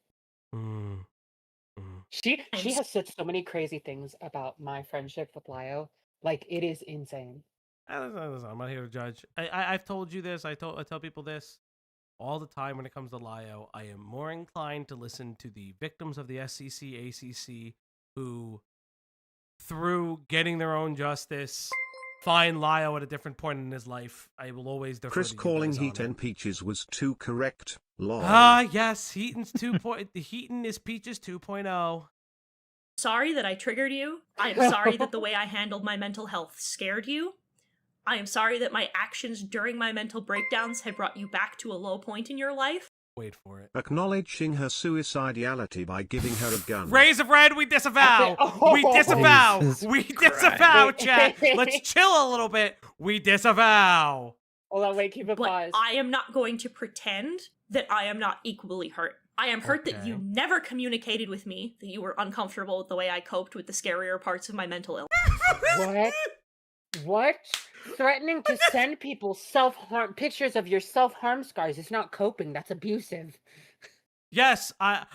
She has said so many crazy things about my friendship with Lio. Like, it is insane. I'm not here to judge. I've told you this. I tell people this all the time when it comes to Lio. I am more inclined to listen to the victims of the SCC, ACC, who, through getting their own justice, find Lio at a different point in his life. I will always defer Chris to you calling guys on Hiten it. Peaches was too correct. Lol. Yes, Heaton's 2. Heaton is Peaches 2.0. Sorry that I triggered you. I am sorry that the way I handled my mental health scared you. I am sorry that my actions during my mental breakdowns had brought you back to a low point in your life. Wait for it. Acknowledging her suicidality by giving her a gun. Rays of Red, we disavow. Oh, We disavow. Jesus We Christ. disavow, Wait. chat. Let's chill a little bit. We disavow. Hold on, wait, keep a But pause. I am not going to pretend that I am not equally hurt. I am hurt that you Okay. never communicated with me, that you were uncomfortable with the way I coped with the scarier parts of my mental illness. What? What? Threatening to send people self-harm pictures of your self-harm scars is not coping. That's abusive. Yes, Lio,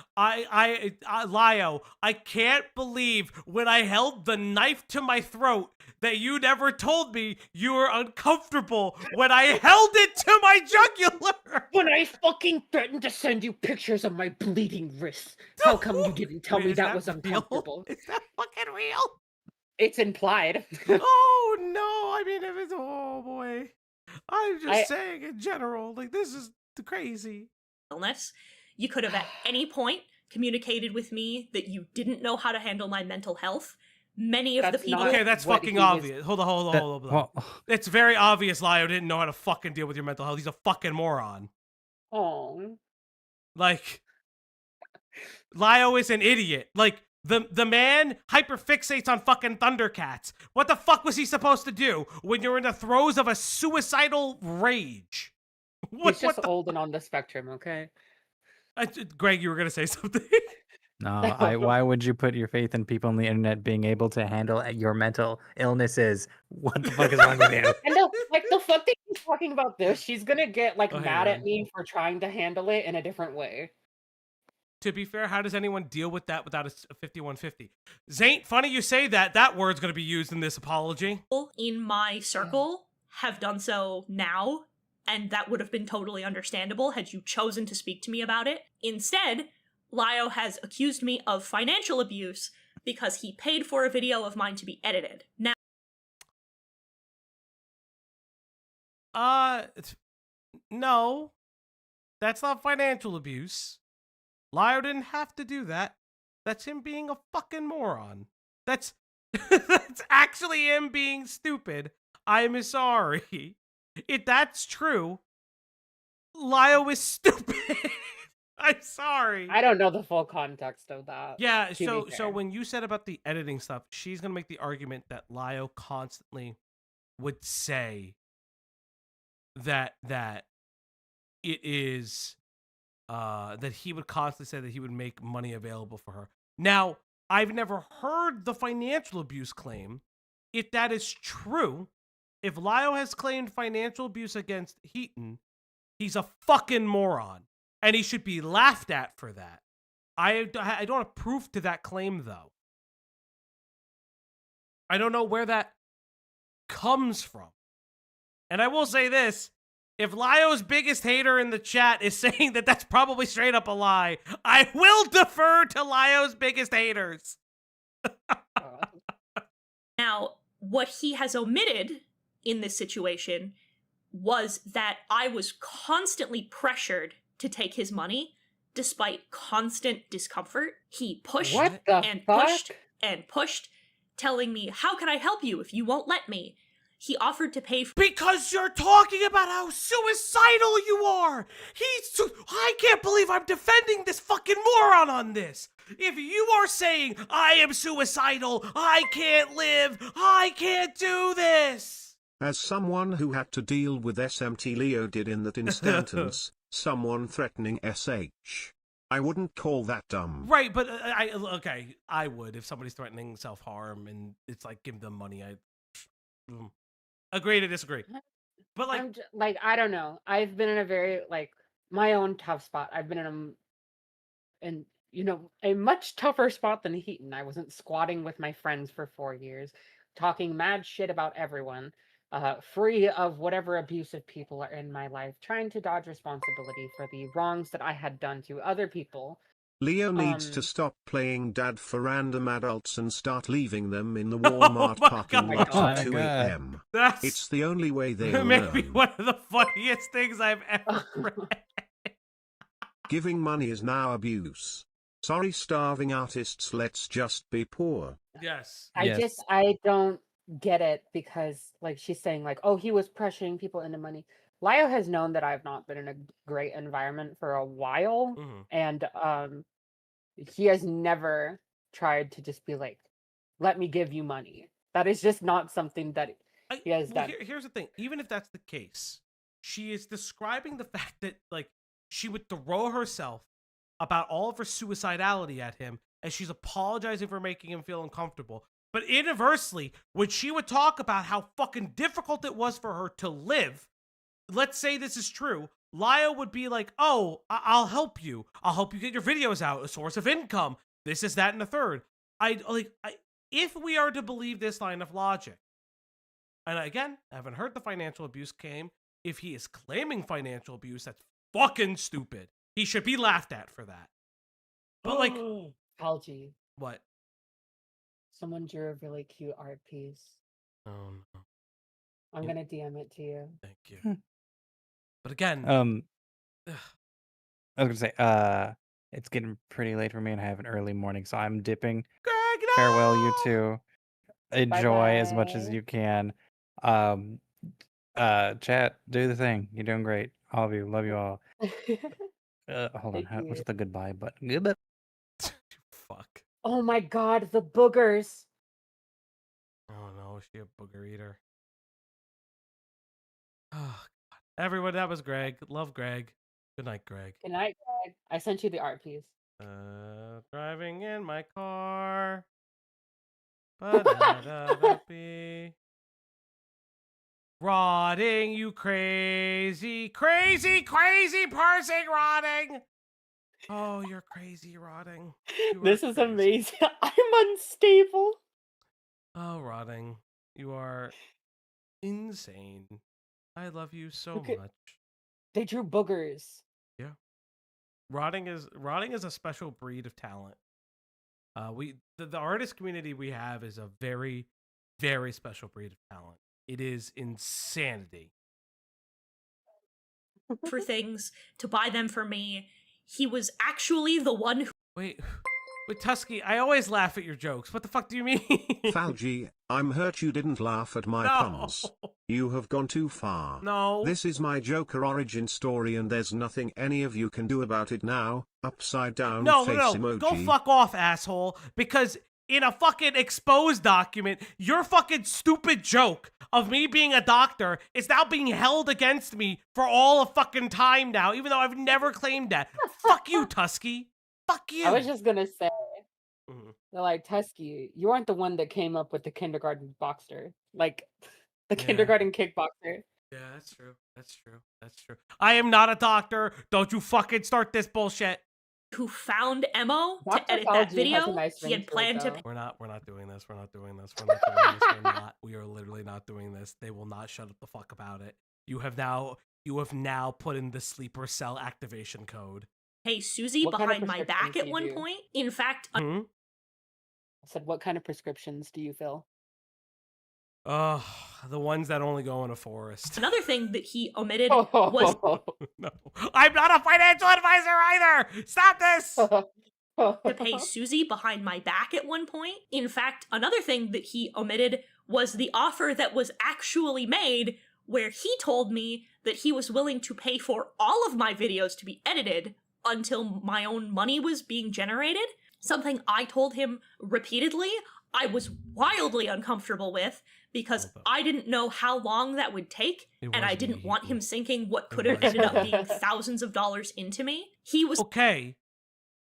I can't believe when I held the knife to my throat that you never told me you were uncomfortable when I held it to my jugular. When I fucking threatened to send you pictures of my bleeding wrists, how come you didn't tell Wait, me is that was real? uncomfortable? Is that fucking real? It's implied. Oh no! I mean, if it's oh boy, I'm just I- saying in general, like this is crazy. Illness. You could have at any point communicated with me that you didn't know how to handle my mental health. Many of the That's people. not Okay, that's what fucking he was- obvious. Hold on. Well, It's very obvious Lio didn't know how to fucking deal with your mental health. He's a fucking moron. Oh. Like, Lio is an idiot. Like, the man hyperfixates on fucking Thundercats. What the fuck was he supposed to do when you're in the throes of a suicidal rage? He's just old and on the spectrum, okay? Greg, you were gonna say something. no, why would you put your faith in people on the internet being able to handle your mental illnesses? What the fuck is wrong with you? And the fuck that he's talking about this, she's gonna get Oh, hey, mad at Ren. me for trying to handle it in a different way. To be fair, how does anyone deal with that without a 5150? Zaint, funny you say that. That word's gonna be used in this apology. In my circle have done so now, and that would have been totally understandable had you chosen to speak to me about it. Instead, Lio has accused me of financial abuse because he paid for a video of mine to be edited. Now, No, that's not financial abuse. Lio didn't have to do that. That's him being a fucking moron. That's that's actually him being stupid. I'm sorry. If that's true, Lio is stupid. I'm sorry. I don't know the full context of that. Yeah, to be so fair. when you said about the editing stuff, she's gonna make the argument that Lio constantly would say that it is that he would constantly say that he would make money available for her. Now, I've never heard the financial abuse claim. If that is true, if Lio has claimed financial abuse against Hiten, he's a fucking moron. And he should be laughed at for that. I don't have proof to that claim, though. I don't know where that comes from. And I will say this. If Lio's biggest hater in the chat is saying that that's probably straight up a lie, I will defer to Lio's biggest haters. Now, what he has omitted in this situation was that I was constantly pressured to take his money despite constant discomfort. He pushed What the and fuck? pushed and pushed, telling me, "How can I help you if you won't let me?" He offered to pay for Because you're talking about how suicidal you are. I can't believe I'm defending this fucking moron on this. If you are saying I am suicidal, I can't live, I can't do this. As someone who had to deal with SMT Lio did in that instance, someone threatening SH. I wouldn't call that dumb. Right, but I would if somebody's threatening self-harm and it's like give them money. Agree to disagree. But like, I don't know. I've been in a very my own tough spot. I've been in a much tougher spot than Heaton. I wasn't squatting with my friends for 4 years, talking mad shit about everyone. free of whatever abusive people are in my life, trying to dodge responsibility for the wrongs that I had done to other people. Leo needs to stop playing dad for random adults and start leaving them in the Oh Walmart my parking God. lot Oh at my 2 God. a.m. That's It's the only way they'll maybe learn. one of the funniest things I've ever read. Giving money is now abuse. Sorry, starving artists, let's just be poor. Yes. I don't get it, because like she's saying like, oh, he was pressuring people into money. Lio has known that I've not been in a great environment for a while, Mhm. and he has never tried to just be like, let me give you money. That is just not something that he has done. Here's the thing. Even if that's the case, she is describing the fact that like she would throw herself about all of her suicidality at him, and she's apologizing for making him feel uncomfortable. But inversely, when she would talk about how fucking difficult it was for her to live, let's say this is true, Lio would be like, oh, I'll help you. I'll help you get your videos out, a source of income. This is that and the third. If we are to believe this line of logic, and again, I haven't heard the financial abuse came. If he is claiming financial abuse, that's fucking stupid. He should be laughed at for that. But like, Algie, what? someone drew a really cute art piece. Oh no, I'm gonna DM it to you. thank you. But again, I was gonna say, it's getting pretty late for me, and I have an early morning, so I'm dipping. Greg, no! Farewell, you two. Enjoy as much as Bye-bye. you can. Chat, do the thing. You're doing great. All of you, love you all. Hold on. Thank What's you. the goodbye button? Goodbye. Fuck. Oh my god, the boogers. Oh no, is she a booger eater? Oh, God. Everyone, that was Greg. Love Greg. Good night, Greg. Good night, Greg. I sent you the art piece. Driving in my car. Ba-da-da-da-bee. Rotting, you crazy, crazy, crazy parsing rotting. Oh, you're crazy, rotting. You This are is crazy. amazing. I'm unstable. Oh, rotting. You are insane. I love you so Look at- much. They drew boogers. Yeah. Rotting is a special breed of talent. The artist community we have is a very, very special breed of talent. It is insanity. For things to buy them for me. He was actually the one who Wait, Tusky, I always laugh at your jokes. What the fuck do you mean? Falgi, I'm hurt you didn't laugh at my No. puns. You have gone too far. No. This is my Joker origin story and there's nothing any of you can do about it now. Upside down face emoji. Go fuck off, asshole. Because in a fucking exposed document, your fucking stupid joke of me being a doctor is now being held against me for all of fucking time now, even though I've never claimed that. Fuck you, Tusky. Fuck you. I was just gonna say, Mhm. they're like, Tusky, you aren't the one that came up with the kindergarten boxer. Like, the Yeah. kindergarten kickboxer. Yeah, that's true. That's true. That's true. I am not a doctor. Don't you fucking start this bullshit. who found Emo Dr. to edit Fauci that has a video. nice He ring had to it, planned to though. We're not doing this. We're not doing this. We're not doing this. We're not. We are literally not doing this. They will not shut up the fuck about it. You have now put in the sleeper cell activation code. pay Susie What kind of behind my back prescriptions at do you one do? point. In fact, Hmm? I said, what kind of prescriptions do you fill? The ones that only go in a forest. another thing that he omitted was No. I'm not a financial advisor either. Stop this. to pay Susie behind my back at one point. In fact, another thing that he omitted was the offer that was actually made, where he told me that he was willing to pay for all of my videos to be edited until my own money was being generated. Something I told him repeatedly I was wildly uncomfortable with, because Hold up. I didn't know how long that would take, It and I wasn't didn't want him equal. sinking what It could have wasn't ended up being equal. thousands of dollars into me. He was Okay.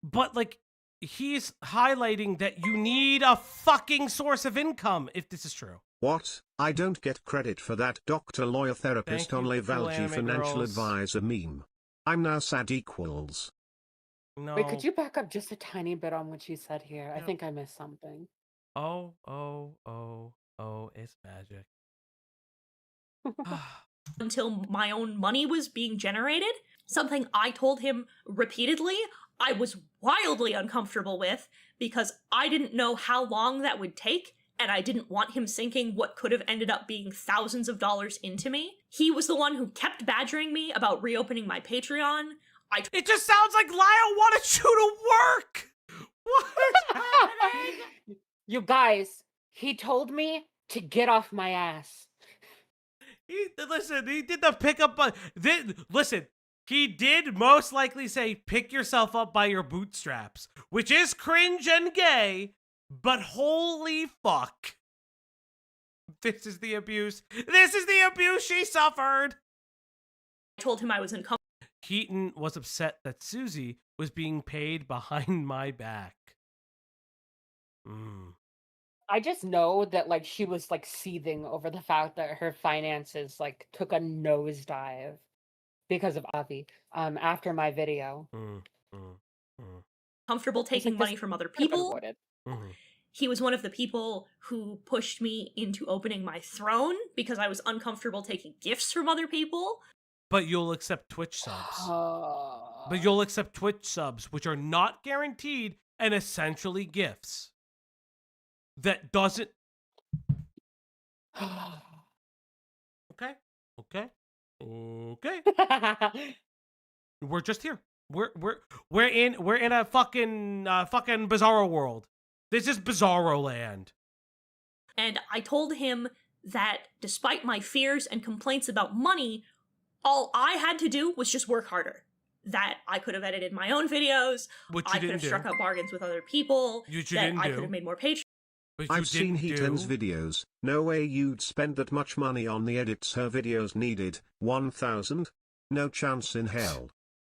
But like he's highlighting that you need a fucking source of income if this is true. What? I don't get credit for that doctor lawyer therapist Thank you, only cool Valgi anime financial girls. advisor meme. I'm now sad equals. No. Wait, could you back up just a tiny bit on what you said here? I No. think I missed something. Oh, it's magic. until my own money was being generated, something I told him repeatedly I was wildly uncomfortable with because I didn't know how long that would take, and I didn't want him sinking what could have ended up being thousands of dollars into me. He was the one who kept badgering me about reopening my Patreon. It just sounds like Lio wanted you to work! What is happening? You guys, he told me to get off my ass. Listen, he did the pickup. Listen, he did most likely say, pick yourself up by your bootstraps, which is cringe and gay, but holy fuck. This is the abuse. This is the abuse she suffered. I told him I was uncomfortable. Hiten was upset that Susie was being paid behind my back. I just know that like she was like seething over the fact that her finances like took a nosedive because of Avi after my video. Comfortable taking money from other people. He was one of the people who pushed me into opening my throne because I was uncomfortable taking gifts from other people. But you'll accept Twitch subs. But you'll accept Twitch subs, which are not guaranteed and essentially gifts. That doesn't. Okay. We're just here. We're in a fucking bizarro world. This is bizarro land. And I told him that despite my fears and complaints about money, all I had to do was just work harder. That I could have edited my own videos. Which I could have struck out bargains with other people. That I could have made more Patreon. I've seen Hiten's videos. No way you'd spend that much money on the edits her videos needed. 1,000? No chance in hell.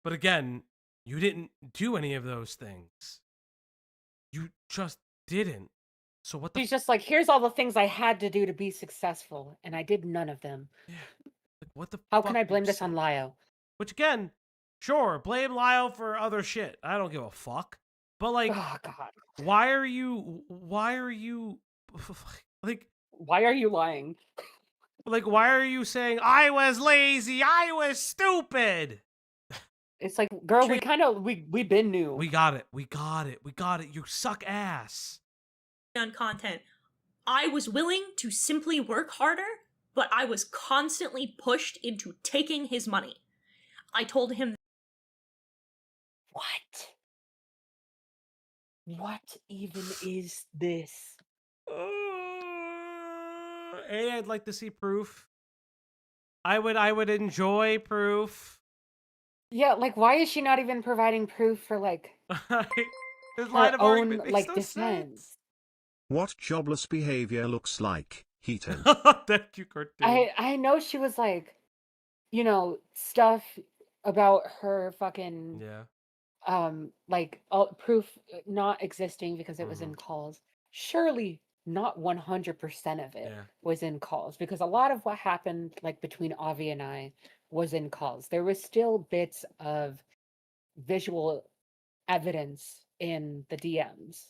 But again, you didn't do any of those things. You just didn't. So what the? She's just like, here's all the things I had to do to be successful, and I did none of them. Yeah. Like, what the? How can I blame this on Lio? Which again, sure, blame Lio for other shit. I don't give a fuck. But like, oh god, why are you like? Why are you lying? Like, why are you saying I was lazy? I was stupid. It's like, girl, we been new. We got it. You suck ass. On content, I was willing to simply work harder, but I was constantly pushed into taking his money. I told him, what? What even is this? I'd like to see proof. I would enjoy proof. Yeah, like why is she not even providing proof for like her own like defense? What jobless behavior looks like, Hiten? Thank you, cartoon. I know she was like, you know, stuff about her fucking like proof not existing because it was in calls. Surely not 100% of it was in calls, because a lot of what happened like between Avi and I was in calls. There was still bits of visual evidence in the DMs.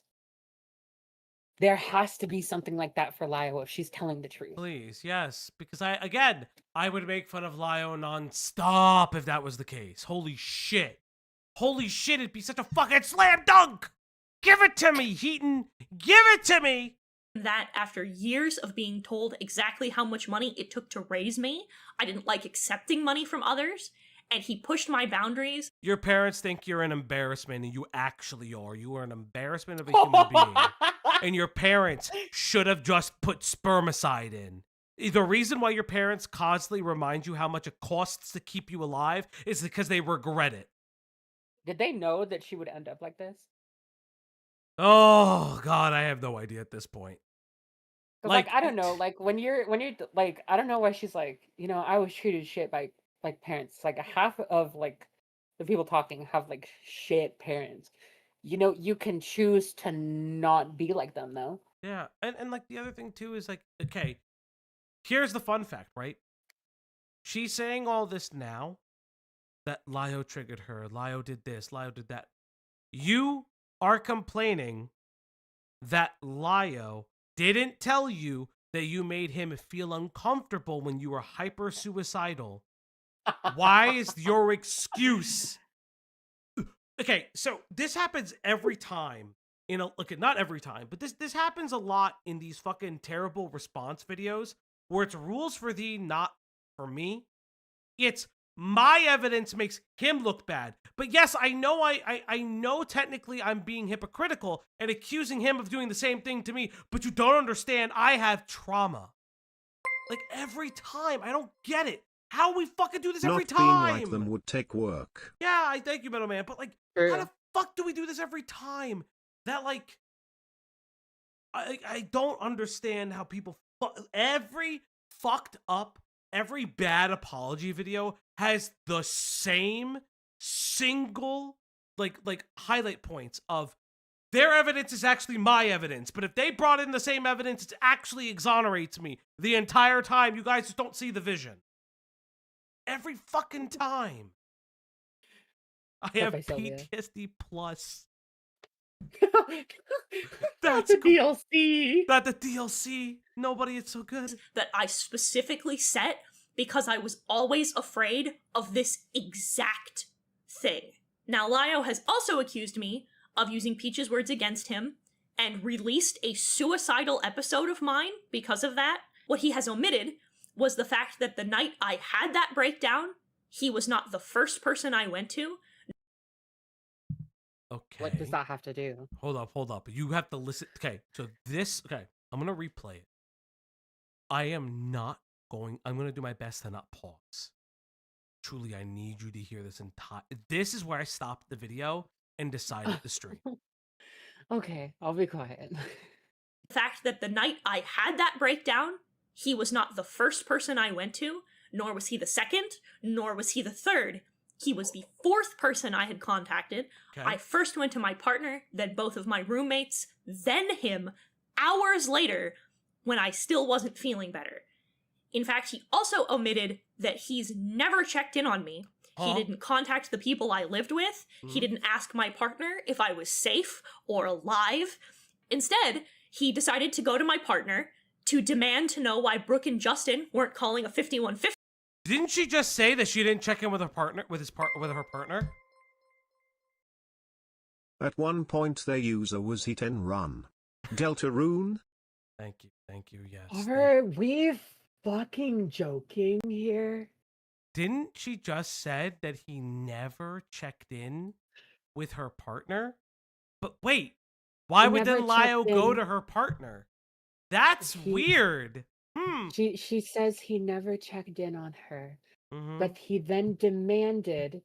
There has to be something like that for Lio if she's telling the truth. Please, yes. Because I would make fun of Lio non-stop if that was the case. Holy shit. Holy shit, it'd be such a fucking slam dunk! Give it to me, Hiten! Give it to me! That after years of being told exactly how much money it took to raise me, I didn't like accepting money from others, and he pushed my boundaries. Your parents think you're an embarrassment, and you actually are. You are an embarrassment of a human being. And your parents should have just put spermicide in. The reason why your parents constantly remind you how much it costs to keep you alive is because they regret it. Did they know that she would end up like this? Oh, God, I have no idea at this point. Like I don't know, like when you're like, I don't know why she's like, you know, I was treated shit by like parents. Like half of like the people talking have like shit parents. You know, you can choose to not be like them though. Yeah, and like the other thing too is like, okay, here's the fun fact, right? She's saying all this now that Lio triggered her, Lio did this, Lio did that. You are complaining that Lio didn't tell you that you made him feel uncomfortable when you were hyper suicidal. Why is your excuse? Okay, so this happens every time. Not every time, but this happens a lot in these fucking terrible response videos where it's rules for thee, not for me. It's my evidence makes him look bad. But yes, I know I know technically I'm being hypocritical and accusing him of doing the same thing to me, but you don't understand I have trauma. Like every time. I don't get it. How we fucking do this every Not being time? like them would take work. Yeah, I thank you, middleman, but like True. how the fuck do we do this every time? That like I don't understand how people every fucked up, every bad apology video has the same single like highlight points of their evidence is actually my evidence, but if they brought in the same evidence, it actually exonerates me the entire time. You guys just don't see the vision. Every fucking time. I have PTSD plus. That's a DLC. Not the DLC. Nobody, it's so good. That I specifically set because I was always afraid of this exact thing. Now, Lio has also accused me of using Peach's words against him and released a suicidal episode of mine because of that. What he has omitted was the fact that the night I had that breakdown, he was not the first person I went to. Okay. What does that have to do? Hold up. You have to listen. Okay, so I'm going to replay it. I'm going to do my best to not pause. Truly, I need you to hear this entire. This is where I stopped the video and decided to stream. Okay, I'll be quiet. The fact that the night I had that breakdown, he was not the first person I went to, nor was he the second, nor was he the third. He was the fourth person I had contacted. Okay. I first went to my partner, then both of my roommates, then him, hours later, when I still wasn't feeling better. In fact, he also omitted that he's never checked in on me. He didn't contact the people I lived with. He didn't ask my partner if I was safe or alive. Instead, he decided to go to my partner to demand to know why Brooke and Justin weren't calling a 5150. Didn't she just say that she didn't check in with her partner, with her partner? At one point their user was Hiten Run. Deltarune? Thank you, yes. Are we fucking joking here? Didn't she just said that he never checked in with her partner? But wait, why would then Lio go to her partner? That's weird. She says he never checked in on her, Mm-hmm. but he then demanded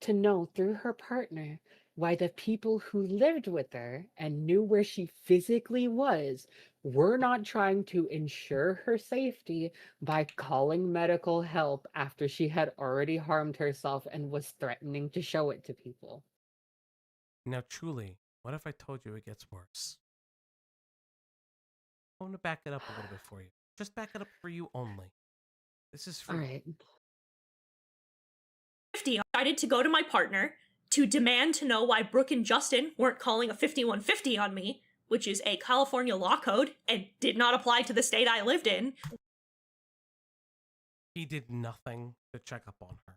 to know through her partner why the people who lived with her and knew where she physically was were not trying to ensure her safety by calling medical help after she had already harmed herself and was threatening to show it to people. Now, truly, what if I told you it gets worse? I want to back it up a little bit for you. Just back it up for you only. This is for All right. 50, I decided to go to my partner to demand to know why Brooke and Justin weren't calling a 5150 on me, which is a California law code and did not apply to the state I lived in. He did nothing to check up on her.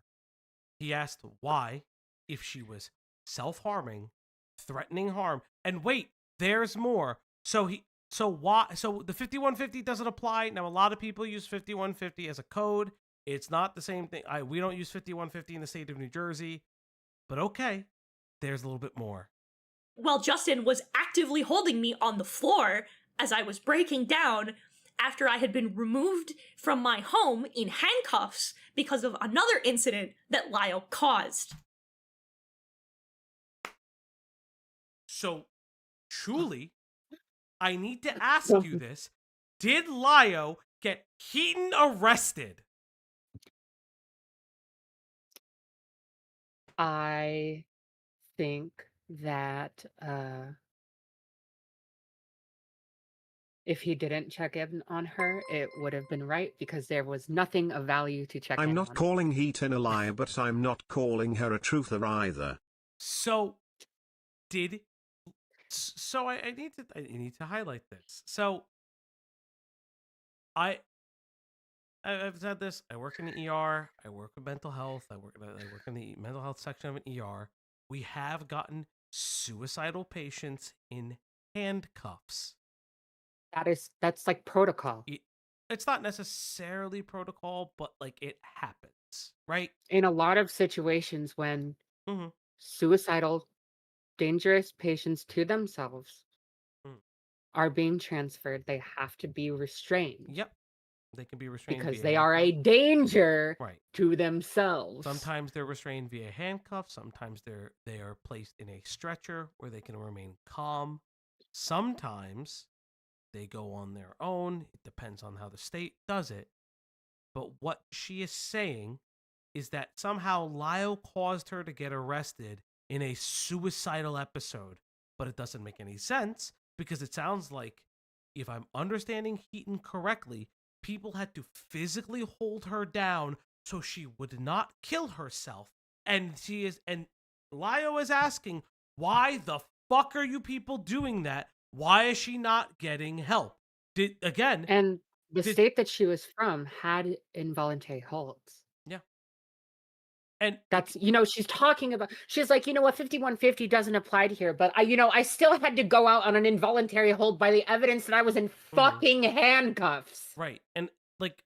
He asked why, if she was self-harming, threatening harm, and wait, there's more. So the 5150 doesn't apply. Now, a lot of people use 5150 as a code. It's not the same thing. We don't use 5150 in the state of New Jersey. But okay, there's a little bit more. Well, Justin was actively holding me on the floor as I was breaking down after I had been removed from my home in handcuffs because of another incident that Lio caused. So, truly, I need to ask you this. Did Lio get Hiten arrested? I think that if he didn't check in on her, it would have been right because there was nothing of value to check in on. I'm not calling Hiten a liar, but I'm not calling her a truther either. So, I need to highlight this. So, I've said this. I work in the ER. I work with mental health. I work in the mental health section of an ER. We have gotten suicidal patients in handcuffs. That's like protocol. It's not necessarily protocol, but like it happens, right? In a lot of situations when Mhm. suicidal, dangerous patients to themselves Mm. are being transferred, they have to be restrained Yep. They can be restrained because via they are a handcuff. danger Right. to themselves. Sometimes they're restrained via handcuffs. Sometimes they are placed in a stretcher where they can remain calm. Sometimes they go on their own. It depends on how the state does it. But what she is saying is that somehow Lio caused her to get arrested in a suicidal episode. But it doesn't make any sense because it sounds like, if I'm understanding Hiten correctly, people had to physically hold her down so she would not kill herself. And Lio is asking, why the fuck are you people doing that? Why is she not getting help? And the Did state that she was from had involuntary holds. yeah. And That's, she's talking about, she's like, what 5150 doesn't apply to here, but I still had to go out on an involuntary hold by the evidence that I was in fucking handcuffs. right. And like,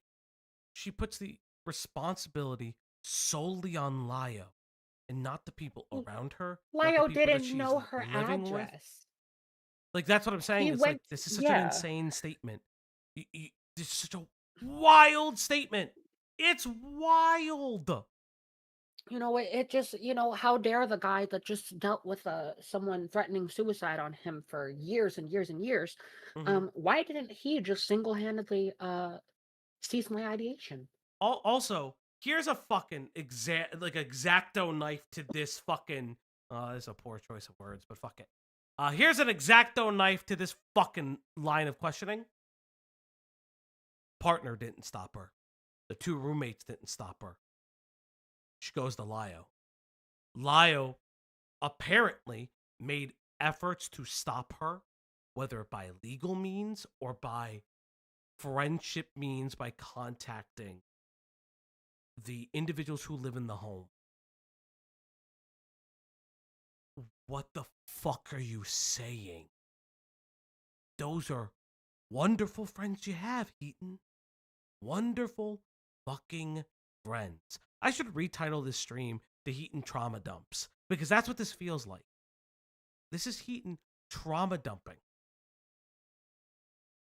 she puts the responsibility solely on Lio and not the people around her. Not the Lio people that didn't she's know her living with. address. Like, that's what I'm saying. He It's like, went, this is such an yeah. insane statement. This is such a wild statement. It's wild. It just, how dare the guy that just dealt with someone threatening suicide on him for years and years and years. Why didn't he just single-handedly cease my ideation? Also, here's a fucking exacto knife to this fucking. This is a poor choice of words, but fuck it. Here's an exacto knife to this fucking line of questioning. Partner didn't stop her. The two roommates didn't stop her. She goes to Lio. Lio apparently made efforts to stop her, whether by legal means or by friendship means, by contacting the individuals who live in the home. What the fuck are you saying? Those are wonderful friends you have, Hiten. Wonderful fucking friends. I should retitle this stream the Hiten Trauma Dumps, because that's what this feels like. This is Hiten trauma dumping.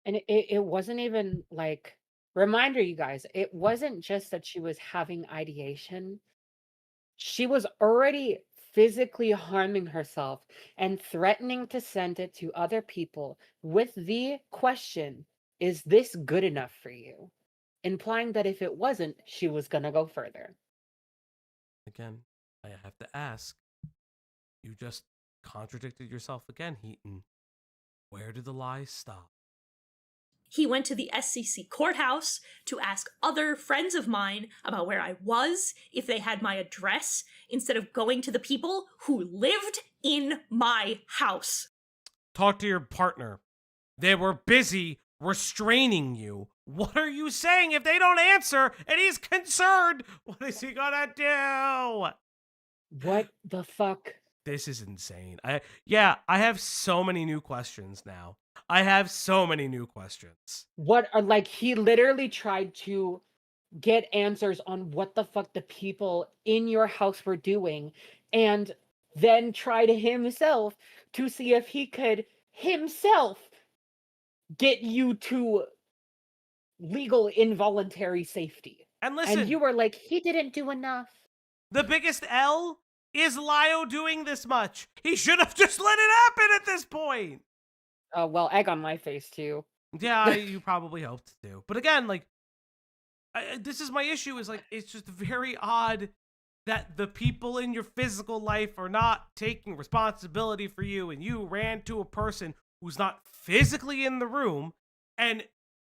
And it wasn't even like, reminder, you guys, it wasn't just that she was having ideation. She was already physically harming herself and threatening to send it to other people with the question, is this good enough for you? Implying that if it wasn't, she was going to go further. Again, I have to ask. You just contradicted yourself again, Hiten. Where did the lies stop? He went to the SCC courthouse to ask other friends of mine about where I was, if they had my address, instead of going to the people who lived in my house. Talk to your partner. They were busy restraining you. What are you saying if they don't answer and he's concerned? What is he gonna do? What the fuck? This is insane. I have so many new questions now. What are, like, he literally tried to get answers on what the fuck the people in your house were doing, and then tried himself to see if he could himself get you to legal involuntary safety. And listen, and you were like, he didn't do enough. The biggest L is Lio doing this much. He should have just let it happen at this point. Oh, well, egg on my face too. Yeah, you probably hoped to. But again, like, this is my issue, is like, it's just very odd that the people in your physical life are not taking responsibility for you, and you ran to a person who's not physically in the room. And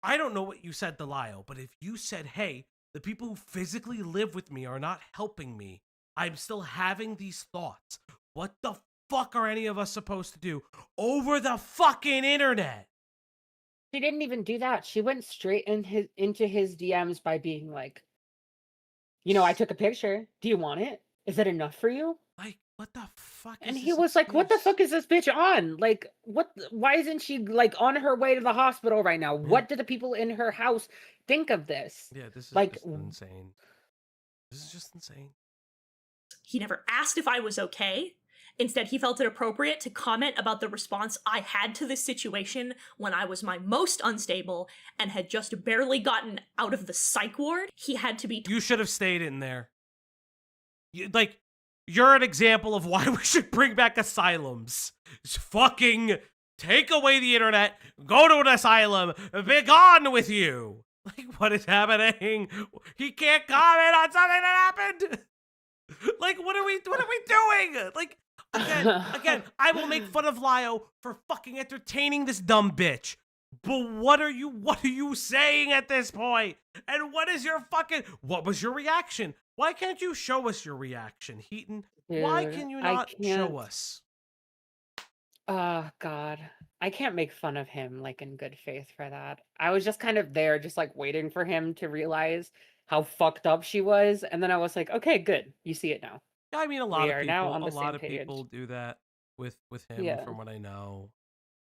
I don't know what you said to Lio, but if you said, hey, the people who physically live with me are not helping me, I'm still having these thoughts, what the fuck are any of us supposed to do over the fucking internet? She didn't even do that. She went straight into his DMs by being like, I took a picture. Do you want it? Is that enough for you? Like, what the fuck is And he this was like, what the excuse? fuck is this bitch on? Like, why isn't she like on her way to the hospital right now? What do the people in her house think of this? Yeah, this is Like, just insane. This is just insane. He never asked if I was okay. Instead, he felt it appropriate to comment about the response I had to this situation when I was my most unstable and had just barely gotten out of the psych ward. He had to be You should have stayed in there. You're an example of why we should bring back asylums. Just fucking take away the internet, go to an asylum, be gone with you. Like, what is happening? He can't comment on something that happened. Like, what are we doing? Like, again, I will make fun of Lio for fucking entertaining this dumb bitch. But what are you saying at this point? And what was your reaction? Why can't you show us your reaction, Hiten? Why dude, can you I not can't. show us? Oh God, I can't make fun of him like in good faith for that. I was just kind of there, just like waiting for him to realize how fucked up she was, and then I was like, okay, good, you see it now. Yeah, I mean, We are now on a the lot same of page. people do that with him, Yeah. from what I know.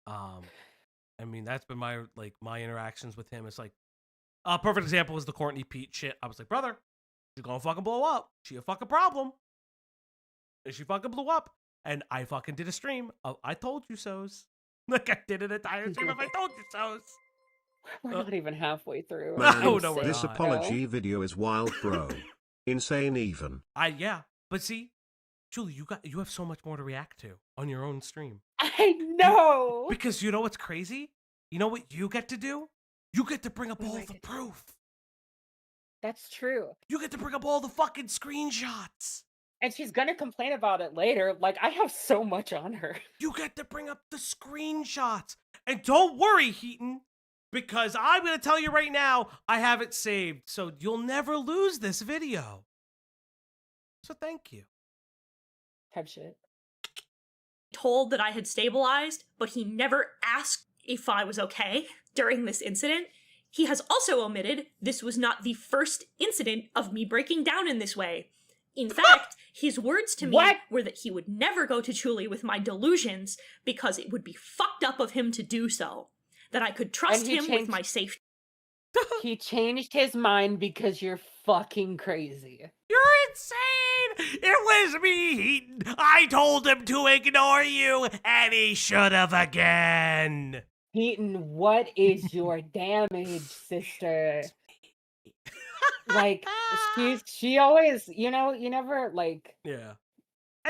I mean, that's been my interactions with him. It's like, a perfect example is the Courtney Pete shit. I was like, brother, she's gonna fucking blow up. She a fucking problem. And she fucking blew up. And I fucking did a stream of I told you so's. Like, I did an entire stream of I told you so's. We're not even halfway through. No, I'm no, we're sick, This not. apology video is wild, bro. Insane even. Yeah. But see, Julie, you have so much more to react to on your own stream. I know. Because you know what's crazy? You know what you get to do? You get to bring up What do all I the get to proof. That's true. You get to bring up all the fucking screenshots. And she's gonna complain about it later. Like, I have so much on her. You get to bring up the screenshots. And don't worry, Hiten, because I'm going to tell you right now, I have it saved. So you'll never lose this video. So thank you. Type shit. told that I had stabilized, but he never asked if I was okay during this incident. He has also omitted this was not the first incident of me breaking down in this way. In fact, his words to me were that he would never go to Chuli with my delusions because it would be fucked up of him to do so. That I could trust him with my safety. He changed his mind because you're fucking crazy. You're insane! It was me, Hiten. I told him to ignore you, and he should have again. Hiten, what is your damage, sister? Like, she always, you never, like... Yeah.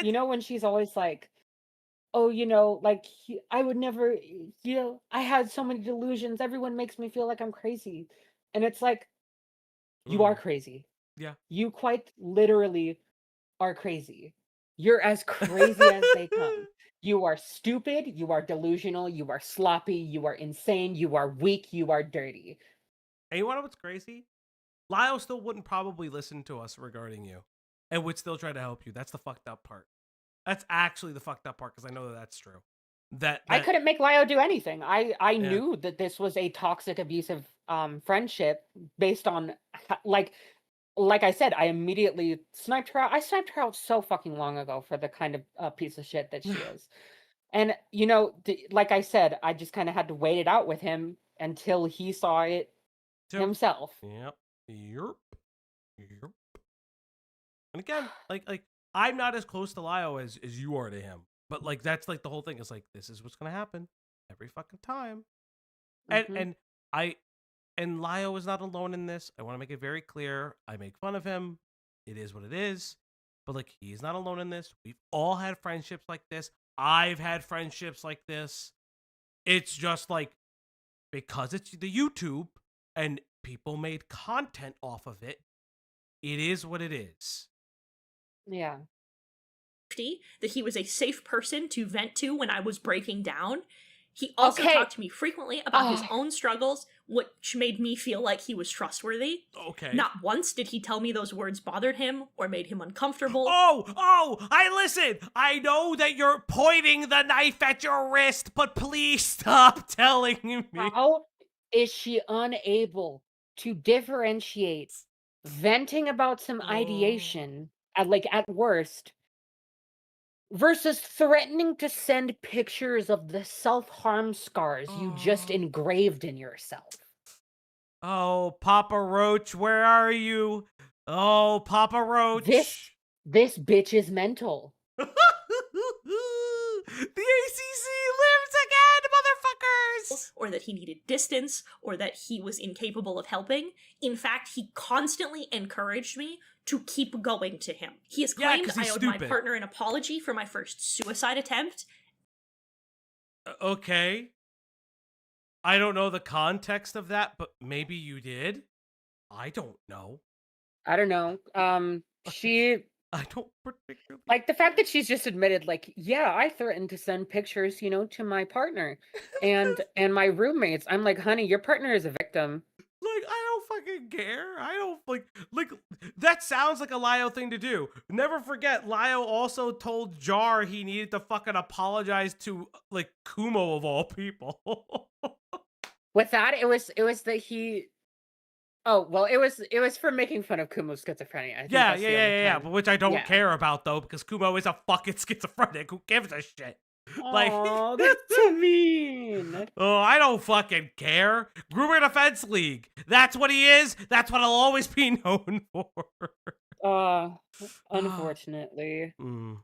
When she's always like, oh, like, I would never, I had so many delusions. Everyone makes me feel like I'm crazy. And it's like, you are crazy. Yeah. You quite literally are crazy. You're as crazy as they come. You are stupid. You are delusional. You are sloppy. You are insane. You are weak. You are dirty. And you want to know what's crazy? Lio still wouldn't probably listen to us regarding you and would still try to help you. That's the fucked up part. That's actually the fucked up part because I know that that's true. That I couldn't make Lio do anything. I knew that this was a toxic, abusive friendship based on, like I said, I immediately sniped her out. I sniped her out so fucking long ago for the kind of piece of shit that she is. And, like I said, I just kind of had to wait it out with him until he saw it himself. Yep. And again, like I'm not as close to Lio as you are to him. But like that's like the whole thing is like this is what's gonna happen every fucking time. And Lio is not alone in this. I want to make it very clear. I make fun of him. It is what it is. But like he's not alone in this. We've all had friendships like this. I've had friendships like this. It's just like because it's the YouTube and people made content off of it. It is what it is. Yeah. That he was a safe person to vent to when I was breaking down. He also talked to me frequently about his own struggles, which made me feel like he was trustworthy. Okay. Not once did he tell me those words bothered him or made him uncomfortable. Listen. I know that you're pointing the knife at your wrist, but please stop telling me. is she unable to differentiate venting about some Oh. ideation, at worst, versus threatening to send pictures of the self-harm scars you just Oh. engraved in yourself? Oh, Papa Roach, where are you? Oh, Papa This Roach. this bitch is mental. The ACC lives again, motherfuckers! Or that he needed distance, or that he was incapable of helping. In fact, he constantly encouraged me to keep going to him. He has Yeah, claimed 'cause I he's owed my stupid. partner an apology for my first suicide attempt. Okay. I don't know the context of that, but maybe you did. I don't know. I don't know. She I don't particularly. like the fact that she's just admitted, like, yeah, I threatened to send pictures, to my partner and my roommates. I'm like, honey, your partner is a victim. Like, I don't fucking care. I don't like that sounds like a Lio thing to do. Never forget, Lio also told Jar he needed to fucking apologize to like Kumo of all people. With that, it was that he. Oh well, it was for making fun of Kumo's schizophrenia. I think Yeah, that's the only time. but which I don't Yeah. care about though, because Kumo is a fucking schizophrenic. Who gives a shit? Like, Oh, that's so mean. oh, I don't fucking care. Groomer Defense League. That's what he is. That's what I'll always be known for. Unfortunately, Mm.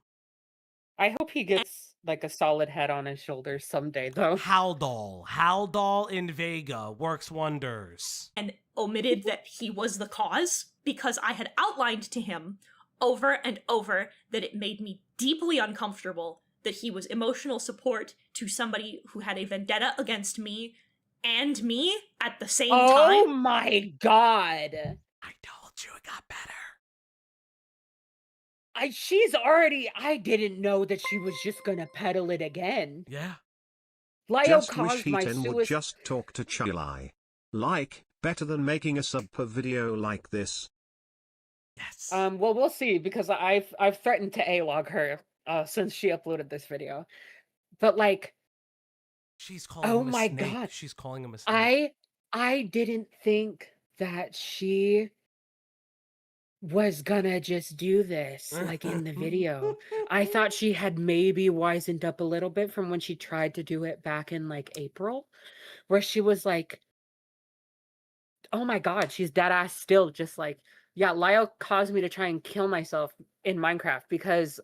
I hope he gets like a solid head on his shoulders someday, though. Haldol in Vega works wonders. And omitted that he was the cause, because I had outlined to him over and over that it made me deeply uncomfortable that he was emotional support to somebody who had a vendetta against me and me at the same Oh time. my god. I told you it got better. I didn't know that she was just gonna peddle it again. Yeah. Lio Just wish caused my Hiten would suicide. just talk to Chilai. Like, better than making a sub per video like this. Yes. Well, we'll see, because I've threatened to A-log her since she uploaded this video. But like, She's calling oh him a my snake. god. She's calling him a snake. I didn't think that she was gonna just do this like in the video. I thought she had maybe wisened up a little bit from when she tried to do it back in like April, where she was like, oh my god, she's dead ass still just like, yeah, Lyle caused me to try and kill myself in Minecraft because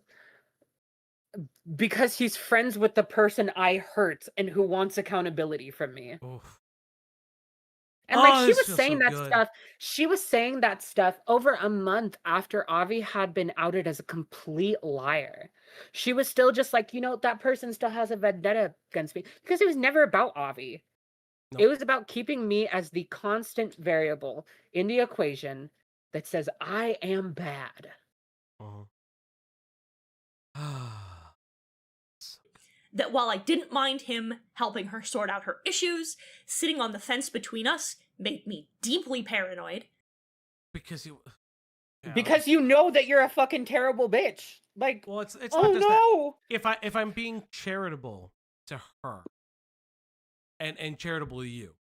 he's friends with the person I hurt and who wants accountability from me. Oof. And Oh, like she this was feels saying so that good. stuff. She was saying that stuff over a month after Avi had been outed as a complete liar. She was still just like, that person still has a vendetta against me, because it was never about Avi. Nope. It was about keeping me as the constant variable in the equation that says I am bad. That while I didn't mind him helping her sort out her issues, sitting on the fence between us made me deeply paranoid. Because you. Because you know that you're a fucking terrible bitch. Like, Well, it's oh not just no. that. If I'm being charitable to her and charitable to you,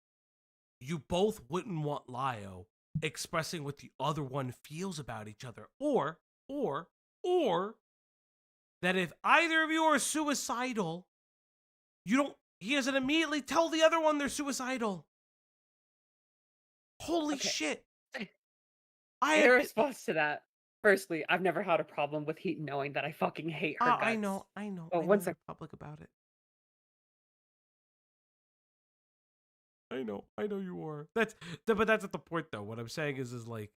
you both wouldn't want Lio expressing what the other one feels about each other, or that if either of you are suicidal, he doesn't immediately tell the other one they're suicidal. Holy Okay. shit. In response to that, firstly, I've never had a problem with Heat knowing that I fucking hate her guts. I know. Oh, I one know sec. you're public about it. I know you are. But that's not the point though. What I'm saying is like,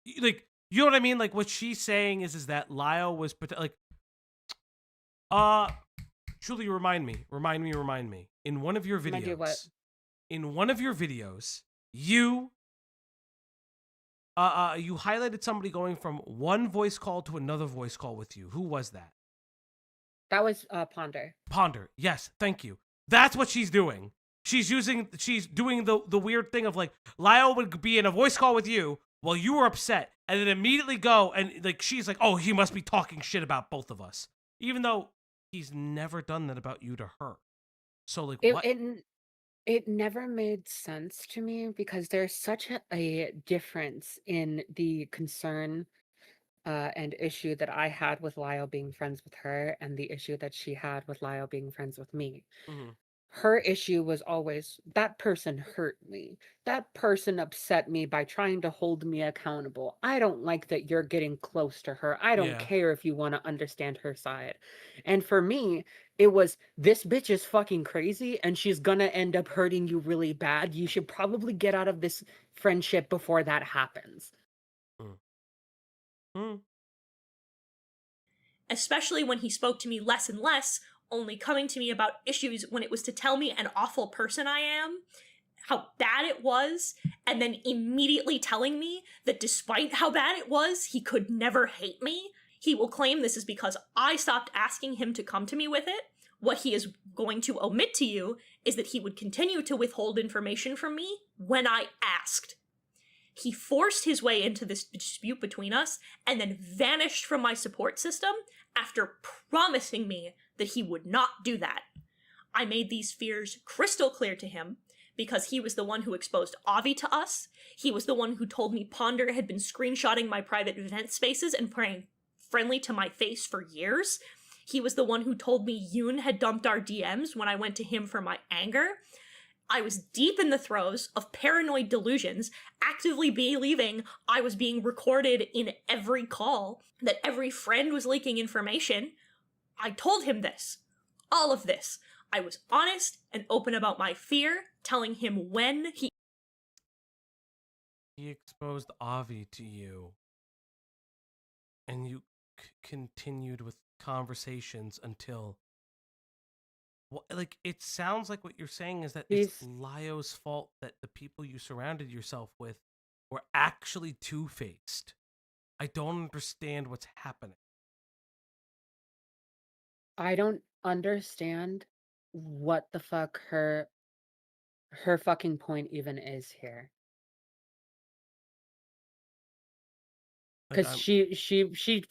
you know what I mean? Like what she's saying is that Lio was like, Julie, remind me. In one of your Remind you of what? videos, you highlighted somebody going from one voice call to another voice call with you. Who was that? That was Ponder. Ponder. Yes, thank you. That's what she's doing. She's doing the weird thing of like, Lyle would be in a voice call with you while you were upset, and then immediately go and like she's like, oh, he must be talking shit about both of us, even though he's never done that about you to her. So like, what? It never made sense to me because there's such a difference in the concern and issue that I had with Lyle being friends with her and the issue that she had with Lyle being friends with me. Mm-hmm. Her issue was always that person hurt me. That person upset me by trying to hold me accountable. I don't like that you're getting close to her. I don't Yeah. care if you want to understand her side. And for me, it was this bitch is fucking crazy and she's gonna end up hurting you really bad. You should probably get out of this friendship before that happens. Mm. Especially when he spoke to me less and less, only coming to me about issues when it was to tell me an awful person I am, how bad it was, and then immediately telling me that despite how bad it was, he could never hate me. He will claim this is because I stopped asking him to come to me with it. What he is going to omit to you is that he would continue to withhold information from me when I asked. He forced his way into this dispute between us and then vanished from my support system after promising me that he would not do that. I made these fears crystal clear to him because he was the one who exposed Avi to us. He was the one who told me Ponder had been screenshotting my private event spaces and praying friendly to my face for years. He was the one who told me Yoon had dumped our DMs when I went to him for my anger. I was deep in the throes of paranoid delusions, actively believing I was being recorded in every call, that every friend was leaking information. I told him this. All of this. I was honest and open about my fear, telling him when he exposed Avi to you. And you continued with conversations until... Like, it sounds like what you're saying is that it's Lio's fault that the people you surrounded yourself with were actually two-faced. I don't understand what's happening. I don't understand what the fuck her fucking point even is here. Because she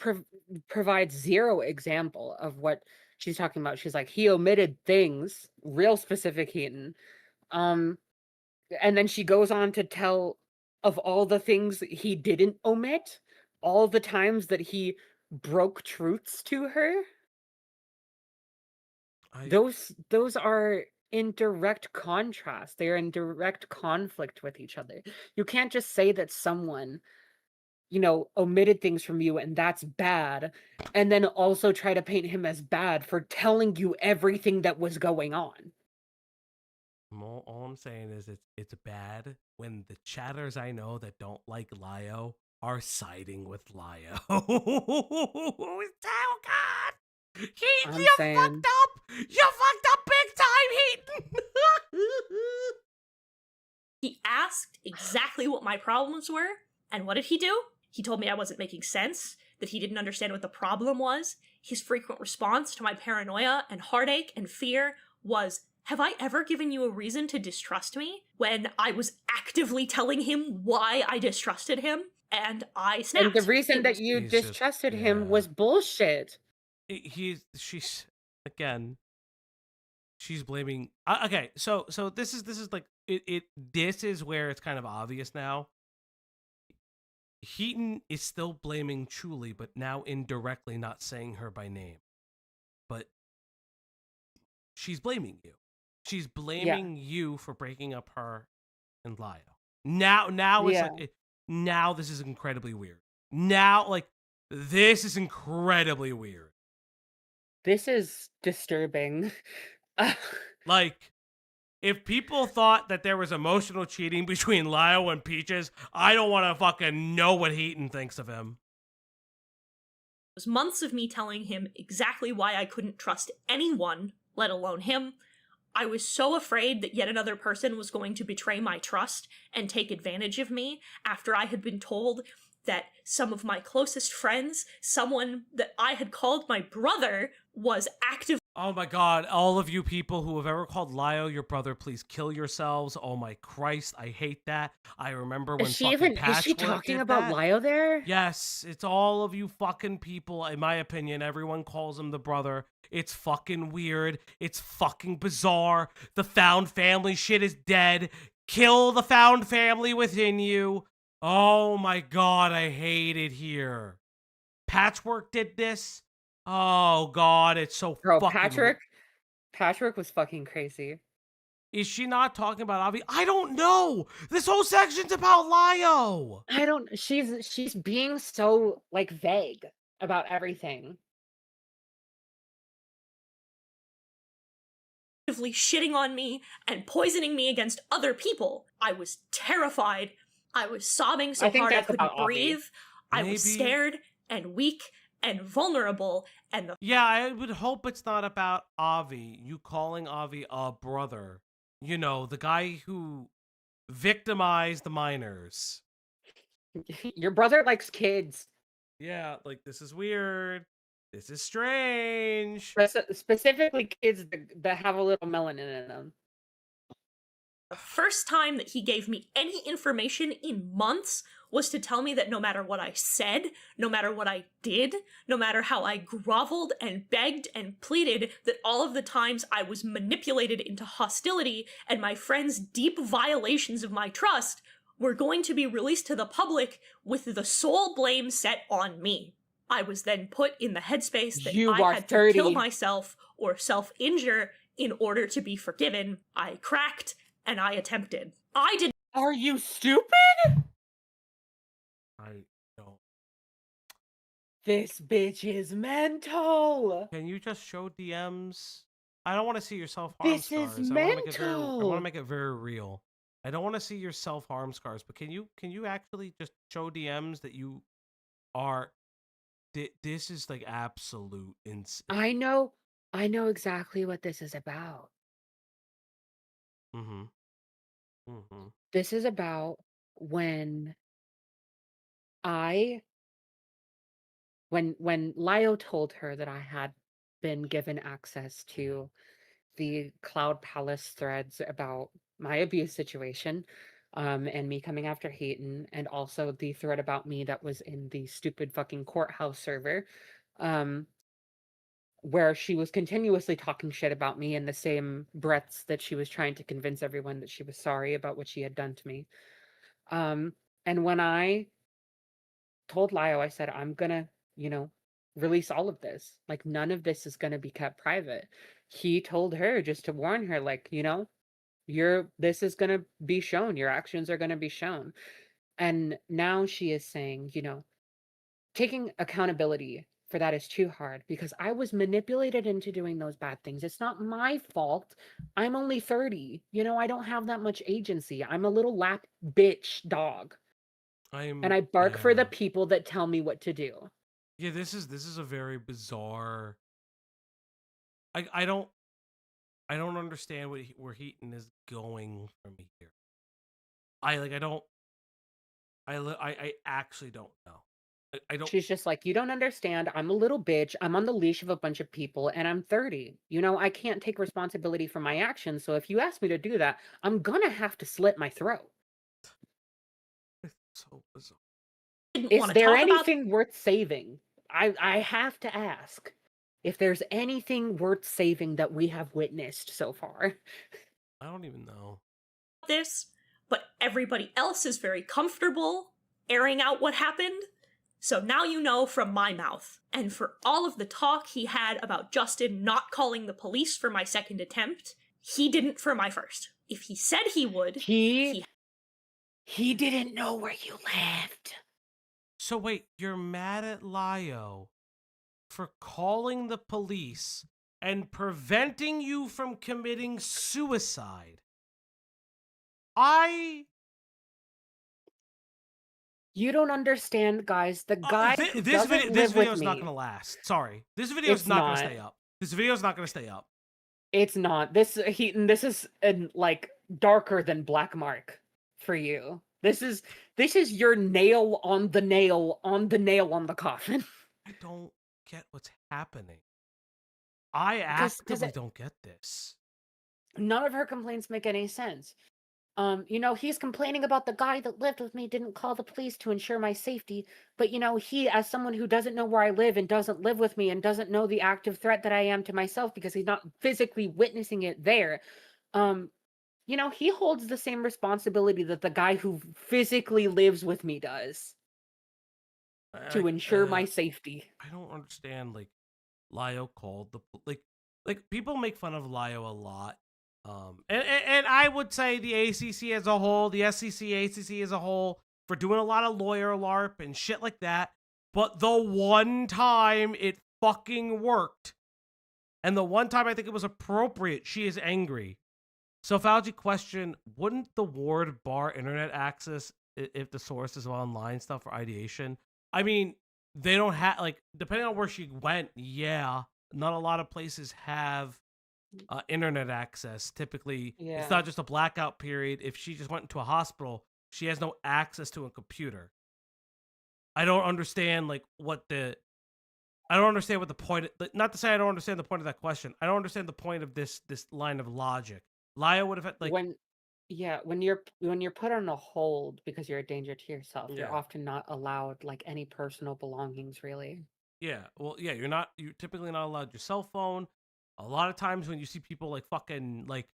provides zero example of what she's talking about. She's like, he omitted things, real specific Hiten. And then she goes on to tell of all the things he didn't omit, all the times that he broke truths to her. Those are in direct contrast. They are in direct conflict with each other. You can't just say that someone, omitted things from you and that's bad, and then also try to paint him as bad for telling you everything that was going on. All I'm saying is it's bad when the chatters I know that don't like Lio are siding with Lio. Oh God! You fucked up! You fucked up big time, Hiten! He asked exactly what my problems were, and what did he do? He told me I wasn't making sense, that he didn't understand what the problem was. His frequent response to my paranoia and heartache and fear was, have I ever given you a reason to distrust me? When I was actively telling him why I distrusted him, and I snapped. And the reason that you distrusted him was bullshit. She's blaming... okay, so this is like... This is where it's kind of obvious now. Hiten is still blaming Chuli, but now indirectly not saying her by name. But she's blaming you. She's blaming you for breaking up her and Lio. Now it's like... Now this is incredibly weird. This is incredibly weird. This is disturbing. If people thought that there was emotional cheating between Lio and Peaches, I don't want to fucking know what Hiten thinks of him. It was months of me telling him exactly why I couldn't trust anyone, let alone him. I was so afraid that yet another person was going to betray my trust and take advantage of me after I had been told that some of my closest friends, someone that I had called my brother, was active. Oh my god, all of you people who have ever called Lio your brother, please kill yourselves. Oh my Christ, I hate that. I remember when Is she fucking is she Patchwork talking did about that. Lio there? Yes, it's all of you fucking people. In my opinion, everyone calls him the brother. It's fucking weird. It's fucking bizarre. The found family shit is dead. Kill the found family within you. Oh my god, I hate it here. Patchwork did this. Oh god, it's so Bro, fucking. Patchwork was fucking crazy. Is she not talking about Avi? I don't know. This whole section's about Lio. I don't she's being so like vague about everything. Actively shitting on me and poisoning me against other people. I was terrified. I was sobbing so I think hard I that's about couldn't Avi. breathe. I was Maybe. scared and weak and vulnerable, and the Yeah, I would hope it's not about Avi. You calling Avi a brother. You know, the guy who victimized the minors. Your brother likes kids. Yeah, like this is weird. This is strange. Specifically kids that have a little melanin in them. first time that he gave me any information in months was to tell me that no matter what I said, no matter what I did, no matter how I groveled and begged and pleaded, that all of the times I was manipulated into hostility and my friends' deep violations of my trust were going to be released to the public with the sole blame set on me. I was then put in the headspace that You I are had 30. to kill myself or self-injure in order to be forgiven. I cracked, and I attempted. I did. Are you stupid? I don't. This bitch is mental. Can you just show DMs? I don't want to see your self-harm This scars. is I want to mental. make it very real. I don't want to see your self-harm scars, but can you actually just show DMs that you are this is like absolute I know exactly what this is about. Mhm. Mhm. This is about when I when Lio told her that I had been given access to the Cloud Palace threads about my abuse situation, and me coming after Hiten, and also the thread about me that was in the stupid fucking courthouse server, um, where she was continuously talking shit about me in the same breaths that she was trying to convince everyone that she was sorry about what she had done to me. And when I told Lio, I said, I'm gonna, release all of this. Like, none of this is gonna be kept private. He told her just to warn her, like, this is gonna be shown. Your actions are gonna be shown. And now she is saying, taking accountability for that is too hard because I was manipulated into doing those bad things. It's not my fault. I'm only 30. I don't have that much agency. I'm a little lap bitch dog. And I bark for the people that tell me what to do. Yeah, this is a very bizarre. I don't understand where Heaton is going from here. I actually don't know. I don't. She's just like, you don't understand. I'm a little bitch. I'm on the leash of a bunch of people and I'm 30. I can't take responsibility for my actions. So if you ask me to do that, I'm gonna have to slit my throat. It's so bizarre. Is there anything worth saving? I have to ask if there's anything worth saving that we have witnessed so far. I don't even know this, but everybody else is very comfortable airing out what happened. So now you know from my mouth. And for all of the talk he had about Justin not calling the police for my second attempt, he didn't for my first. If he said he would, he didn't know where you lived. So wait, you're mad at Lio for calling the police and preventing you from committing suicide. You don't understand, guys. The guy who doesn't live with me. This video is not going to last. Sorry. This video is not going to stay up. This video is not going to stay up. It's not. This is like darker than Black Mark for you. This is your nail on the nail on the nail on the coffin. I don't get what's happening. I because actively don't get this. none of her complaints make any sense. He's complaining about the guy that lived with me didn't call the police to ensure my safety, but he, as someone who doesn't know where I live and doesn't live with me and doesn't know the active threat that I am to myself because he's not physically witnessing it there, he holds the same responsibility that the guy who physically lives with me does to ensure my safety. I don't understand. Like, Lio called like people make fun of Lio a lot. And I would say the ACC as a whole, the SCC, ACC as a whole, for doing a lot of lawyer LARP and shit like that. But the one time it fucking worked, and the one time I think it was appropriate, she is angry. So, Fauci question, wouldn't the ward bar internet access if the source is online stuff for ideation? I mean, they don't have, like, depending on where she went, yeah, not a lot of places have internet access. Typically, it's not just a blackout period. If she just went into a hospital, she has no access to a computer. I don't understand, like, I don't understand what the point, not to say I don't understand the point of that question. I don't understand the point of this line of logic. Lio would have had, like, when you're put on a hold because you're a danger to yourself, you're often not allowed like any personal belongings, really. yeah, well, yeah, you're typically not allowed your cell phone. A lot of times when you see people like fucking like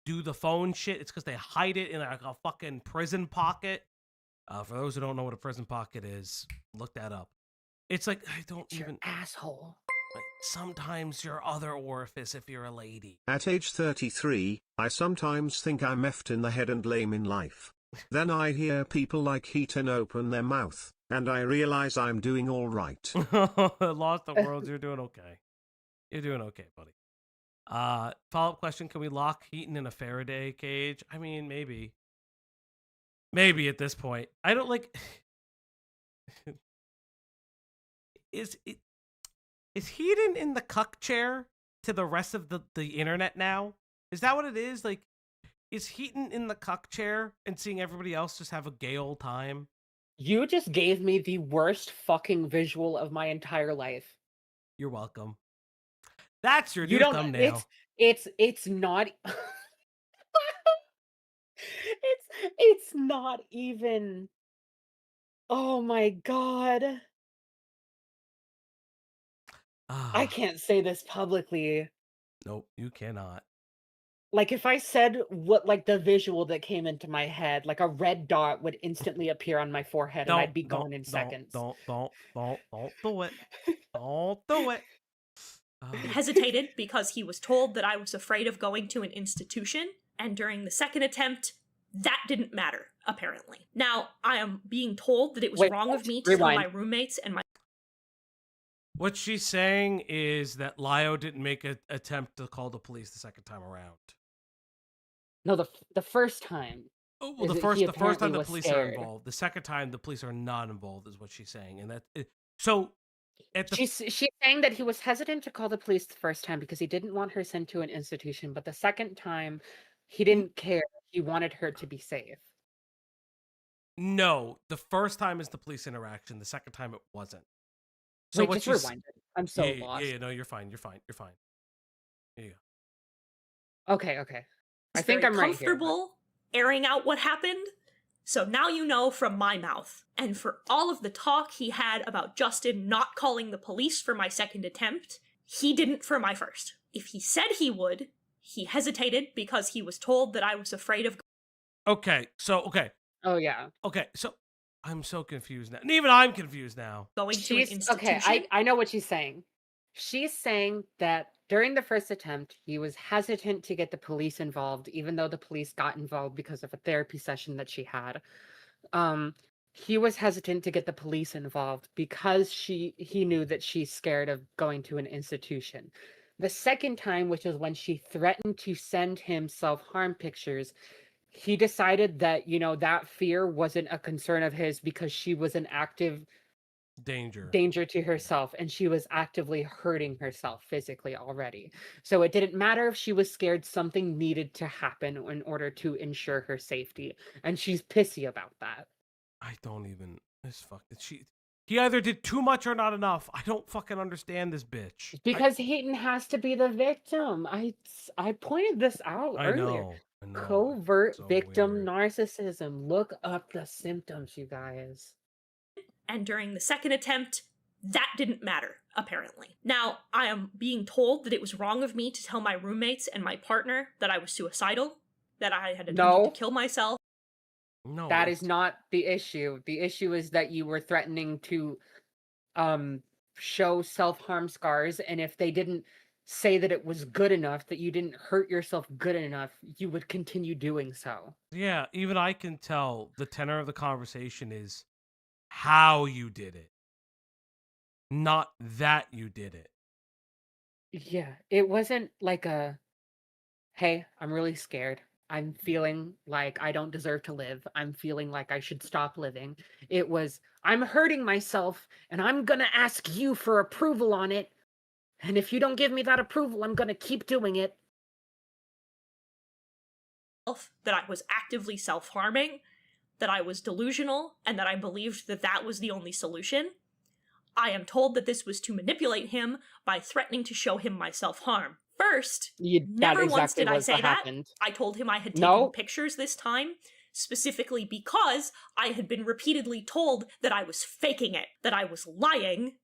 do the phone shit, it's because they hide it in like a fucking prison pocket. For those who don't know what a prison pocket is, look that up. It's like, I don't It's even your asshole. like, sometimes your other orifice if you're a lady. At age 33, I sometimes think I'm effed in the head and lame in life. Then I hear people like Hiten open their mouth, and I realize I'm doing all right. Lost the world, you're doing okay. You're doing okay, buddy. Follow-up question, can we lock Heaton in a Faraday cage? I mean, maybe. Maybe at this point. I don't like... Is Heaton in the cuck chair to the rest of the internet now? Is that what it is? Like, is Heaton in the cuck chair and seeing everybody else just have a gay old time? You just gave me the worst fucking visual of my entire life. You're welcome. That's your You new don't. thumbnail. It's not. it's not even. Oh my god. I can't say this publicly. Nope, you cannot. Like if I said what like the visual that came into my head, like a red dot would instantly appear on my forehead and I'd be gone in seconds. Don't do it. Don't do it. Hesitated because he was told that I was afraid of going to an institution, and during the second attempt, that didn't matter, apparently. Now, I am being told that it was wrong of me to tell my roommates and my... What she's saying is that Lio didn't make an attempt to call the police the second time around. No, the first time. Oh, well, the first time the police are involved. The second time the police are not involved is what she's saying, and so. She's saying that he was hesitant to call the police the first time because he didn't want her sent to an institution, but the second time, he didn't care. He wanted her to be safe. No, the first time is the police interaction. The second time it wasn't. So wait, just rewind it. I'm so lost. Yeah, no, you're fine. There you go. Okay. I think I'm right here. Comfortable airing out what happened. So now you know from my mouth. And for all of the talk he had about Justin not calling the police for my second attempt, he didn't for my first. If he said he would, he hesitated because he was told that I was afraid of... Okay. Oh, yeah. Okay, so I'm so confused now. And even I'm confused now. Going to an institution? Okay, I know what she's saying. She's saying that during the first attempt, he was hesitant to get the police involved, even though the police got involved because of a therapy session that she had. He was hesitant to get the police involved because he knew that she's scared of going to an institution. The second time, which is when she threatened to send him self-harm pictures, he decided that, that fear wasn't a concern of his because she was an active danger to herself, and she was actively hurting herself physically already. So it didn't matter if she was scared, something needed to happen in order to ensure her safety, and she's pissy about that. I don't even... He either did too much or not enough. I don't fucking understand this bitch. Because Hiten has to be the victim. I pointed this out I earlier. know. Covert So victim weird. narcissism. Look up the symptoms, you guys. And during the second attempt, that didn't matter, apparently. Now, I am being told that it was wrong of me to tell my roommates and my partner that I was suicidal, that I had attempted to kill myself. No. That is not the issue. The issue is that you were threatening to show self-harm scars, and if they didn't say that it was good enough, that you didn't hurt yourself good enough, you would continue doing so. Yeah, even I can tell the tenor of the conversation is how you did it, not that you did it. Yeah, it wasn't like a, hey, I'm really scared. I'm feeling like I don't deserve to live. I'm feeling like I should stop living. It was, I'm hurting myself and I'm going to ask you for approval on it. And if you don't give me that approval, I'm going to keep doing it. That I was actively self-harming, that I was delusional, and that I believed that that was the only solution. I am told that this was to manipulate him by threatening to show him my self-harm. First, never once did I say that. I told him I had taken pictures this time, specifically because I had been repeatedly told that I was faking it, that I was lying,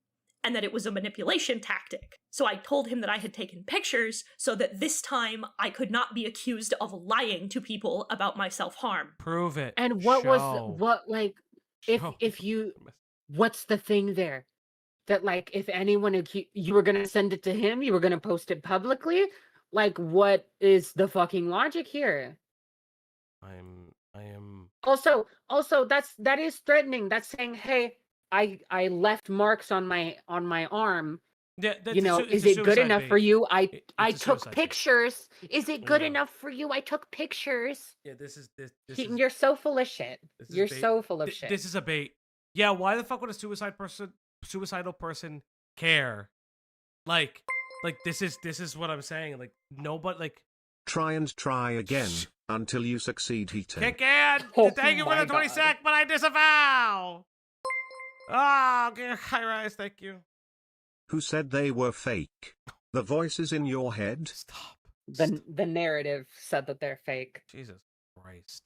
and that it was a manipulation tactic. So I told him that I had taken pictures so that this time I could not be accused of lying to people about my self-harm. Prove it. And what if you, what's the thing there? That, like, if anyone, you were going to send it to him, you were going to post it publicly? Like, what is the fucking logic here? I am. Also, that is threatening. That's saying, hey, I left marks on my arm. Yeah, you know, is it good enough for you? I took pictures. Is it good enough for you? I took pictures. Yeah, this is. You're so full of shit. You're so full of shit. This is a bait. Yeah, why the fuck would a suicidal person care? Like this is what I'm saying. Like nobody like. Try and try again until you succeed, Hiten. Kick in! Thank you for the 20 sec, but I disavow! Oh, okay, high rise, thank you. Who said they were fake? The voices in your head? Stop. The narrative said that they're fake. Jesus Christ.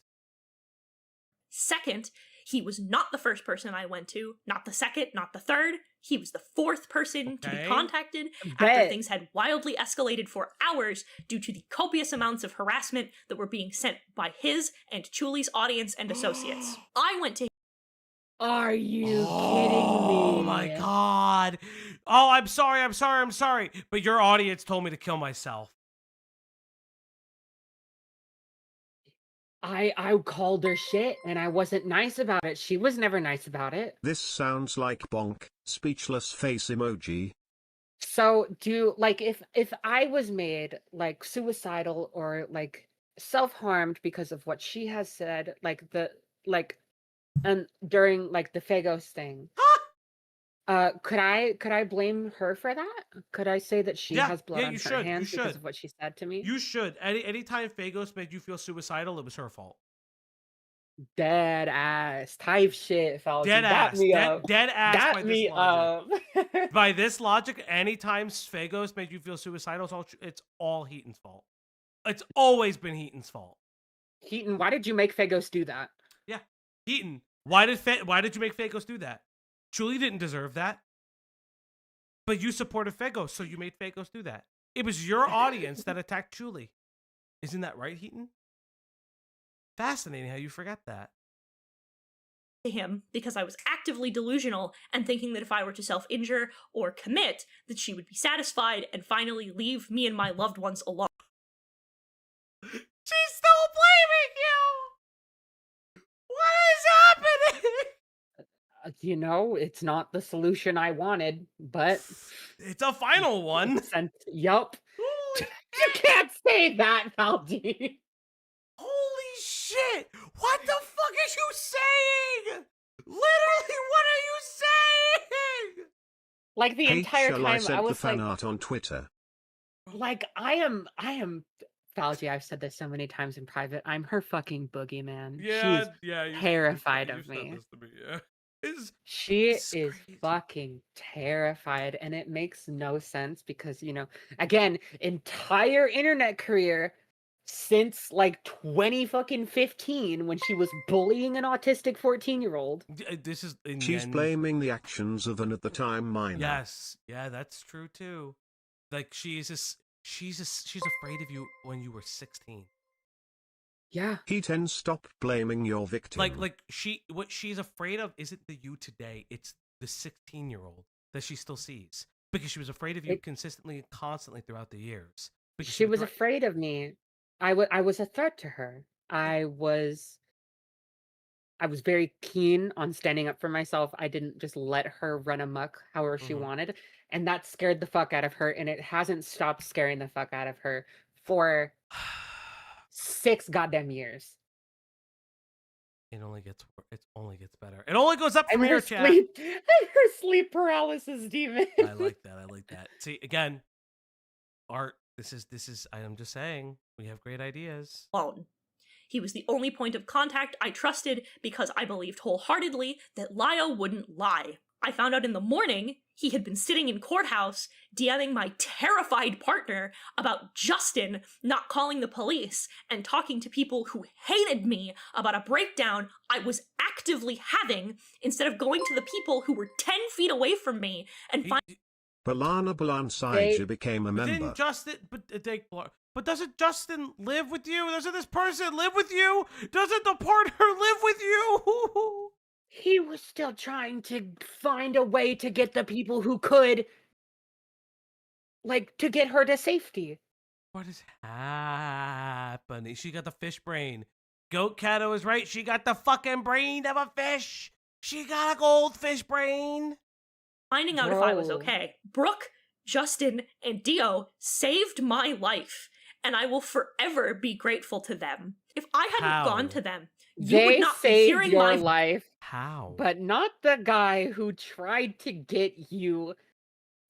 Second, he was not the first person I went to, not the second, not the third. He was the fourth person to be contacted after things had wildly escalated for hours due to the copious amounts of harassment that were being sent by his and Chuli's audience and associates. I went to him. Are you kidding me? Oh my god. Oh, I'm sorry. But your audience told me to kill myself. I called her shit and I wasn't nice about it. She was never nice about it. This sounds like bonk, speechless face emoji. So like if I was made like suicidal or like self-harmed because of what she has said, and during like the Fagos thing, could I blame her for that? Could I say that she has blood on her hands because of what she said to me? You should. Anytime Fagos made you feel suicidal, it was her fault. Dead ass type shit, Falcon. Dead ass. Dead ass. Got me up. By this logic, anytime Fagos made you feel suicidal, it's all Heaton's fault. It's always been Heaton's fault. Hiten, why did you make Fagos do that? Yeah, Hiten. Why did you make Fagos do that? Chuli didn't deserve that. But you supported Fagos, so you made Fagos do that. It was your audience that attacked Chuli. Isn't that right, Hiten? Fascinating how you forget that. To him because I was actively delusional and thinking that if I were to self-injure or commit, that she would be satisfied and finally leave me and my loved ones alone. She's still blaming you! What is happening? You know, it's not the solution I wanted, but it's a final one. Yup. You can't say that, Faldi. Holy shit! What the fuck is you saying? Literally, what are you saying? Like the entire time, I was the fan art on Twitter. Like I am. Falgi, I've said this so many times in private. I'm her fucking boogeyman. Yeah, she's terrified of me. Said this to me, yeah. She It's is crazy. fucking terrified, and it makes no sense because, again, entire internet career since like 20 fucking 15 when she was bullying an autistic 14-year-old. This is in She's blaming the actions of an at the time minor. Yes, yeah, that's true too. Like she's afraid of you when you were 16. Yeah. Hiten, stop blaming your victim. Like what she's afraid of isn't the you today, it's the 16-year-old that she still sees because she was afraid of you consistently and constantly throughout the years. Because She was afraid of me. I was a threat to her. I was very keen on standing up for myself. I didn't just let her run amok however she wanted, and that scared the fuck out of her, and it hasn't stopped scaring the fuck out of her for 6 goddamn years. It only gets better. It only goes up from I'm here, her chat. sleep. I'm her sleep paralysis demon. I like that. See, again, art. This is. I'm just saying, we have great ideas. Alone. He was the only point of contact I trusted because I believed wholeheartedly that Lio wouldn't lie. I found out in the morning he had been sitting in courthouse DMing my terrified partner about Justin not calling the police and talking to people who hated me about a breakdown I was actively having instead of going to the people who were 10 feet away from me and Balana Balansaija became a member. Didn't Justin? But doesn't Justin live with you? Doesn't this person live with you? Doesn't the partner live with you? He was still trying to find a way to get the people who could, to get her to safety. What is happening? She got the fish brain. Goat Cato is right. She got the fucking brain of a fish. She got a goldfish brain. Finding out if I was okay. Brooke, Justin, and Dio saved my life, and I will forever be grateful to them. If I hadn't gone to them, you would not be hearing your my life. How? But not the guy who tried to get you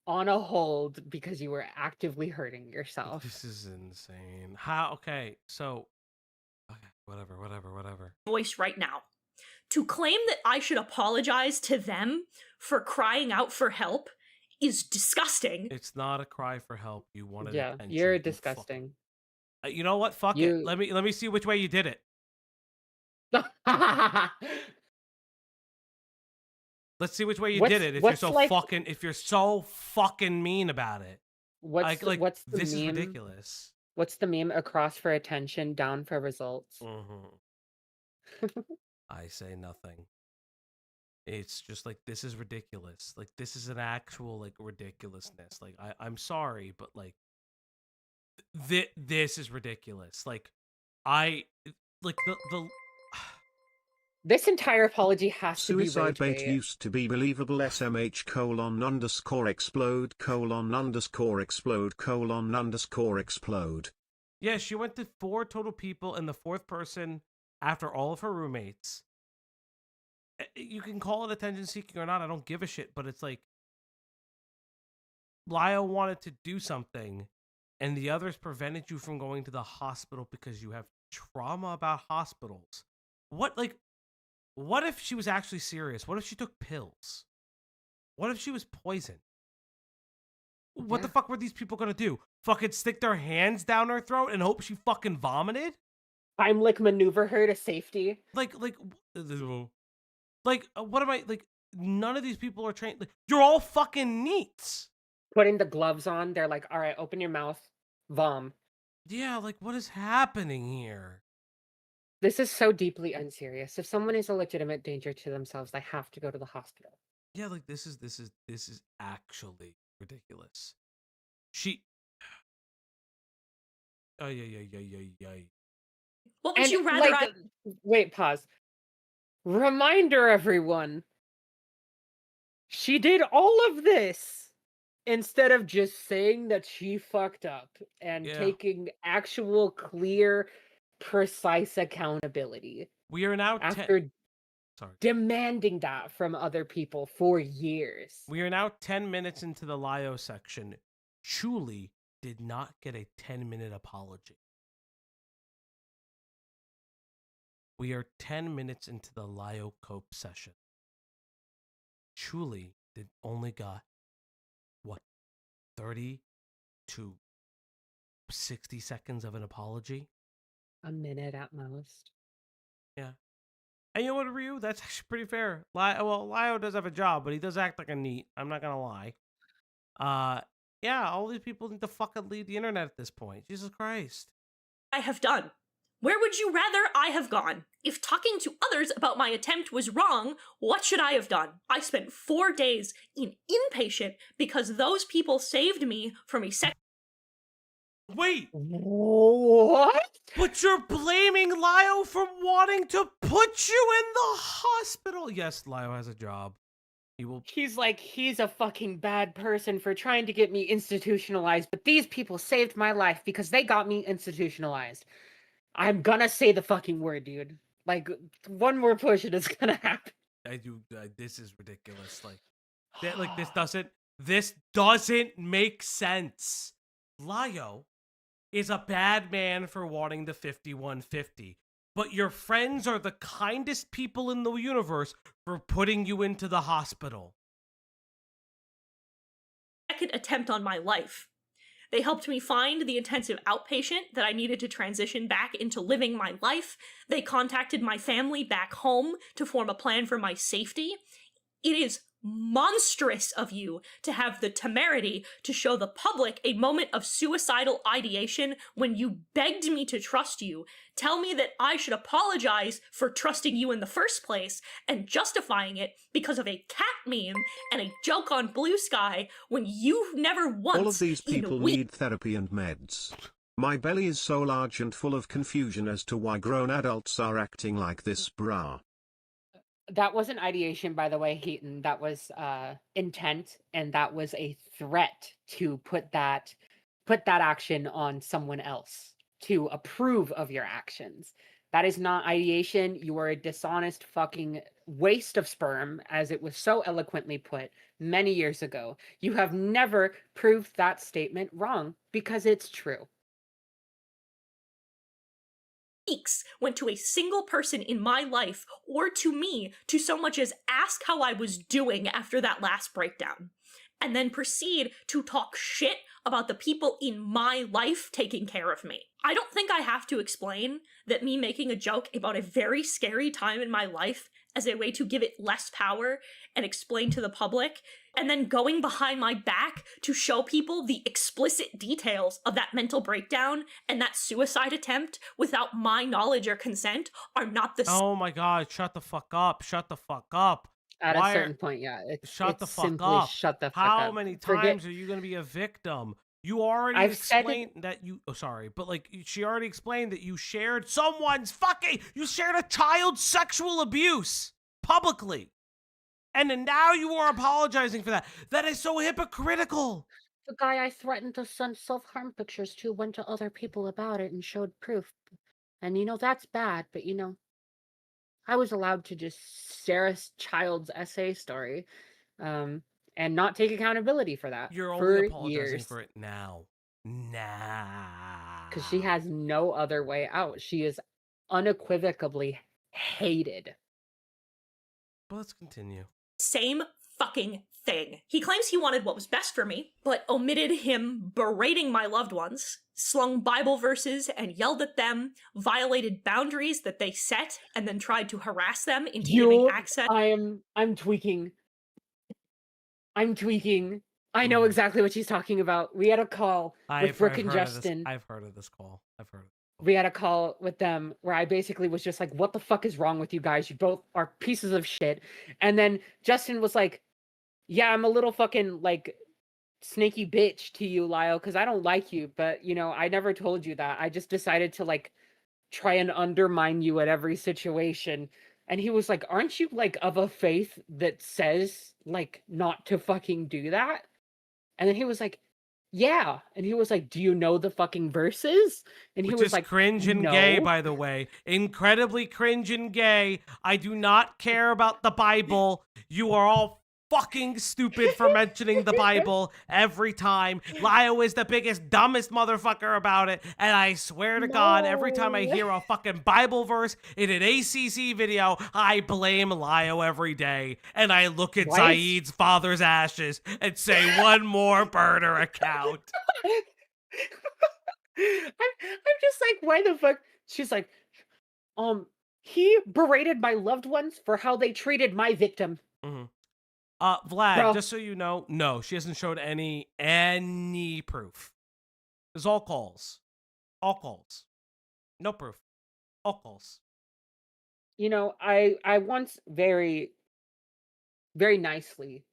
on a hold because you were actively hurting yourself. This is insane. How? Okay, so... Okay, whatever. Voice right now. To claim that I should apologize to them for crying out for help is disgusting. It's not a cry for help. You wanted attention. You're disgusting. You know what? Fuck it. Let me see which way you did it. Let's see which way you did it. If you're so fucking mean about it. What's the this meme? Is ridiculous. What's the meme? Across for attention, down for results. I say nothing. It's just like, this is ridiculous. Like, this is an actual ridiculousness. Like, I'm sorry, but this is ridiculous. This entire apology has to be Suicide bait used to be believable SMH:_explode:_explode:_explode. Yeah, she went to 4 total people, and the 4th person, after all of her roommates. You can call it attention seeking or not, I don't give a shit, but it's like, Lio wanted to do something, and the others prevented you from going to the hospital because you have trauma about hospitals. What if she was actually serious? What if she took pills? What if she was poisoned? What the fuck were these people gonna do? Fucking stick their hands down her throat and hope she fucking vomited? Heimlich maneuver her to safety. What am I, none of these people are trained. You're all fucking neats. Putting the gloves on, they're like, all right, open your mouth, vom. Yeah, what is happening here? This is so deeply unserious. If someone is a legitimate danger to themselves, they have to go to the hospital. Yeah, this is actually ridiculous. Oh, yeah. What would you rather Wait, pause. Reminder, everyone. She did all of this instead of just saying that she fucked up and taking actual, clear, precise accountability. We are now demanding that from other people for years. We are now 10 minutes into the Lio section. Chuli did not get a 10-minute apology. We are 10 minutes into the Lio Cope session. Truly did only got, what, 30 to 60 seconds of an apology? A minute at most. Yeah. And you know what, Ryu? That's actually pretty fair. Lio does have a job, but he does act like a NEET. I'm not gonna lie. Yeah, all these people need to fucking leave the internet at this point. Jesus Christ. I have done. Where would you rather I have gone? If talking to others about my attempt was wrong, what should I have done? I spent 4 days in inpatient because those people saved me from a Wait, What? but you're blaming Lio for wanting to put you in the hospital. Yes, Lio has a job. He will. He's like, he's a fucking bad person for trying to get me institutionalized, but these people saved my life because they got me institutionalized. I'm gonna say the fucking word, dude. Like, one more push and it's gonna happen. This is ridiculous. This doesn't make sense. Lio is a bad man for wanting the 5150, but your friends are the kindest people in the universe for putting you into the hospital. second attempt on my life. They helped me find the intensive outpatient that I needed to transition back into living my life. They contacted my family back home to form a plan for my safety. It is monstrous of you to have the temerity to show the public a moment of suicidal ideation when you begged me to trust you, tell me that I should apologize for trusting you in the first place, and justifying it because of a cat meme and a joke on Blue Sky when you've never once All of these in people weeks need therapy and meds. My belly is so large and full of confusion as to why grown adults are acting like this, brah. That wasn't ideation, by the way, Hiten. That was intent, and that was a threat to put that action on someone else to approve of your actions. That is not ideation. You are a dishonest fucking waste of sperm, as it was so eloquently put many years ago. You have never proved that statement wrong because it's true. went to a single person in my life or to me to so much as ask how I was doing after that last breakdown, and then proceed to talk shit about the people in my life taking care of me. I don't think I have to explain that me making a joke about a very scary time in my life as a way to give it less power and explain to the public, and then going behind my back to show people the explicit details of that mental breakdown and that suicide attempt without my knowledge or consent are not the Oh my god, shut the fuck up. Shut the fuck up. At Why a are- certain point, yeah. Shut the it's fuck simply up. shut the fuck How up. many Forget- times are you going to be a victim? You already I've said it- explained that you... Oh, sorry. But, like, she already explained that you shared someone's fucking... You shared a child's sexual abuse publicly. And then now you are apologizing for that. That is so hypocritical. The guy I threatened to send self-harm pictures to went to other people about it and showed proof. And, that's bad, but, I was allowed to just share a child's essay story and not take accountability for that. You're for only apologizing years. for it now. Because she has no other way out. She is unequivocally hated. But let's continue. same fucking thing. He claims he wanted what was best for me, but omitted him berating my loved ones, slung Bible verses and yelled at them, violated boundaries that they set, and then tried to harass them into giving access. I'm tweaking. I know exactly what she's talking about. We had a call with Brooke and Justin. I've heard of this call. We had a call with them where I basically was just like, what the fuck is wrong with you guys? You both are pieces of shit. And then Justin was like, yeah, I'm a little fucking like snaky bitch to you, Lio, because I don't like you. But, I never told you that. I just decided to like try and undermine you at every situation. And he was like, aren't you like of a faith that says like not to fucking do that? And then he was like, yeah. And he was like, do you know the fucking verses? And he Which was is like, cringe and gay, no. by the way. Incredibly cringe and gay. I do not care about the Bible. You are all fucking stupid for mentioning the Bible every time. Lio is the biggest, dumbest motherfucker about it. And I swear to God, every time I No. hear a fucking Bible verse in an ACC video, I blame Lio every day. And I look at Why is- Saeed's father's ashes and say, one more burner account. I'm just like, why the fuck? She's like, he berated my loved ones for how they treated my victim. Mm-hmm. Vlad, Bro. just so you know, no, she hasn't showed any proof. It's all calls. All calls. No proof. All calls. You know, I once very, very nicely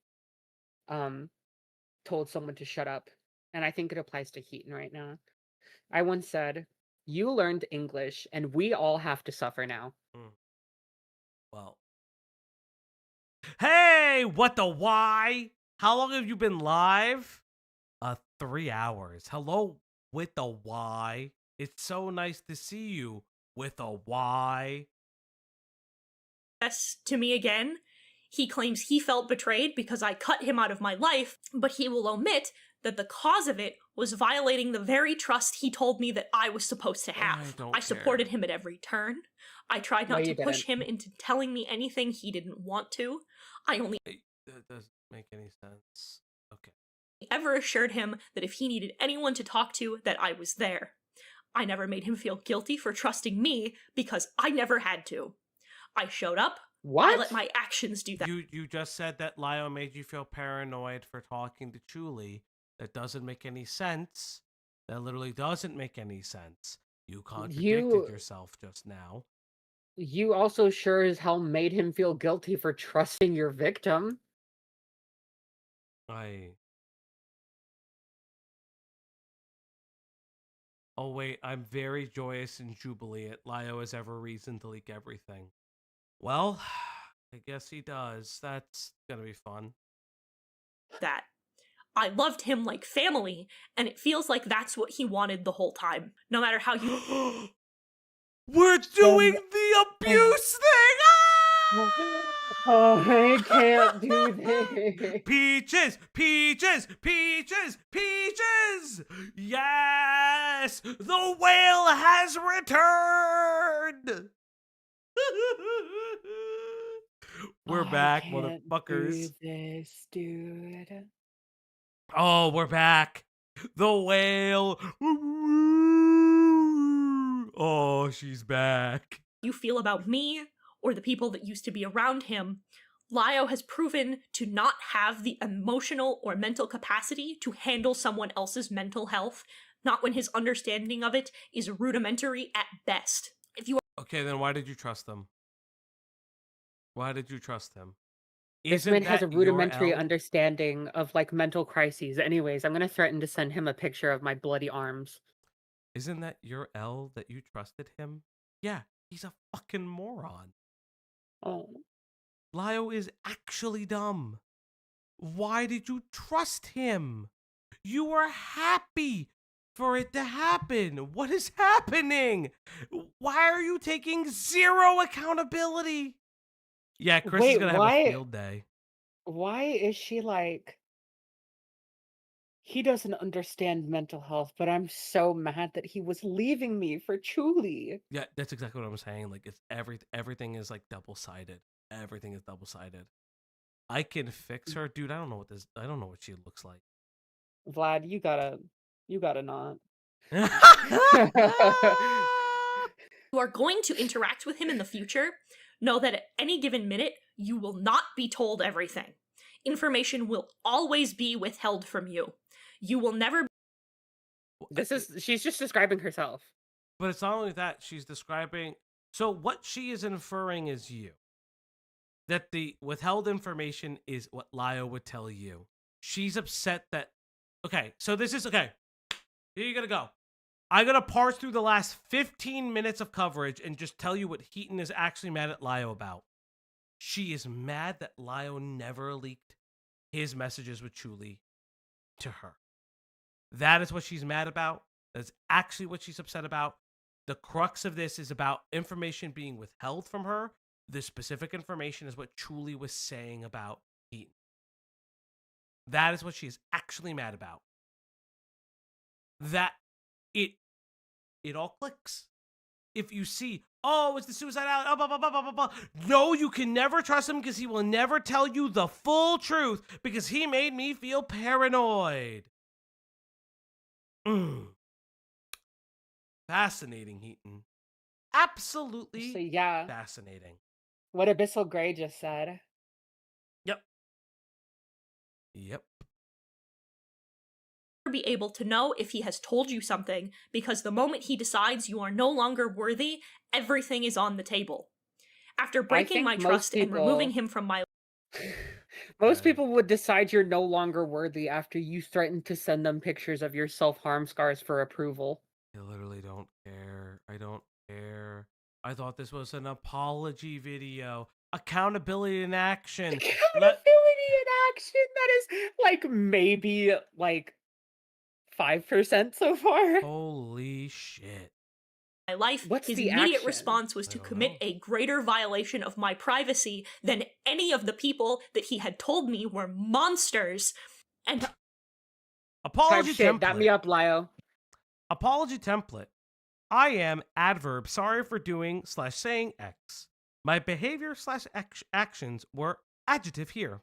told someone to shut up. And I think it applies to Heaton right now. I once said, you learned English and we all have to suffer now. Well. Hey, what the why? How long have you been live? 3 hours. Hello, with the why. It's so nice to see you with a why. Yes, to me again. He claims he felt betrayed because I cut him out of my life, but he will omit that the cause of it was violating the very trust he told me that I was supposed to have. I supported him at every turn. I tried not No, to you push didn't. him into telling me anything he didn't want to. I only That doesn't make any sense. Okay. ever assured him that if he needed anyone to talk to, that I was there. I never made him feel guilty for trusting me because I never had to. I showed up. What? I let my actions do that. You just said that Lio made you feel paranoid for talking to Chuli. That doesn't make any sense. That literally doesn't make any sense. You contradicted yourself just now. You also sure as hell made him feel guilty for trusting your victim. Oh wait, I'm very joyous and jubilant. Lio has every reason to leak everything. Well, I guess he does. That's gonna be fun. That. I loved him like family, and it feels like that's what he wanted the whole time. No matter how you... We're doing the abuse thing! Oh, I can't do this. Peaches! Peaches! Peaches! Peaches! Yes! The whale has returned! We're back, I can't motherfuckers. do this, dude. Oh, we're back. The whale. Oh, she's back. You feel about me, or the people that used to be around him, Lio has proven to not have the emotional or mental capacity to handle someone else's mental health, not when his understanding of it is rudimentary at best. If you are... Okay, then why did you trust him? Why did you trust him? This man has a rudimentary understanding of like mental crises. Anyways, I'm gonna threaten to send him a picture of my bloody arms. Isn't that your L that you trusted him? Yeah, he's a fucking moron. Oh. Lio is actually dumb. Why did you trust him? You were happy for it to happen. What is happening? Why are you taking zero accountability? Yeah, Chris is gonna have a field day. Why is she like... He doesn't understand mental health, but I'm so mad that he was leaving me for Chuli. Yeah, that's exactly what I'm saying. Like, it's everything is like double-sided. Everything is double-sided. I can fix her, dude. I don't know what she looks like. Vlad, you gotta not. You are going to interact with him in the future, know that at any given minute, you will not be told everything. Information will always be withheld from you. You will never... She's just describing herself. But it's not only that, she's describing... So what she is inferring is you. That the withheld information is what Lio would tell you. She's upset that... Okay, so this is... Okay, here you're gonna go. I'm gonna parse through the last 15 minutes of coverage and just tell you what Hiten is actually mad at Lio about. She is mad that Lio never leaked his messages with Chuli to her. That is what she's mad about. That's actually what she's upset about. The crux of this is about information being withheld from her. The specific information is what Chuli was saying about Hiten. That is what she is actually mad about. That it all clicks. If you see, oh, it's the suicidal, oh, blah, blah, blah, blah, blah, blah. No, you can never trust him because he will never tell you the full truth because he made me feel paranoid. Fascinating, Hiten. Absolutely So yeah, fascinating. what Abyssal Grey just said. Yep. Be able to know if he has told you something, because the moment he decides you are no longer worthy, everything is on the table. After breaking think my most trust and removing people- him from my Most Okay. people would decide you're no longer worthy after you threaten to send them pictures of your self-harm scars for approval. I literally don't care. I don't care. I thought this was an apology video. Accountability in action. Accountability in action. That is like maybe like 5% so far. Holy shit. my life, What's his the immediate action? response was I to don't commit know. a greater violation of my privacy than any of the people that he had told me were monsters. And Apology Shit, dap me template. up, Lio. Apology template. I am adverb sorry for doing / saying X. My behavior / actions were adjective here.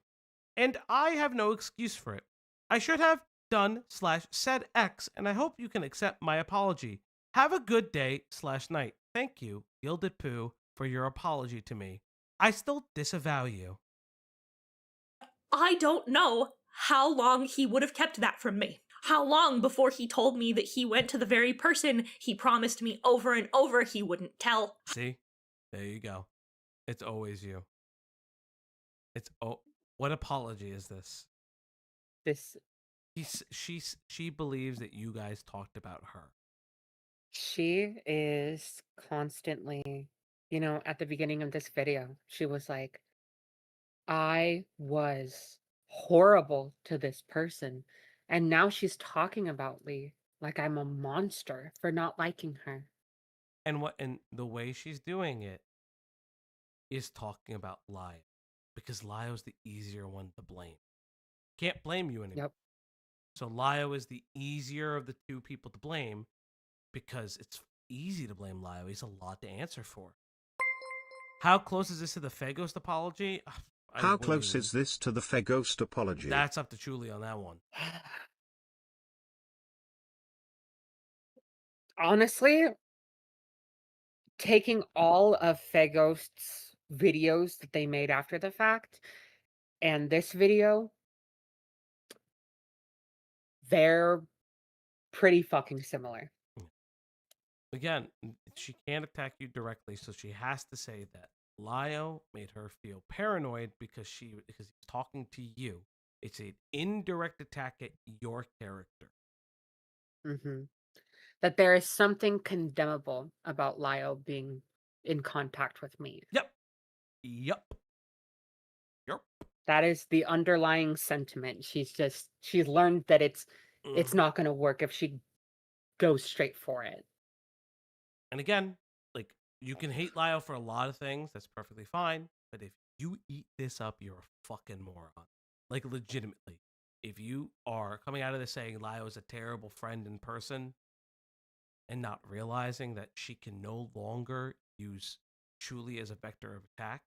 And I have no excuse for it. I should have done / said X, and I hope you can accept my apology. Have a good day / night. Thank you, Gilded Poo, for your apology to me. I still disavow you. I don't know how long he would have kept that from me. How long before he told me that he went to the very person he promised me over and over he wouldn't tell. See? There you go. It's always you. What apology is this? This She believes that you guys talked about her. She is constantly, at the beginning of this video, she was like, I was horrible to this person. And now she's talking about Lee like I'm a monster for not liking her. And the way she's doing it is talking about Lio. Because Lio's the easier one to blame. Can't blame you anymore. Yep. So Lio is the easier of the two people to blame because it's easy to blame Lio. He's a lot to answer for. How close is this to the Feghost apology? How close is this to the Feghost apology? That's up to Julie on that one. Honestly, taking all of Fegost's videos that they made after the fact and this video, they're pretty fucking similar. Again, she can't attack you directly, so she has to say that Lio made her feel paranoid because he's talking to you. It's an indirect attack at your character. That there is something condemnable about Lio being in contact with me. Yep. That is the underlying sentiment. She's learned that it's not going to work if she goes straight for it. And again, like, you can hate Lio for a lot of things. That's perfectly fine. But if you eat this up, you're a fucking moron. Like, legitimately. If you are coming out of this saying Lio is a terrible friend in person and not realizing that she can no longer use Chuli as a vector of attack,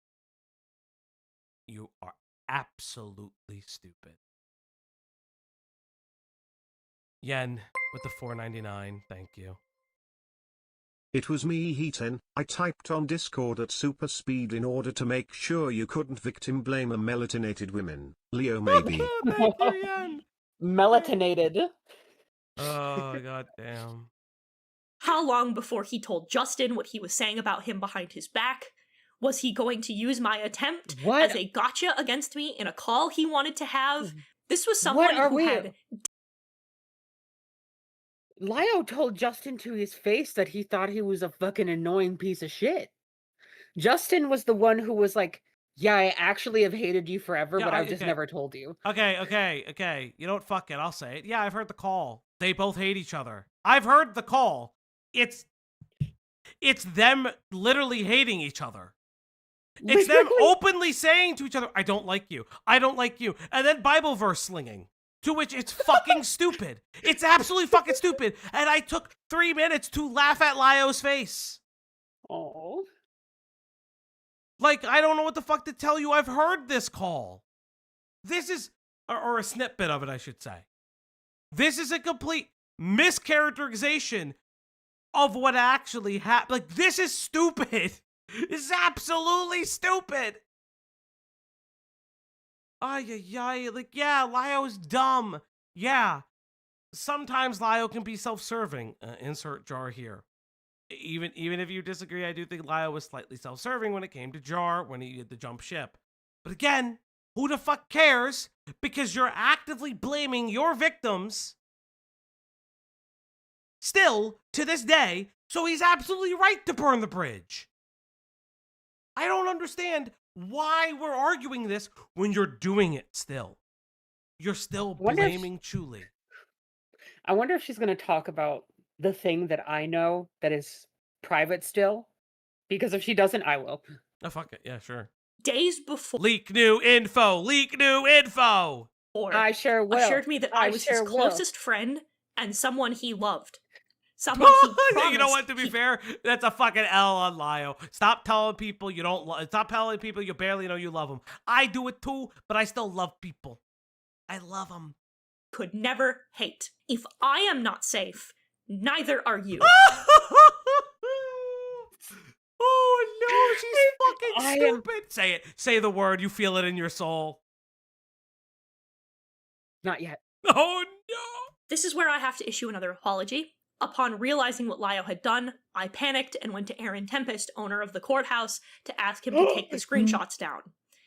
you are absolutely stupid. Yen with the $4.99. Thank you. It was me, Hiten. I typed on Discord at super speed in order to make sure you couldn't victim blame a melatinated women. Lio maybe. Thank you, Yen. Melatinated. Oh, goddamn. How long before he told Justin what he was saying about him behind his back? Was he going to use my attempt as a gotcha against me in a call he wanted to have? This was someone who had... Lio told Justin to his face that he thought he was a fucking annoying piece of shit. Justin was the one who was like, yeah, I actually have hated you forever, but I've just never told you. Okay. You know what? Fuck it. I'll say it. Yeah, I've heard the call. They both hate each other. I've heard the call. It's them literally hating each other. It's them Literally. openly saying to each other, I don't like you. I don't like you. And then Bible verse slinging. To which it's fucking stupid. It's absolutely fucking stupid. And I took 3 minutes to laugh at Lio's face. Oh. Like, I don't know what the fuck to tell you. I've heard this call. This is, or a snippet of it, I should say. This is a complete mischaracterization of what actually happened. Like, this is stupid. This is absolutely stupid. Ay, like, yeah, Lio's dumb. Yeah. Sometimes Lio can be self-serving. Insert jar here. Even if you disagree, I do think Lio was slightly self-serving when it came to Jar, when he did the jump ship. But again, who the fuck cares? Because you're actively blaming your victims still to this day, so he's absolutely right to burn the bridge. I don't understand why we're arguing this when you're doing it still. You're still blaming Chuli. I wonder if she's going to talk about the thing that I know that is private still. Because if she doesn't, I will. Oh, fuck it. Yeah, sure. Days before, Leak new info. Leak new info. I sure will. assured me that I was his sure will. closest friend and someone he loved. Someone he promised. You know what? To be fair, that's a fucking L on Lio. Stop telling people you don't love. Stop telling people you barely know you love them. I do it too, but I still love people. I love them. Could never hate. If I am not safe, neither are you. Oh no, she's fucking I am- stupid. Say it. Say the word. You feel it in your soul. Not yet. Oh no. This is where I have to issue another apology. Upon realizing what Lio had done, I panicked and went to Aaron Tempest, owner of the courthouse, to ask him to take the screenshots down.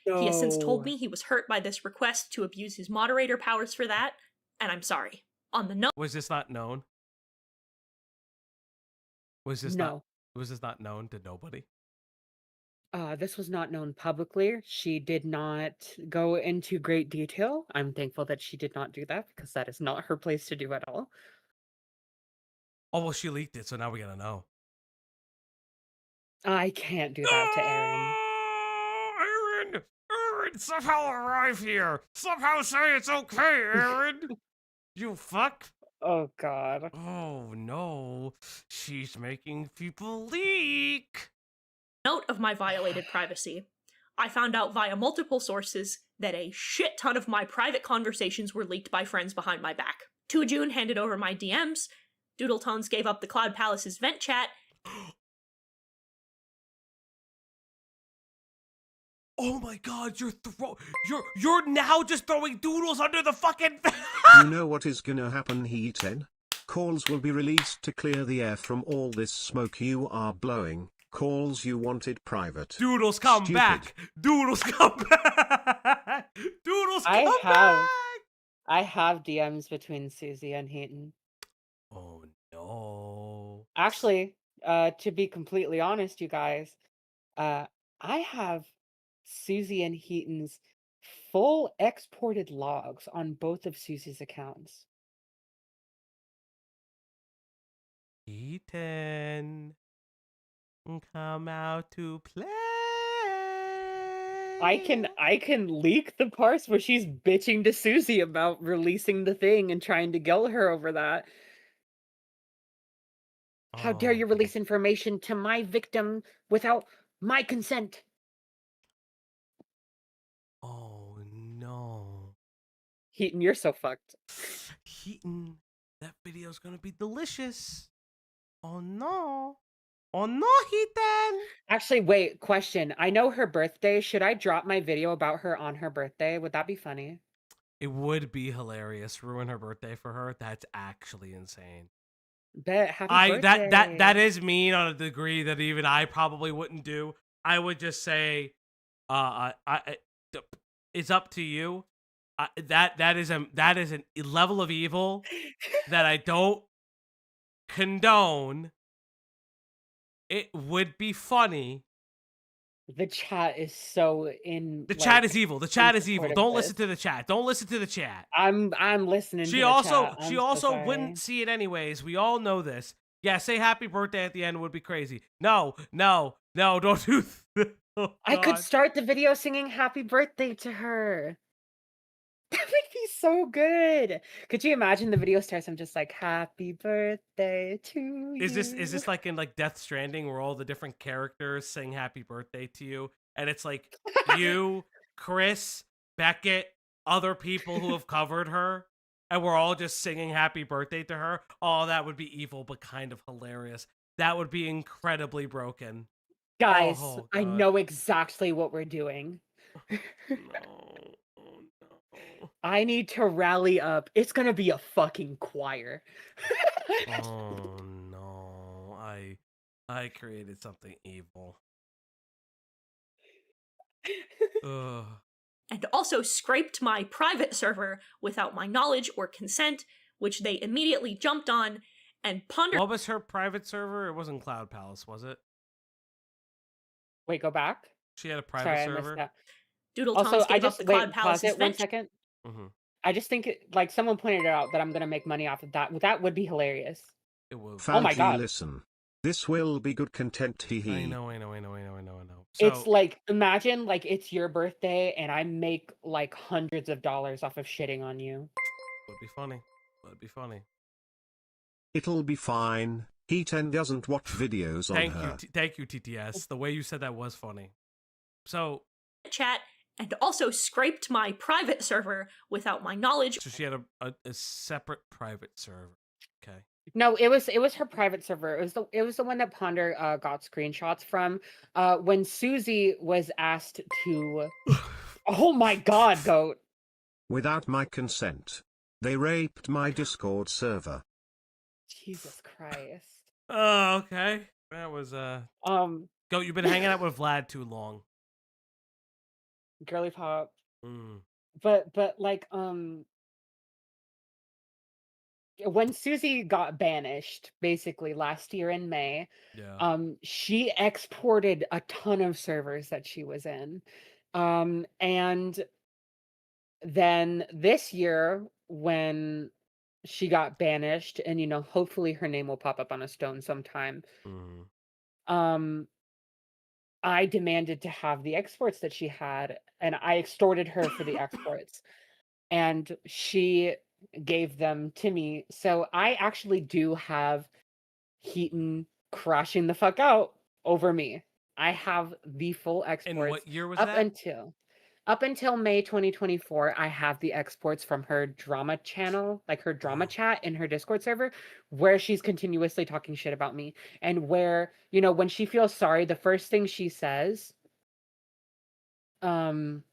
He has since told me he was hurt by this request to abuse his moderator powers for that, and I'm sorry. On the note, Was this not known? Was this No. not known to nobody? This was not known publicly. She did not go into great detail. I'm thankful that she did not do that because that is not her place to do at all. Oh well, she leaked it, so now we gotta know. I can't do that to Aaron. Aaron, somehow arrive here. Somehow say it's okay, Aaron. You fuck. Oh God. Oh no, she's making people leak. note of my violated privacy. I found out via multiple sources that a shit ton of my private conversations were leaked by friends behind my back. 2 June handed over my DMs. Doodletones gave up the Cloud Palace's vent chat. Oh my god, you're now just throwing doodles under the fucking You know what is gonna happen, Hiten? Calls will be released to clear the air from all this smoke you are blowing. Calls you wanted private. Doodles come Stupid. back. Doodles come back. Doodles come back. I have DMs between Susie and Hiten. Oh no. Actually, to be completely honest, you guys, I have Susie and Heaton's full exported logs on both of Susie's accounts. Hiten, come out to play. I can leak the parts where she's bitching to Susie about releasing the thing and trying to guilt her over that. How dare you release information to my victim without my consent? Oh no. Heaton, you're so fucked. Hiten, that video's gonna be delicious. Oh no. Oh no, Hiten. Actually, wait, question. I know her birthday. Should I drop my video about her on her birthday? Would that be funny? It would be hilarious. Ruin her birthday for her. That's actually insane. Bet. Happy birthday. That is mean on a degree that even I probably wouldn't do. I would just say, it's up to you. That is a level of evil that I don't condone. It would be funny. The chat is so in. The chat is evil. The chat is support evil. of Don't this. listen to the chat. Don't listen to the chat. I'm listening. She to the also chat. I'm she so also sorry. wouldn't see it anyways. We all know this. Yeah, say happy birthday at the end would be crazy. No, don't do Oh, I could God. start the video singing happy birthday to her. That would be so good. Could you imagine the video starts? I'm just like, happy birthday to Is you. this like in like Death Stranding where all the different characters sing happy birthday to you? And it's like you, Chris, Beckett, other people who have covered her, and we're all just singing happy birthday to her. Oh, that would be evil, but kind of hilarious. That would be incredibly broken. Guys, Oh, I God. know exactly what we're doing. No. Oh, no. I need to rally up. It's gonna be a fucking choir. Oh, no. I created something evil. Ugh. And also scraped my private server without my knowledge or consent, which they immediately jumped on and pondered. What was her private server? It wasn't Cloud Palace, was it? Wait, go back. She had a private Sorry, I missed server? that. Doodle Also, Tongs I gave up just the wait, Cloud pause Palace's it 1 vent. second. Mm-hmm. I just think like someone pointed out that I'm gonna make money off of that. That would be hilarious. It was. Oh my Fauci, God. listen. This will be good content, hee I hee. know. It's So, like, imagine like it's your birthday and I make like hundreds of dollars off of shitting on you. would be funny. Would be funny. It'll be fine. Hiten doesn't watch videos on her. Thank you, TTS. The way you said that was funny. So, Chat, and also scraped my private server without my knowledge. so she had a separate private server. Okay. No, it was her private server. It was the one that Ponder got screenshots from. When Susie was asked to. Oh my God, goat! Without my consent. They raped my Discord server. Jesus Christ. Oh, okay. That was Goat, you've been hanging out with Vlad too long. Girly pop. Mm. But like when Susie got banished, basically last year in May, Yeah. she exported a ton of servers that she was in. And then this year, when she got banished, and hopefully her name will pop up on a stone sometime, Mm. I demanded to have the exports that she had, and I extorted her for the exports. And she gave them to me. So I actually do have Heaton crashing the fuck out over me. I have the full And exports what year was up that? until May 2024. I have the exports from her drama channel, like her drama chat in her Discord server, where she's continuously talking shit about me, and where, when she feels sorry, the first thing she says, when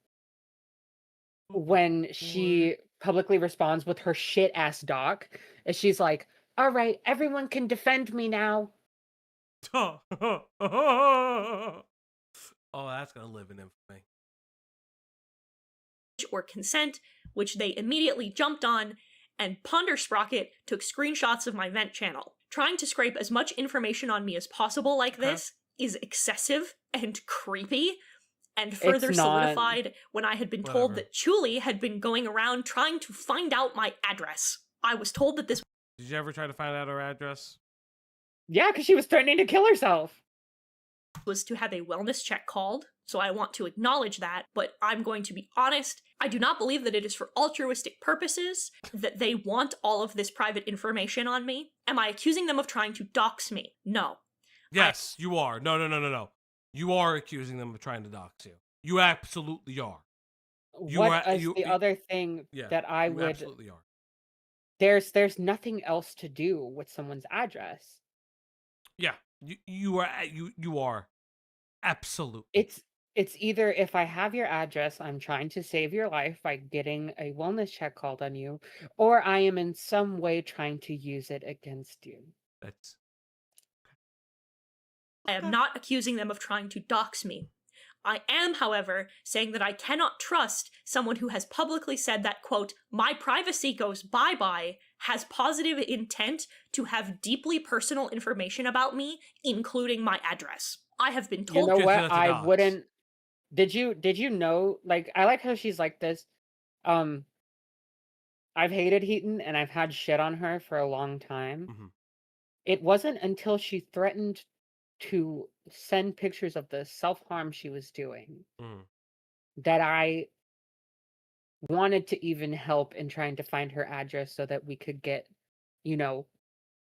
she publicly responds with her shit ass doc, is she's like, all right, everyone can defend me now. Oh, that's gonna live in infamy. Or consent, which they immediately jumped on, and Ponder Sprocket took screenshots of my vent channel. Trying to scrape as much information on me as possible like this is excessive and creepy, and further solidified when I had been told that Chuli had been going around trying to find out my address. I was told that this. Did you ever try to find out her address? Yeah, because she was threatening to kill herself. Was to have a wellness check called, so I want to acknowledge that, but I'm going to be honest, I do not believe that it is for altruistic purposes, that they want all of this private information on me. Am I accusing them of trying to dox me? No. Yes, you are. No. You are accusing them of trying to dox you. You absolutely are. The other thing that I would... absolutely are. There's nothing else to do with someone's address. Yeah, you are absolutely. It's either, if I have your address, I'm trying to save your life by getting a wellness check called on you, or I am in some way trying to use it against you. I am not accusing them of trying to dox me. I am, however, saying that I cannot trust someone who has publicly said that, quote, my privacy goes bye-bye, has positive intent to have deeply personal information about me, including my address. I have been told... You know what? I wouldn't... Did you know, like, I like how she's like this. I've hated Heaton, and I've had shit on her for a long time. Mm-hmm. It wasn't until she threatened to send pictures of the self-harm she was doing Mm. that I wanted to even help in trying to find her address so that we could get, you know,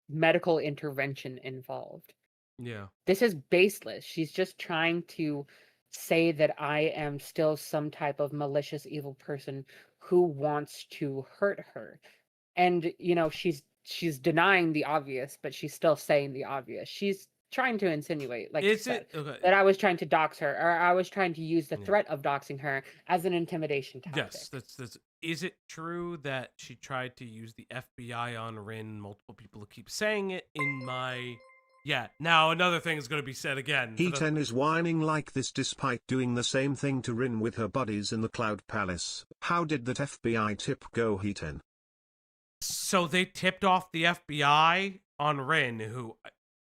medical intervention involved. Yeah. This is baseless. She's just trying to say that I am still some type of malicious, evil person who wants to hurt her. And, you know, she's denying the obvious, but she's still saying the obvious. She's trying to insinuate, like you Is said, it okay? that I was trying to dox her, or I was trying to use the Yeah. threat of doxing her as an intimidation tactic. Yes, that's. Is it true that she tried to use the FBI on Rin? Multiple people keep saying it in my. Yeah. Now another thing is going to be said again. for the- Hiten is whining like this despite doing the same thing to Rin with her buddies in the Cloud Palace. How did that FBI tip go, Hiten? So they tipped off the FBI on Rin, who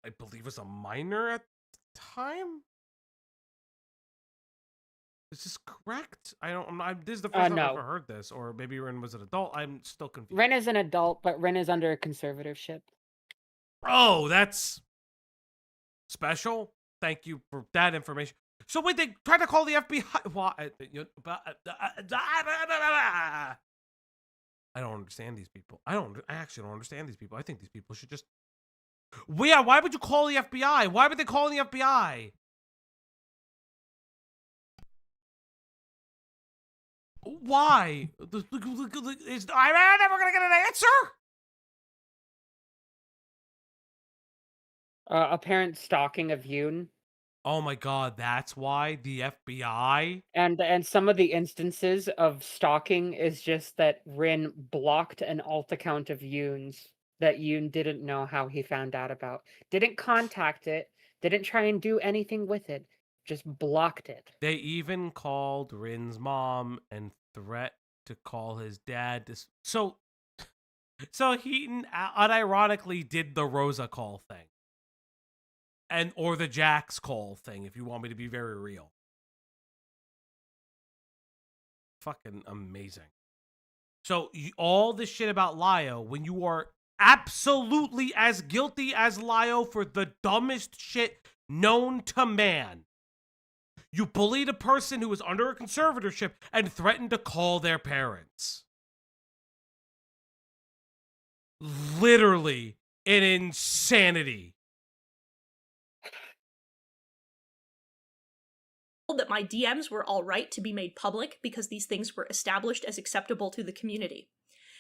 I believe was a minor at the time. Is this correct? This is the first time I've No. ever heard this, or maybe Rin was an adult. I'm still confused. Ren is an adult, but Ren is under a conservatorship. Oh, that's special. Thank you for that information. So wait, they tried to call the FBI. Why? I don't understand these people. I actually don't understand these people. I think these people should just. Yeah, why would you call the FBI? Why would they call the FBI? Why? I'm never gonna get an answer. Apparent stalking of Yoon. Oh my god, that's why the FBI. And some of the instances of stalking is just that Rin blocked an alt account of Yoon's that Yoon didn't know how he found out about. Didn't contact it, didn't try and do anything with it, just blocked it. They even called Rin's mom and threat to call his dad. So Heaton unironically did the Rosa call thing. Or the Jax call thing, if you want me to be very real. Fucking amazing. So all this shit about Lio, when you are absolutely as guilty as Lio for the dumbest shit known to man. You bullied a person who was under a conservatorship and threatened to call their parents. Literally an insanity. That my DMs were all right to be made public because these things were established as acceptable to the community.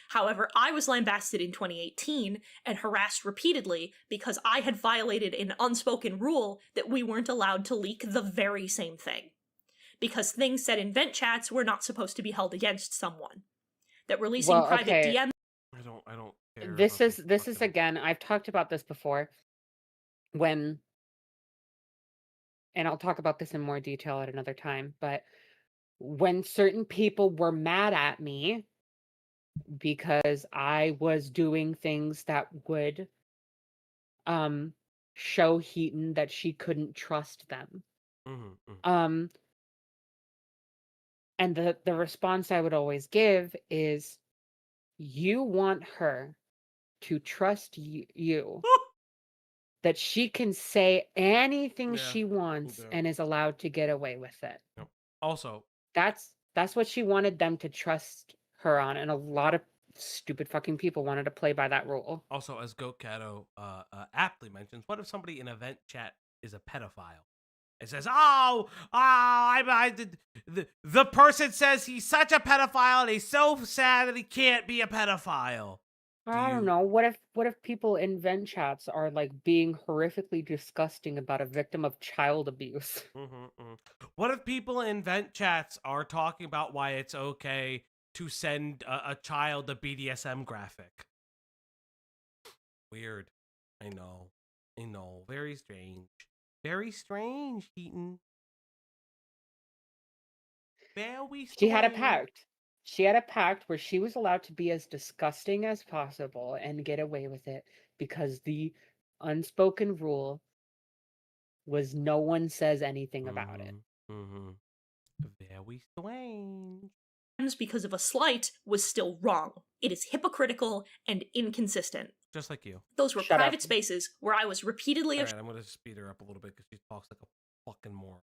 However, I was lambasted in 2018 and harassed repeatedly because I had violated an unspoken rule that we weren't allowed to leak the very same thing. Because things said in vent chats were not supposed to be held against someone. That releasing private DMs. I don't care. This is again, I've talked about this before. And I'll talk about this in more detail at another time, but when certain people were mad at me because I was doing things that would show Heaton that she couldn't trust them. And the response I would always give is, you want her to trust you that she can say anything she wants and is allowed to get away with it. Yep. Also, that's what she wanted them to trust her on, and a lot of stupid fucking people wanted to play by that rule. Also, as Goat Cato aptly mentions, what if somebody in a vent chat is a pedophile? It says, the person says he's such a pedophile and he's so sad that he can't be a pedophile. I don't know. What if people in vent chats are like being horrifically disgusting about a victim of child abuse? What if people in vent chats are talking about why it's okay to send a child a BDSM graphic? Weird. I know. Very strange. Very strange, Heaton. Very strange. She had a pact. She had a pact where she was allowed to be as disgusting as possible and get away with it because the unspoken rule was no one says anything about it. Very strange. Because of a slight was still wrong. It is hypocritical and inconsistent. just like you. Those were Shut private up. spaces where I was repeatedly All right, I'm gonna speed her up a little bit because she talks like a fucking moron.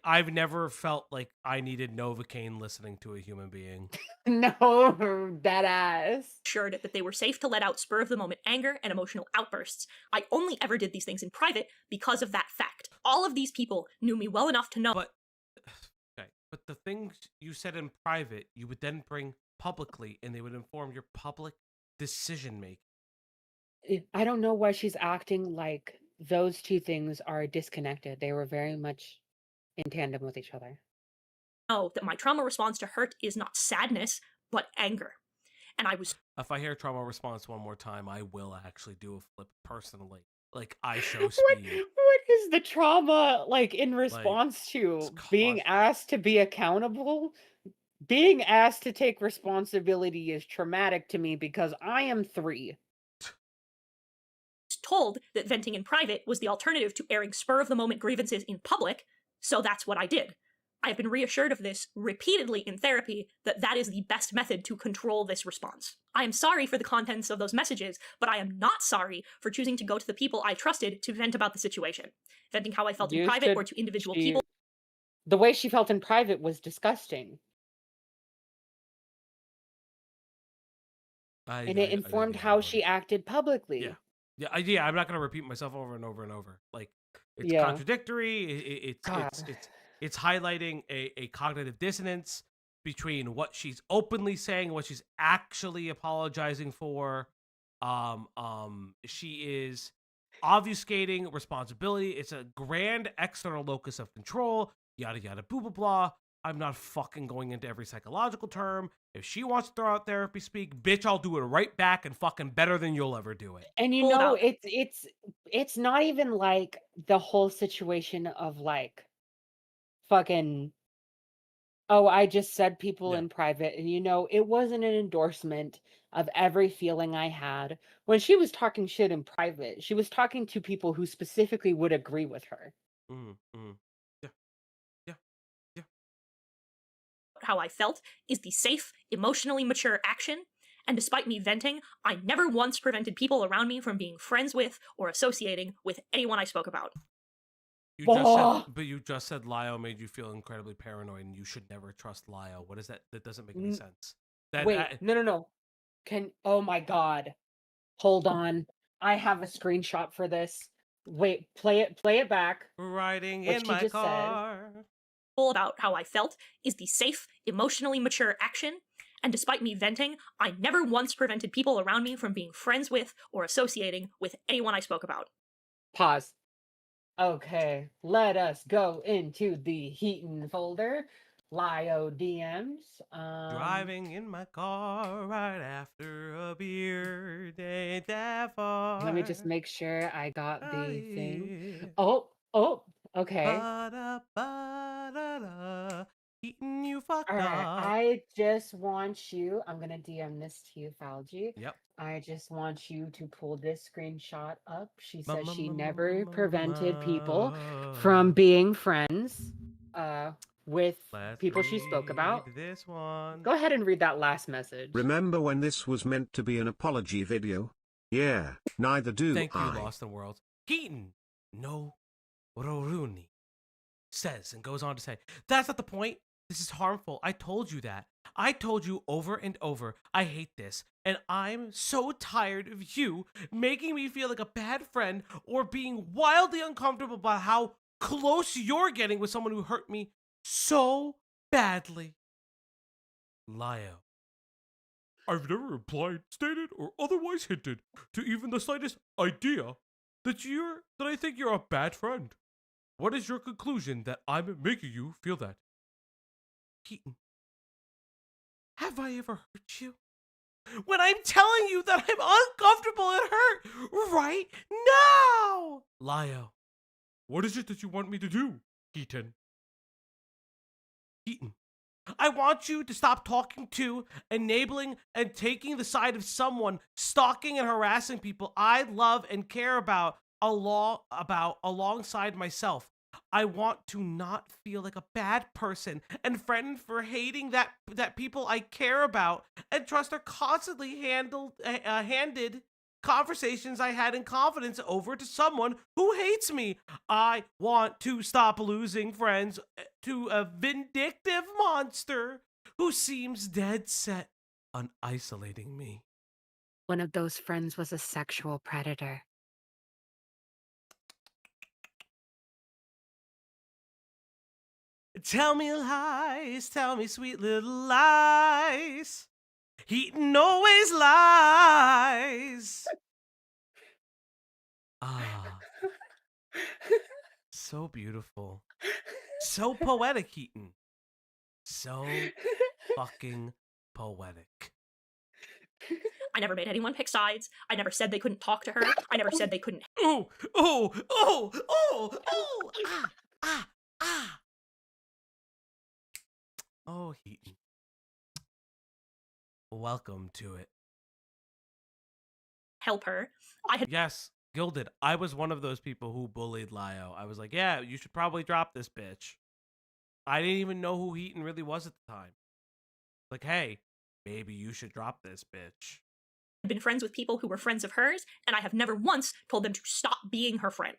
I've never felt like I needed Novocaine listening to a human being. No, that ass. assured that they were safe to let out spur of the moment anger and emotional outbursts. I only ever did these things in private because of that fact. All of these people knew me well enough to know. But okay, but the things you said in private, you would then bring publicly, and they would inform your public decision making. I don't know why she's acting like those two things are disconnected. They were very much in tandem with each other. Know that my trauma response to hurt is not sadness, but anger. And I was If I hear trauma response one more time, I will actually do a flip personally. Like I show What speed. is the trauma like in response to it's being caused- asked to be accountable? Being asked to take responsibility is traumatic to me because I am 3. told that venting in private was the alternative to airing spur of the moment grievances in public, so that's what I did. I have been reassured of this repeatedly in therapy that that is the best method to control this response. I am sorry for the contents of those messages, but I am not sorry for choosing to go to the people I trusted to vent about the situation. Venting how I felt in private or to individual people. The way she felt in private was disgusting. And it informed how she acted publicly. Yeah, I'm not gonna repeat myself over and over and over. Like it's Yeah. contradictory. It's highlighting a cognitive dissonance between what she's openly saying and what she's actually apologizing for. She is obfuscating responsibility. It's a grand external locus of control. Yada yada blah blah blah. I'm not fucking going into every psychological term. If she wants to throw out therapy speak, bitch, I'll do it right back and fucking better than you'll ever do it. And you Hold know, up. it's not even like the whole situation of like fucking, oh, I just said people Yeah. in private, and you know, it wasn't an endorsement of every feeling I had. When she was talking shit in private, she was talking to people who specifically would agree with her. How I felt is the safe, emotionally mature action. And despite me venting, I never once prevented people around me from being friends with or associating with anyone I spoke about. You just said Lio made you feel incredibly paranoid, and you should never trust Lio. What is that? That doesn't make any sense. Wait, no. Oh my God. Hold on. I have a screenshot for this. Wait, play it back. Riding What in she my just said. car. About how I felt is the safe, emotionally mature action. And despite me venting, I never once prevented people around me from being friends with or associating with anyone I spoke about. Pause. Okay, let us go into the Hiten folder. Lio DMs. Driving in my car right after a beer day that far. Let me just make sure I got the thing. Oh, okay. Hiten, you fucked All right, up. I just want you, I'm gonna DM this to you, Falgi. Yep. I just want you to pull this screenshot up. She says she never prevented people from being friends with people she spoke about. This one. Go ahead and read that last message. Remember when this was meant to be an apology video? Yeah, neither do Thank you, I. Lost in Worlds. Hiten no Roruni says and goes on to say, that's not the point. This is harmful. I told you that. I told you over and over. I hate this. And I'm so tired of you making me feel like a bad friend or being wildly uncomfortable about how close you're getting with someone who hurt me so badly. Lio. I've never implied, stated, or otherwise hinted to even the slightest idea that I think you're a bad friend. What is your conclusion that I'm making you feel that? Hiten, have I ever hurt you? When I'm telling you that I'm uncomfortable and hurt right now! Lio, what is it that you want me to do, Hiten? Hiten, I want you to stop talking to, enabling, and taking the side of someone stalking and harassing people I love and care about alongside myself. I want to not feel like a bad person and friend for hating that people I care about and trust are constantly handed conversations I had in confidence over to someone who hates me. I want to stop losing friends to a vindictive monster who seems dead set on isolating me. One of those friends was a sexual predator. Tell me lies, tell me sweet little lies. Hiten always lies. Ah, so beautiful. So poetic, Hiten. So fucking poetic. I never made anyone pick sides. I never said they couldn't talk to her. I never said they couldn't. Oh, oh, oh, oh, oh, ah, ah, ah. Oh, Hiten. Welcome to it. Help her. Yes, Gilded. I was one of those people who bullied Lio. I was like, yeah, you should probably drop this bitch. I didn't even know who Hiten really was at the time. Like, hey, maybe you should drop this bitch. I've been friends with people who were friends of hers, and I have never once told them to stop being her friend.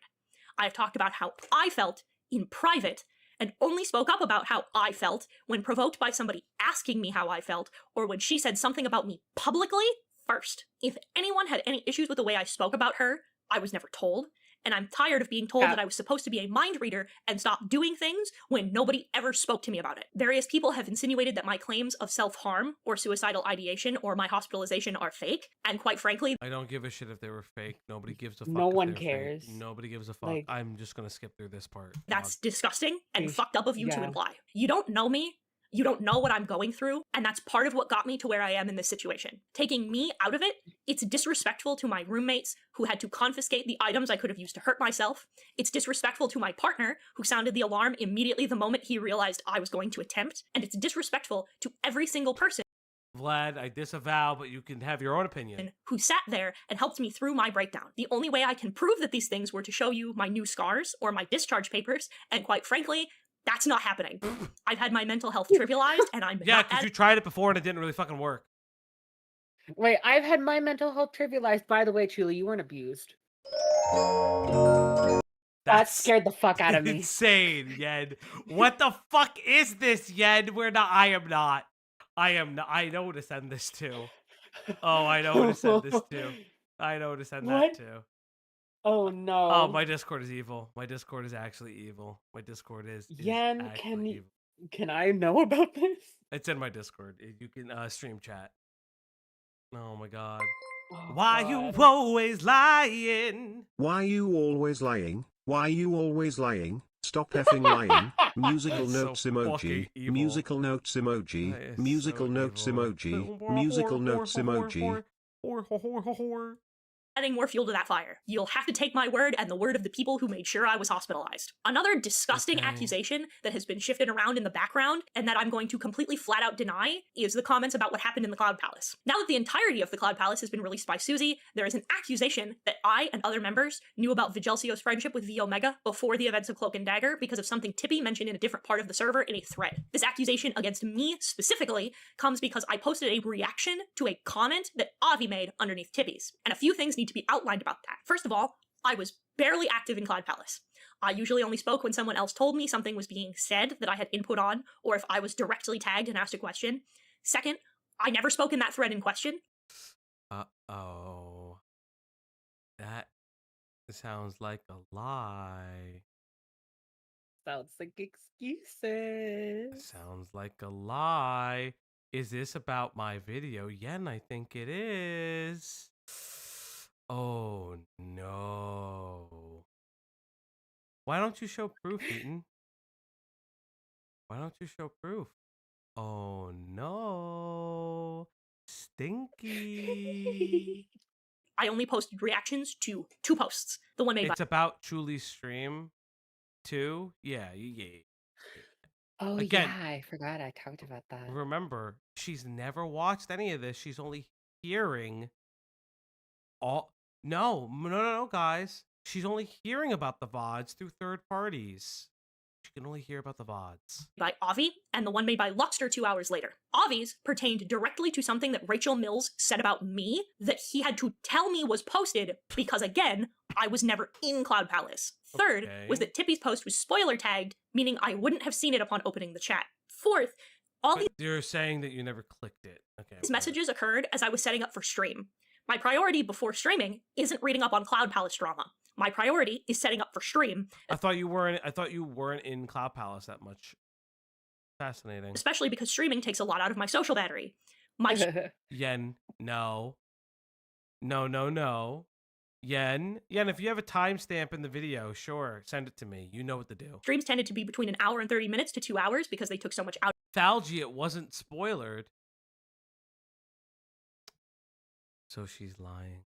I have talked about how I felt in private and only spoke up about how I felt when provoked by somebody asking me how I felt or when she said something about me publicly first. If anyone had any issues with the way I spoke about her, I was never told. And I'm tired of being told that I was supposed to be a mind reader and stop doing things when nobody ever spoke to me about it. Various people have insinuated that my claims of self-harm or suicidal ideation or my hospitalization are fake. And quite frankly, I don't give a shit if they were fake. Nobody gives a fuck. No if one they're fake. cares. Nobody gives a fuck. Like- I'm just gonna skip through this part. that's Dog. disgusting and Please. fucked up of you to Yeah. imply. You don't know me. You don't know what I'm going through, and that's part of what got me to where I am in this situation. Taking me out of it, it's disrespectful to my roommates who had to confiscate the items I could have used to hurt myself. It's disrespectful to my partner who sounded the alarm immediately the moment he realized I was going to attempt, and it's disrespectful to every single person Vlad, I disavow, but you can have your own opinion. who sat there and helped me through my breakdown. The only way I can prove that these things were to show you my new scars or my discharge papers, and quite frankly, that's not happening. I've had my mental health trivialized, and I'm Yeah, not because as you tried it before and it didn't really fucking work. Wait, I've had my mental health trivialized. By the way, Chuli, you weren't abused. That scared the fuck out of me. Insane, Yen. What the fuck is this, Yen? We're not. I am not. I am not. I know who to send this to. Oh, I know who to send this to. I know who to send What? that to. Oh no. Oh, my Discord is evil. My Discord is actually evil. My Discord is Yen, actually evil. can I know about this? It's in my Discord. You can stream chat. Oh my god. Oh, Why you God. always lying? Why you always lying? Why you always lying? Stop effing lying. Musical That's so notes emoji. fucking evil. Musical notes That emoji. is Musical so notes evil. emoji. Musical notes emoji. adding more fuel to that fire. You'll have to take my word and the word of the people who made sure I was hospitalized. Another disgusting Okay. accusation that has been shifted around in the background and that I'm going to completely flat out deny is the comments about what happened in the Cloud Palace. Now that the entirety of the Cloud Palace has been released by Susie, there is an accusation that I and other members knew about Vigelsio's friendship with V Omega before the events of Cloak and Dagger because of something Tippy mentioned in a different part of the server in a thread. This accusation against me specifically comes because I posted a reaction to a comment that Avi made underneath Tippy's, and a few things need to be outlined about that. First of all, I was barely active in Cloud Palace. I usually only spoke when someone else told me something was being said that I had input on, or if I was directly tagged and asked a question. Second, I never spoke in that thread in question. Uh-oh. That sounds like a lie. Sounds like excuses. Sounds like a lie. Is this about my video? Yen, I think it is. Oh, no. Why don't you show proof, Hiten? Why don't you show proof? Oh, no. Stinky. I only posted reactions to 2 posts. The one made by It's about Chuli's stream, too? Yeah, yeah. Oh Again, yeah, I forgot I talked about that. Remember, she's never watched any of this. She's only hearing all. No, guys. she's only hearing about the VODs through third parties. She can only hear about the VODs. By Avi, and the one made by Luxter 2 hours later. Avi's pertained directly to something that Rachel Mills said about me that he had to tell me was posted because, again, I was never in Cloud Palace. Third was that Tippy's post was spoiler tagged, meaning I wouldn't have seen it upon opening the chat. Fourth, all You're saying that you never clicked it. Okay. these messages occurred as I was setting up for stream. My priority before streaming isn't reading up on Cloud Palace drama. My priority is setting up for stream. I thought you weren't in Cloud Palace that much. Fascinating. Especially because streaming takes a lot out of my social battery. My Yen, no. No. Yen, if you have a timestamp in the video, sure, send it to me. You know what to do. streams tended to be between an hour and 30 minutes to 2 hours because they took so much out. Thalgy, it wasn't spoilered. So she's lying.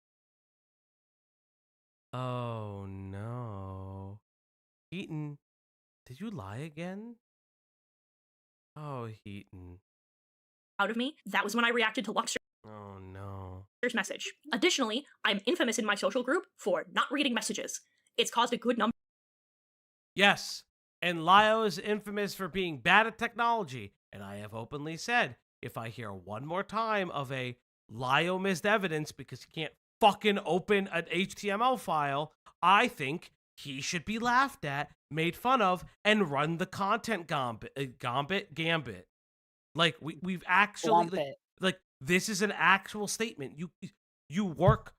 Oh no. Hiten, did you lie again? Oh, Hiten. Out of me. That was when I reacted to Luxter's Oh no. message. Additionally, I'm infamous in my social group for not reading messages. It's caused a good number Yes, and Lio is infamous for being bad at technology, and I have openly said, if I hear one more time of a Lio missed evidence because he can't fucking open an HTML file, I think he should be laughed at, made fun of, and run the content gambit. Like we've actually like this is an actual statement. You work.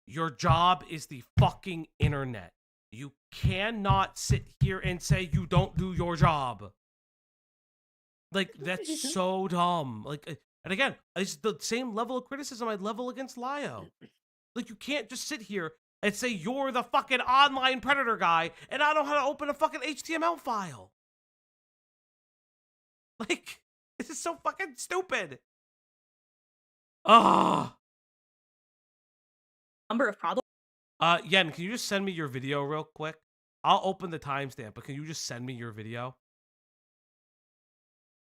Your job is the fucking internet. You cannot sit here and say you don't do your job. Like, that's so dumb. Like, and again, it's the same level of criticism I level against Lio. Like, you can't just sit here and say you're the fucking online predator guy and I don't know how to open a fucking HTML file. Like, this is so fucking stupid. Ugh. number of problems Yen, can you just send me your video real quick? I'll open the timestamp, but can you just send me your video?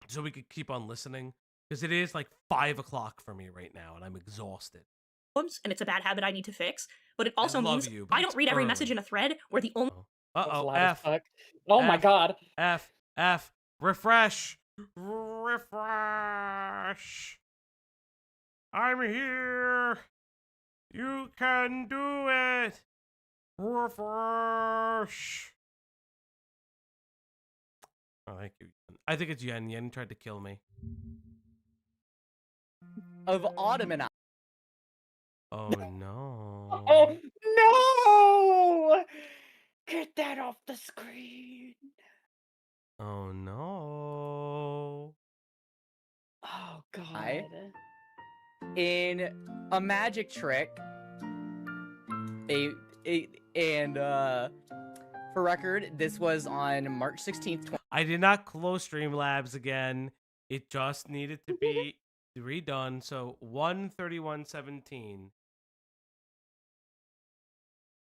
So we could keep on listening. Because it is like 5 o'clock for me right now, and I'm exhausted. and it's a bad habit I need to fix, but it also love means you, but I don't it's read every early. message in a thread where the only Uh-oh, Loud as F. fuck. Oh my F. god. F. Refresh. Refresh. I'm here. You can do it. Refresh. Oh, thank you. I think it's Yen. Yen tried to kill me. Of Ottoman. Oh, no. Oh no! Get that off the screen. Oh, no. Oh god. I- In a magic trick, for record, this was on March 16th. I did not close Streamlabs again. It just needed to be redone. So 131.17.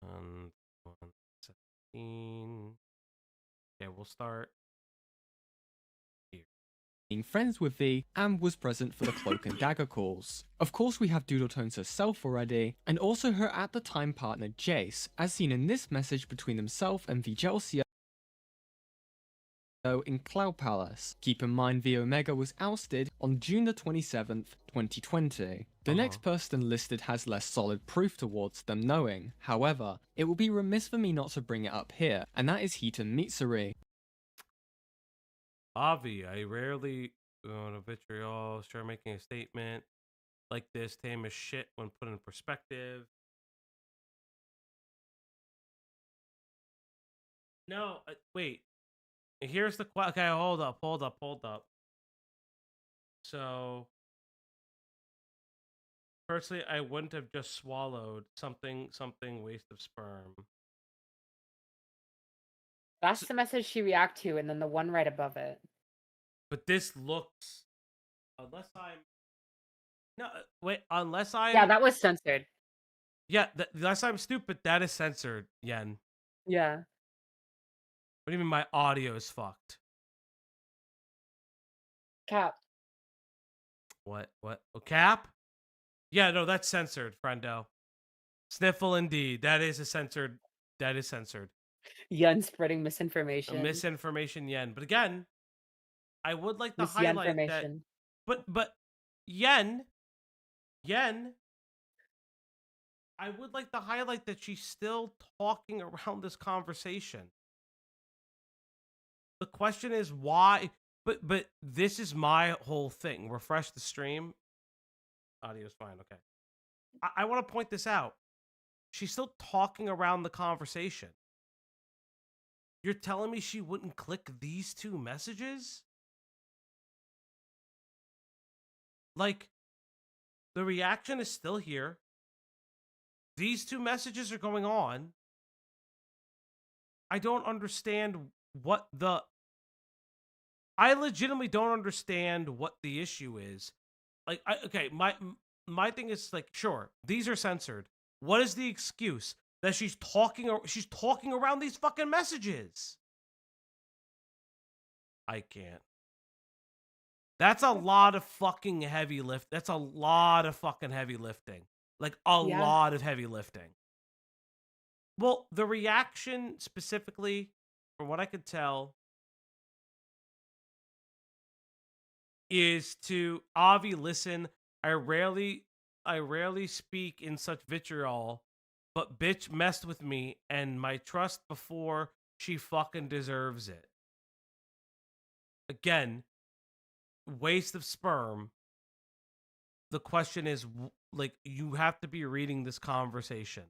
117. Okay, we'll start. Being friends with thee and was present for the cloak and dagger calls. Of course we have Doodletones herself already, and also her at the time partner Jace, as seen in this message between themselves and Vigelsia in Cloud Palace. Keep in mind the Omega was ousted on June the 27th, 2020. The next person listed has less solid proof towards them knowing. However, it will be remiss for me not to bring it up here, and that is Hiten Mitsuri. Avi, I rarely go to vitriol, sure making a statement like this tame as shit when put in perspective. No, wait. Here's the okay, hold up. So, personally, I wouldn't have just swallowed something waste of sperm. That's the message she react to, and then the one right above it. But this looks, unless I'm Yeah, that was censored. Yeah, unless I'm stupid, that is censored, Yen. Yeah. What do you mean my audio is fucked? Cap. What? Oh, Cap? Yeah, no, that's censored, friendo. Sniffle indeed. That is a censored That is censored. Yun spreading A misinformation. misinformation yen. But again, I would like to highlight that. Misinformation. But yen, I would like to highlight that she's still talking around this conversation. The question is why. But this is my whole thing. Refresh the stream. Audio's fine. Okay. I want to point this out. She's still talking around the conversation. You're telling me she wouldn't click these two messages? Like, the reaction is still here. These two messages are going on. I don't understand what the... I legitimately don't understand what the issue is. Like, okay, my thing is, like, sure, these are censored. What is the excuse? That she's talking around these fucking messages. I can't. That's a lot of fucking heavy lift. That's a lot of fucking heavy lifting. Like, a lot of heavy lifting. Well, the reaction specifically, from what I could tell, is to Avi, listen, I rarely speak in such vitriol, but bitch messed with me and my trust before she fucking deserves it. Again, waste of sperm. The question is, like, you have to be reading this conversation.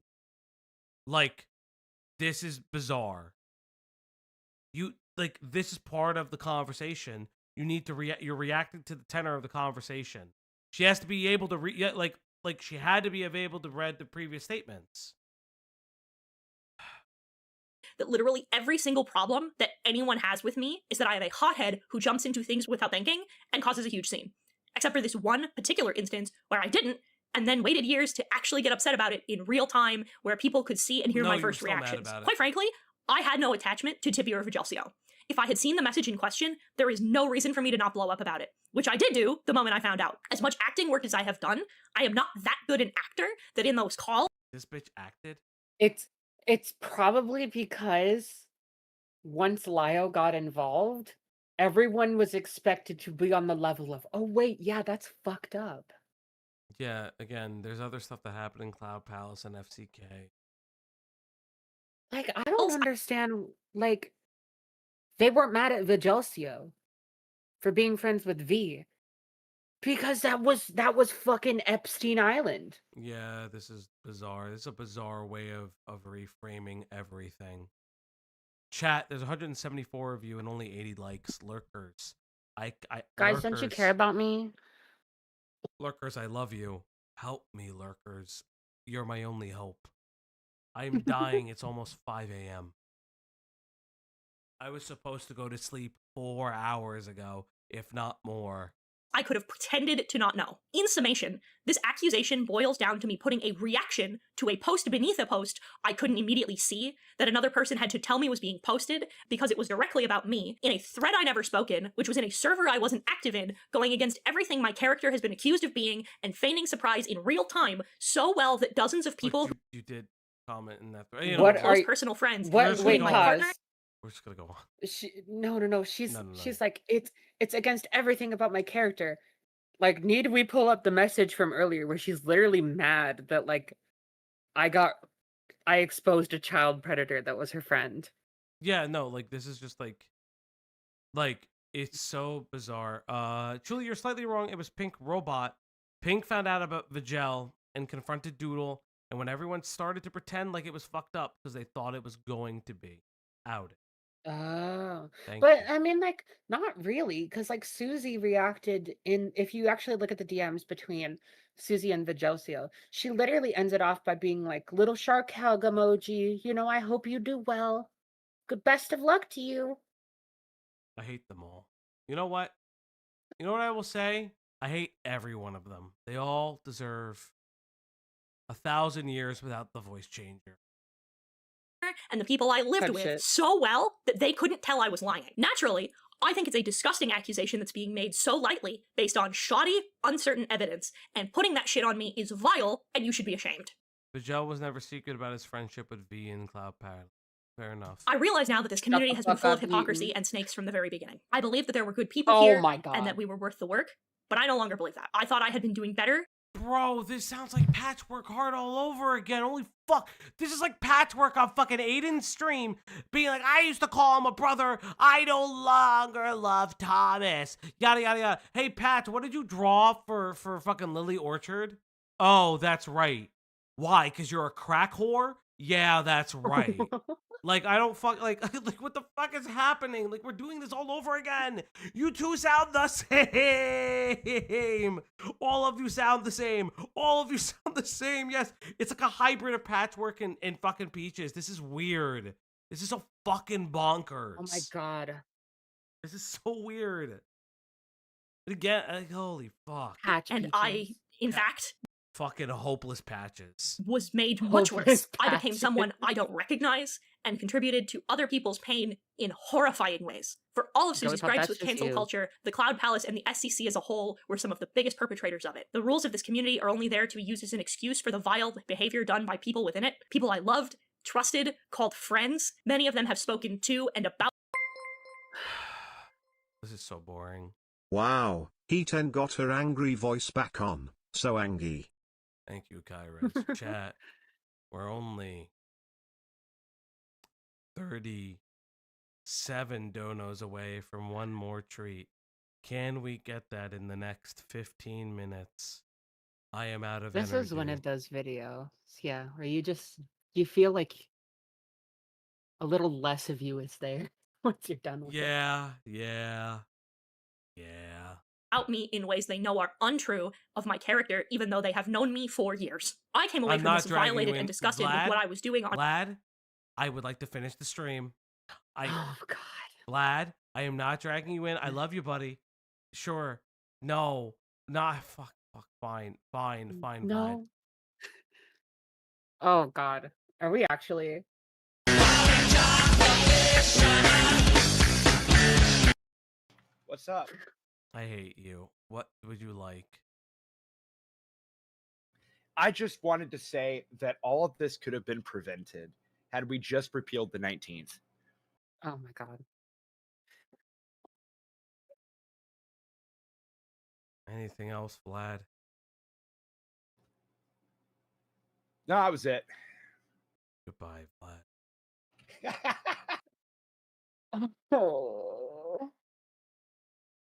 Like, this is bizarre. This is part of the conversation. You need to you're reacting to the tenor of the conversation. She has to be able to like she had to be able to read the previous statements. That literally every single problem that anyone has with me is that I am a hothead who jumps into things without thinking and causes a huge scene. Except for this one particular instance where I didn't, and then waited years to actually get upset about it in real time, where people could see and hear my first reactions. Quite frankly, I had no attachment to Tippy or Vigelcio. If I had seen the message in question, there is no reason for me to not blow up about it, which I did do the moment I found out. As much acting work as I have done, I am not that good an actor that in those calls... This bitch acted? It's probably because once Lio got involved, everyone was expected to be on the level of, oh wait, yeah, that's fucked up. Yeah, again, there's other stuff that happened in Cloud Palace and FCK. Like, I don't understand, like, they weren't mad at Vigelcio for being friends with V. Because that was fucking Epstein Island. Yeah, this is bizarre. This is a bizarre way of reframing everything. Chat, there's 174 of you and only 80 likes. Lurkers. Guys, don't you care about me? Lurkers, I love you. Help me, Lurkers. You're my only hope. I'm dying. It's almost 5 a.m. I was supposed to go to sleep 4 hours ago, if not more. I could have pretended to not know. In summation, this accusation boils down to me putting a reaction to a post beneath a post I couldn't immediately see, that another person had to tell me was being posted because it was directly about me, in a thread I never spoke in, which was in a server I wasn't active in, going against everything my character has been accused of being, and feigning surprise in real time so well that dozens of people... You did comment in that thread. What close personal friends... Wait, pause. We're just gonna go on. No. She's like, it's against everything about my character. Like, need we pull up the message from earlier where she's literally mad that, like, I exposed a child predator that was her friend. Yeah, no, like, this is just like it's so bizarre. Julie, you're slightly wrong. It was Pink Robot. Pink found out about Vigel and confronted Doodle, and when everyone started to pretend like it was fucked up because they thought it was going to be outed. Oh, Thank but you. I mean, like, not really, because like Susie reacted if you actually look at the DMs between Susie and Vigelcio, she literally ends it off by being like, little shark hug emoji, I hope you do well. Good best of luck to you. I hate them all. You know what? You know what I will say? I hate every one of them. They all deserve 1,000 years without the voice changer. And the people I lived with so well that they couldn't tell I was lying. Naturally, I think it's a disgusting accusation that's being made so lightly based on shoddy, uncertain evidence, and putting that shit on me is vile, and you should be ashamed. Bajel was never secret about his friendship with V and Cloud Power. Fair enough. I realize now that this community the has been fuck full of up, hypocrisy Newton. and snakes from the very beginning. I believed that there were good people Oh here my god. and that we were worth the work, but I no longer believe that. I thought I had been doing better. Bro, this sounds like Patchwork Heart all over again. Holy fuck. This is like Patchwork on fucking Aiden's stream being like, I used to call him a brother. I no longer love Thomas. Yada, yada, yada. Hey, Patch, what did you draw for fucking Lily Orchard? Oh, that's right. Why? Because you're a crack whore? Yeah, that's right. Like, I don't fuck, like, what the fuck is happening? Like, we're doing this all over again. You two sound the same. All of you sound the same. All of you sound the same. Yes, it's like a hybrid of Patchwork and fucking Peaches. This is weird. This is so fucking bonkers. Oh my god. This is so weird. But again, like, holy fuck. Patch And Peaches. in fact, Fucking hopeless Patches. was made much worse. Hopeless I became patches. someone I don't recognize and contributed to other people's pain in horrifying ways. For all of Joey Susie's Pop, gripes that's with just cancel you. culture, the Cloud Palace and the SCC as a whole were some of the biggest perpetrators of it. The rules of this community are only there to be used as an excuse for the vile behavior done by people within it. People I loved, trusted, called friends. Many of them have spoken to and about. This is so boring. Wow, Hiten got her angry voice back on. So angy. Thank you, Kairos. Chat, we're only 37 donos away from one more treat. Can we get that in the next 15 minutes? I am out of This energy. is when it does video. Yeah, where you feel like a little less of you is there once you're done with it. Yeah. Me in ways they know are untrue of my character, even though they have known me for years. I came away I'm from not this dragging violated you and in. disgusted with Vlad? what I was doing on. Vlad, I would like to finish the stream. Oh god. Vlad, I am not dragging you in. I love you, buddy. Sure. No. Nah, fuck. Fine, Vlad. No. Oh god. Are we actually? What's up? I hate you. What would you like? I just wanted to say that all of this could have been prevented had we just repealed the 19th. Oh my god. Anything else, Vlad? No, that was it. Goodbye, Vlad. Oh.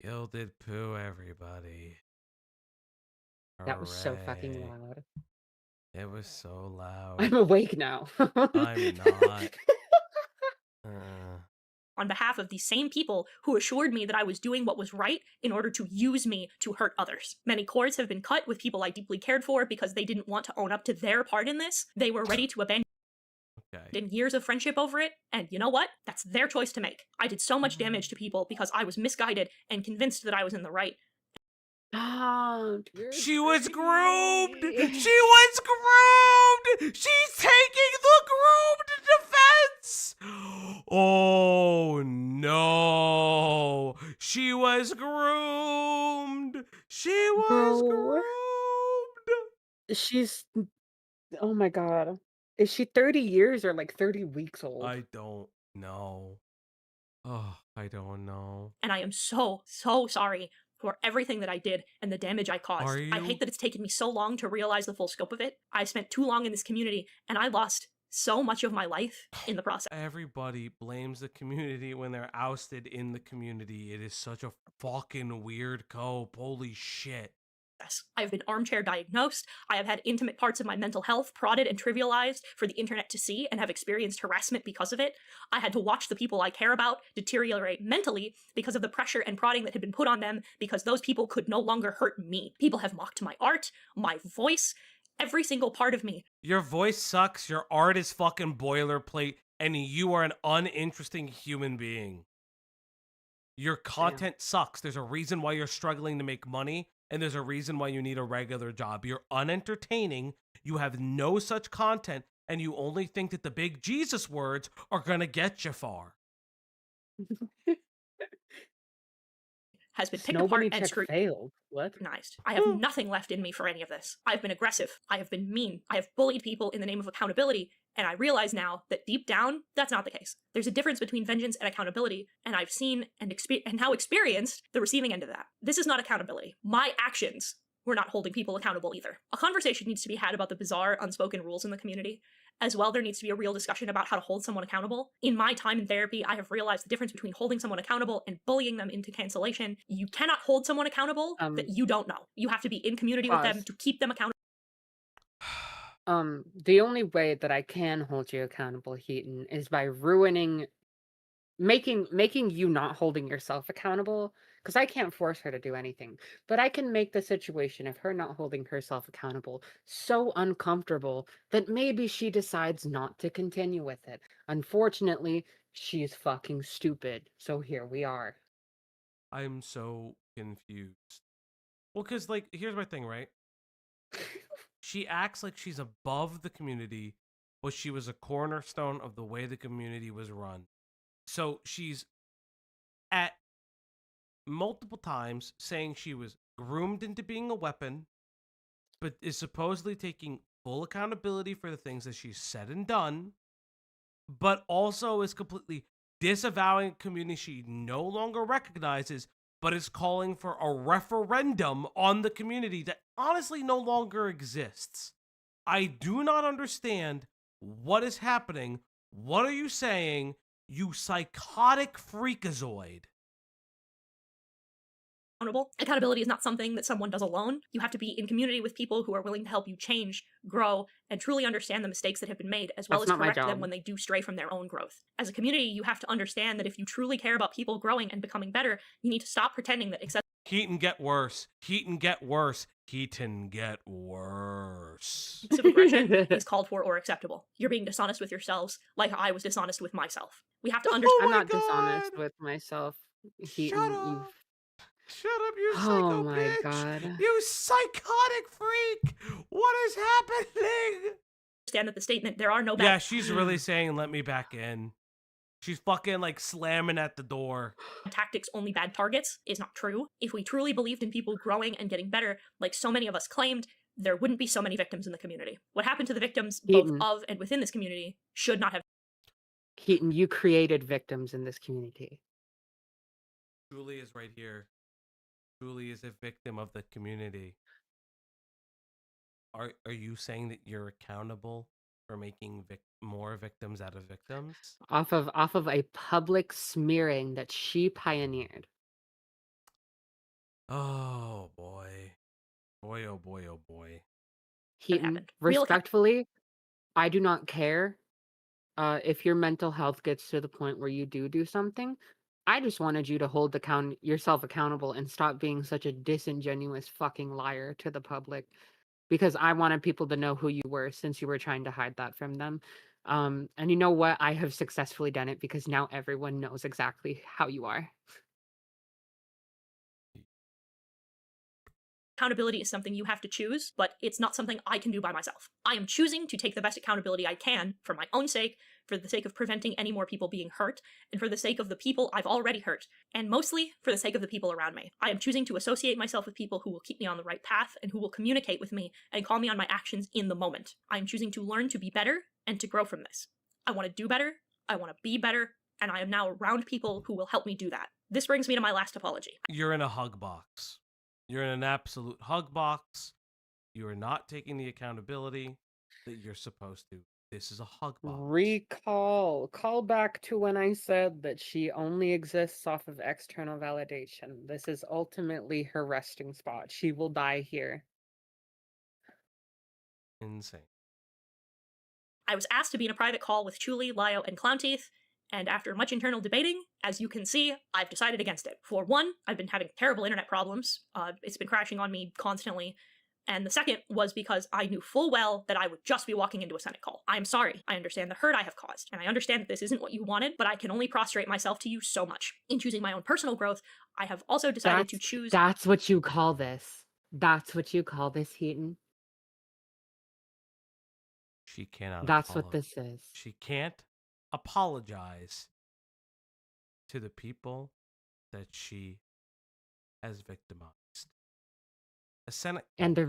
Gilded poo, everybody. That was so fucking Hooray. loud. It was so loud. I'm awake now. I'm not. On behalf of the same people who assured me that I was doing what was right in order to use me to hurt others. Many cords have been cut with people I deeply cared for because they didn't want to own up to their part in this. They were ready to abandon years of friendship over it, and you know what? That's their choice to make. I did so much damage to people because I was misguided and convinced that I was in the right. Oh, She was groomed! She was groomed! She's taking the groomed defense! Oh no! She was groomed! She was Bro. groomed! She's. Oh my god. Is she 30 years or like 30 weeks old? I don't know. Oh, I don't know. And I am so, so sorry for everything that I did and the damage I caused. Are I you? hate that it's taken me so long to realize the full scope of it. I spent too long in this community, and I lost so much of my life in the process. Everybody blames the community when they're ousted in the community. It is such a fucking weird cope. Holy shit. I've been armchair diagnosed. I have had intimate parts of my mental health prodded and trivialized for the internet to see and have experienced harassment because of it. I had to watch the people I care about deteriorate mentally because of the pressure and prodding that had been put on them because those people could no longer hurt me. People have mocked my art, my voice, every single part of me. Your voice sucks, your art is fucking boilerplate, and you are an uninteresting human being. Your content sucks. There's a reason why you're struggling to make money, and there's a reason why you need a regular job. You're unentertaining, you have no such content, and you only think that the big Jesus words are gonna get you far. has been picked apart Snowbunny and check scrutinized. failed. What? I have nothing left in me for any of this. I've been aggressive. I have been mean. I have bullied people in the name of accountability. And I realize now that deep down, that's not the case. There's a difference between vengeance and accountability, and I've seen and now experienced the receiving end of that. This is not accountability. My actions were not holding people accountable either. A conversation needs to be had about the bizarre, unspoken rules in the community. As well, there needs to be a real discussion about how to hold someone accountable. In my time in therapy, I have realized the difference between holding someone accountable and bullying them into cancellation. You cannot hold someone accountable that you don't know. You have to be in community with them Pause. to keep them accountable. The only way that I can hold you accountable, Heaton, is by making you not holding yourself accountable, because I can't force her to do anything, but I can make the situation of her not holding herself accountable so uncomfortable that maybe she decides not to continue with it. Unfortunately, she's fucking stupid, so here we are. I'm so confused. Well, because, like, here's my thing, right? She acts like she's above the community, but she was a cornerstone of the way the community was run. So she's at multiple times saying she was groomed into being a weapon, but is supposedly taking full accountability for the things that she's said and done, but also is completely disavowing a community she no longer recognizes, but is calling for a referendum on the community that honestly no longer exists. I do not understand what is happening. What are you saying, you psychotic freakazoid? Accountability is not something that someone does alone. You have to be in community with people who are willing to help you change, grow, and truly understand the mistakes that have been made, as well That's as not my correct them job. when they do stray from their own growth. As a community, you have to understand that if you truly care about people growing and becoming better, you need to stop pretending that Heaton get worse. Heaton get worse. Heaton get worse. excessive aggression is called for or acceptable. You're being dishonest with yourselves, like I was dishonest with myself. We have to understand. I'm my not dishonest God. with myself, Shut Heaton. up. Shut up, you Oh psycho my bitch. God. You psychotic freak. What is happening? Understand that the statement, there are no bad. Yeah, she's really saying, let me back in. She's fucking like slamming at the door. Tactics, only bad targets, is not true. If we truly believed in people growing and getting better, like so many of us claimed, there wouldn't be so many victims in the community. What happened to the victims, Heaton. both of and within this community, should not have. Heaton, you created victims in this community. Julie is right here. Julie is a victim of the community. Are you saying that you're accountable for making more victims out of victims? Off of a public smearing that she pioneered. Oh boy. Boy, oh boy, oh boy. Heaton, happened. Real respectfully, I do not care if your mental health gets to the point where you do something. I just wanted you to hold yourself accountable and stop being such a disingenuous fucking liar to the public, because I wanted people to know who you were since you were trying to hide that from them. And you know what? I have successfully done it because now everyone knows exactly how you are. Accountability is something you have to choose, but it's not something I can do by myself. I am choosing to take the best accountability I can for my own sake, for the sake of preventing any more people being hurt, and for the sake of the people I've already hurt, and mostly for the sake of the people around me. I am choosing to associate myself with people who will keep me on the right path and who will communicate with me and call me on my actions in the moment. I am choosing to learn to be better and to grow from this. I want to do better, I want to be better, and I am now around people who will help me do that. This brings me to my last apology. You're in a hug box. You're in an absolute hug box. You are not taking the accountability that you're supposed to. This is a hug box. Call back to when I said that she only exists off of external validation. This is ultimately her resting spot. She will die here. Insane. I was asked to be in a private call with Chuli, Lio, and Clownteeth, and after much internal debating, as you can see, I've decided against it. For one, I've been having terrible internet problems. It's been crashing on me constantly. And the second was because I knew full well that I would just be walking into a Senate call. I'm sorry. I understand the hurt I have caused, and I understand that this isn't what you wanted, but I can only prostrate myself to you so much. In choosing my own personal growth, I have also decided to choose— That's what you call this. That's what you call this, Heaton. She cannot That's what this is. She can't apologize to the people that she as victimized. A Senate And call.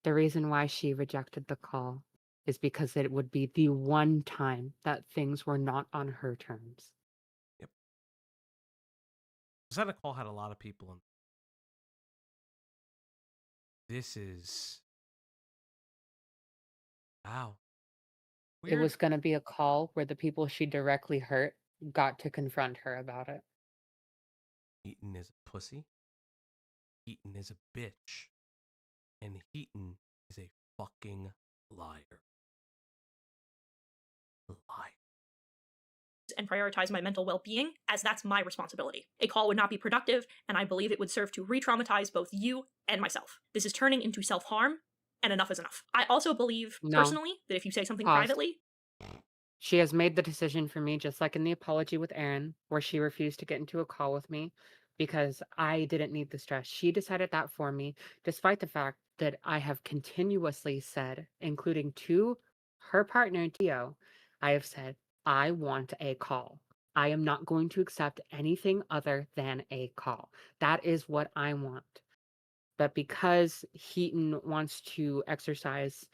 the reason why she rejected the call is because it would be the one time that things were not on her terms. The Senate call had a lot of people in. This is wow. It Weird. was going to be a call where the people she directly hurt got to confront her about it. Heaton is a pussy. Heaton is a bitch. And Heaton is a fucking liar. Liar. And prioritize my mental well-being, as that's my responsibility. A call would not be productive, and I believe it would serve to re-traumatize both you and myself. This is turning into self-harm, and enough is enough. I also believe, No. personally, that if you say something Pause. privately, She has made the decision for me, just like in the apology with Aaron, where she refused to get into a call with me because I didn't need the stress. She decided that for me, despite the fact that I have continuously said, including to her partner, Dio, I have said, I want a call. I am not going to accept anything other than a call. That is what I want. But because Heaton wants to exercise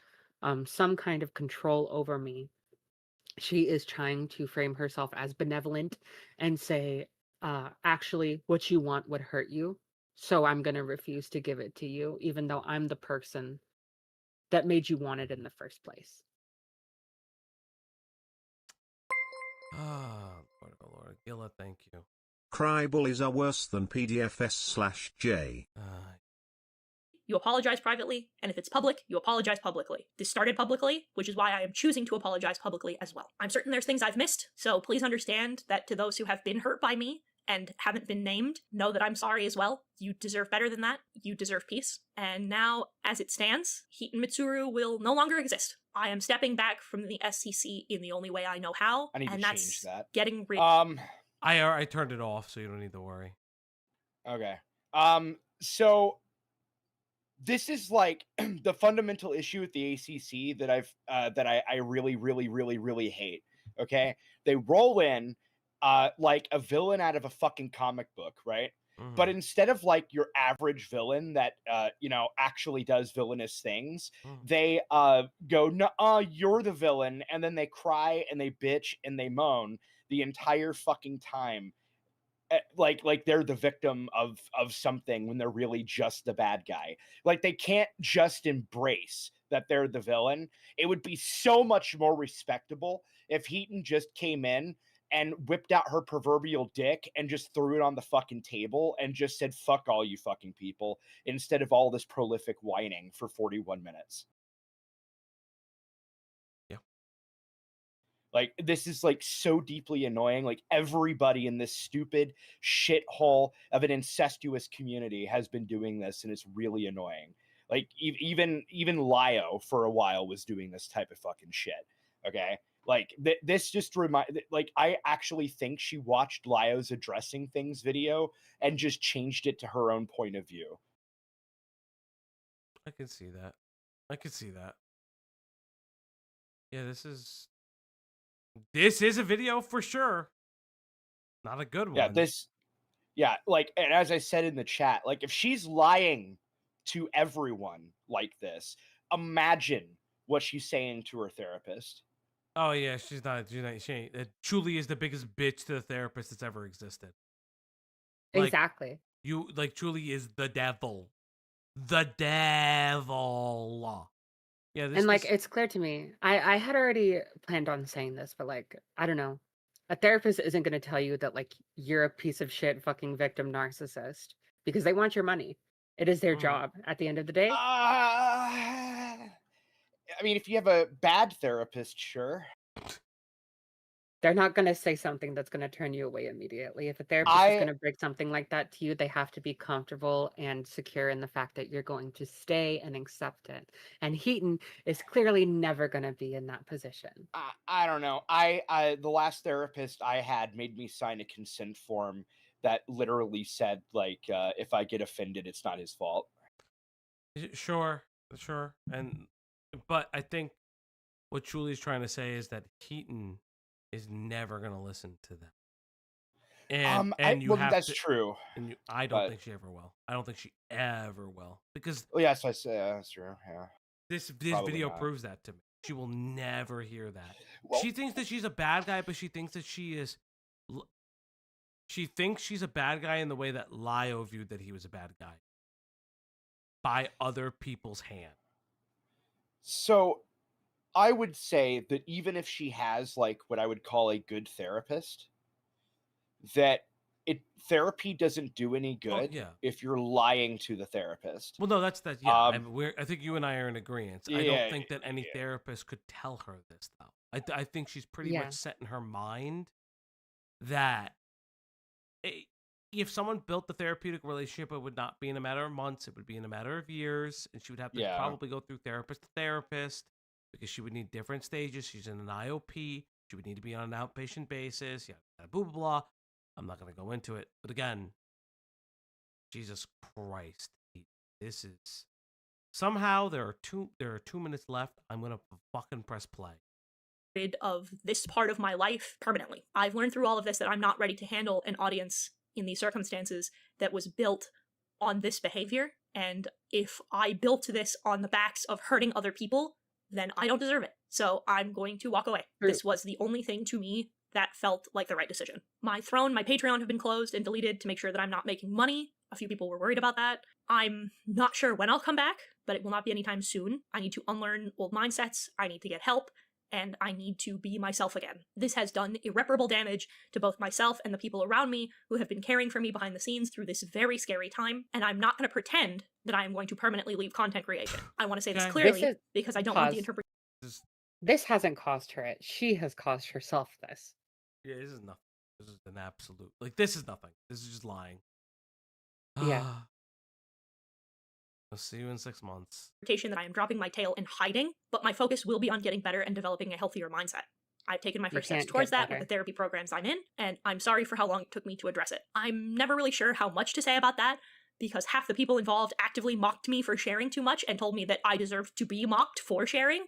some kind of control over me, she is trying to frame herself as benevolent and say, actually, what you want would hurt you. So I'm going to refuse to give it to you, even though I'm the person that made you want it in the first place. Ah, Lord, oh Lord. Gilla, thank you. Cry bullies are worse than PDFS/J. you apologize privately, and if it's public, you apologize publicly. This started publicly, which is why I am choosing to apologize publicly as well. I'm certain there's things I've missed, so please understand that to those who have been hurt by me and haven't been named, know that I'm sorry as well. You deserve better than that. You deserve peace. And now, as it stands, Hiten Mitsuru will no longer exist. I am stepping back from the SCC in the only way I know how, I need to and change that's that. getting rid. I turned it off, so you don't need to worry. Okay. So this is like the fundamental issue with the ACC that I really hate. Okay, they roll in like a villain out of a fucking comic book, right? Mhm. But instead of like your average villain that actually does villainous things, they go, "Nuh-uh, you're the villain," and then they cry and they bitch and they moan the entire fucking time, like they're the victim of something when they're really just the bad guy. Like they can't just embrace that they're the villain. It would be so much more respectable if Heaton just came in and whipped out her proverbial dick and just threw it on the fucking table and just said, "Fuck all you fucking people," instead of all this prolific whining for 41 minutes. Like, this is like so deeply annoying. Like, everybody in this stupid shithole of an incestuous community has been doing this, and it's really annoying. Like, even Lio for a while was doing this type of fucking shit. Okay, like this just like I actually think she watched Lio's addressing things video and just changed it to her own point of view. I can see that. I can see that. Yeah, this is a video for sure. Not a good one. Yeah, like, and as I said in the chat, like, if she's lying to everyone like this, imagine what she's saying to her therapist. Oh yeah, she ain't. Truly is the biggest bitch to the therapist that's ever existed. Like, exactly. You truly is the devil. The devil. Yeah, And like it's clear to me. I had already planned on saying this, but like I don't know. A therapist isn't going to tell you that like you're a piece of shit fucking victim narcissist because they want your money. It is their job at the end of the day. I mean, if you have a bad therapist, sure. They're not going to say something that's going to turn you away immediately. If a therapist is going to break something like that to you, they have to be comfortable and secure in the fact that you're going to stay and accept it. And Heaton is clearly never going to be in that position. I don't know. The last therapist I had made me sign a consent form that literally said, like, if I get offended, it's not his fault. Sure. But I think what Julie's trying to say is that Heaton is never going to listen to them. And you well, have that's to, true. and I don't but- think she ever will. I don't think she ever will, because Oh, yes, I say that's true. Yeah. this Probably video not. proves that to me. She will never hear that. Well- She thinks that she's a bad guy, but she thinks that she is. She thinks she's a bad guy in the way that Lio viewed that he was a bad guy by other people's hand. So, I would say that even if she has like what I would call a good therapist, that therapy doesn't do any good yeah. if you're lying to the therapist. Well, no, that's that. Yeah, Um, I think you and I are in agreement. I yeah, don't think that any yeah. therapist could tell her this, though. I think she's pretty Yeah. much set in her mind that if someone built the therapeutic relationship, it would not be in a matter of months. It would be in a matter of years, and she would have to Yeah. probably go through therapist to therapist because she would need different stages. She's in an IOP. She would need to be on an outpatient basis. Yeah, blah blah blah. I'm not going to go into it, but again, Jesus Christ, this is somehow there are 2 minutes left. I'm gonna fucking press play. Of this part of my life permanently. I've learned through all of this that I'm not ready to handle an audience in these circumstances that was built on this behavior. And if I built this on the backs of hurting other people, then I don't deserve it. So I'm going to walk away. True. This was the only thing to me that felt like the right decision. My throne, my Patreon have been closed and deleted to make sure that I'm not making money. A few people were worried about that. I'm not sure when I'll come back, but it will not be anytime soon. I need to unlearn old mindsets. I need to get help. And I need to be myself again. This has done irreparable damage to both myself and the people around me who have been caring for me behind the scenes through this very scary time, and I'm not going to pretend that I am going to permanently leave content creation. I want to say this Okay. clearly This is- because I don't want the pause. interpretation. This hasn't caused her it. She has caused herself this. Yeah, this is nothing. This is an absolute this is nothing. This is just lying. Yeah. I'll see you in 6 months. That I am dropping my tail and hiding, but my focus will be on getting better and developing a healthier mindset. I've taken my You first steps can't towards get that better. with the therapy programs I'm in, and I'm sorry for how long it took me to address it. I'm never really sure how much to say about that, because half the people involved actively mocked me for sharing too much and told me that I deserved to be mocked for sharing,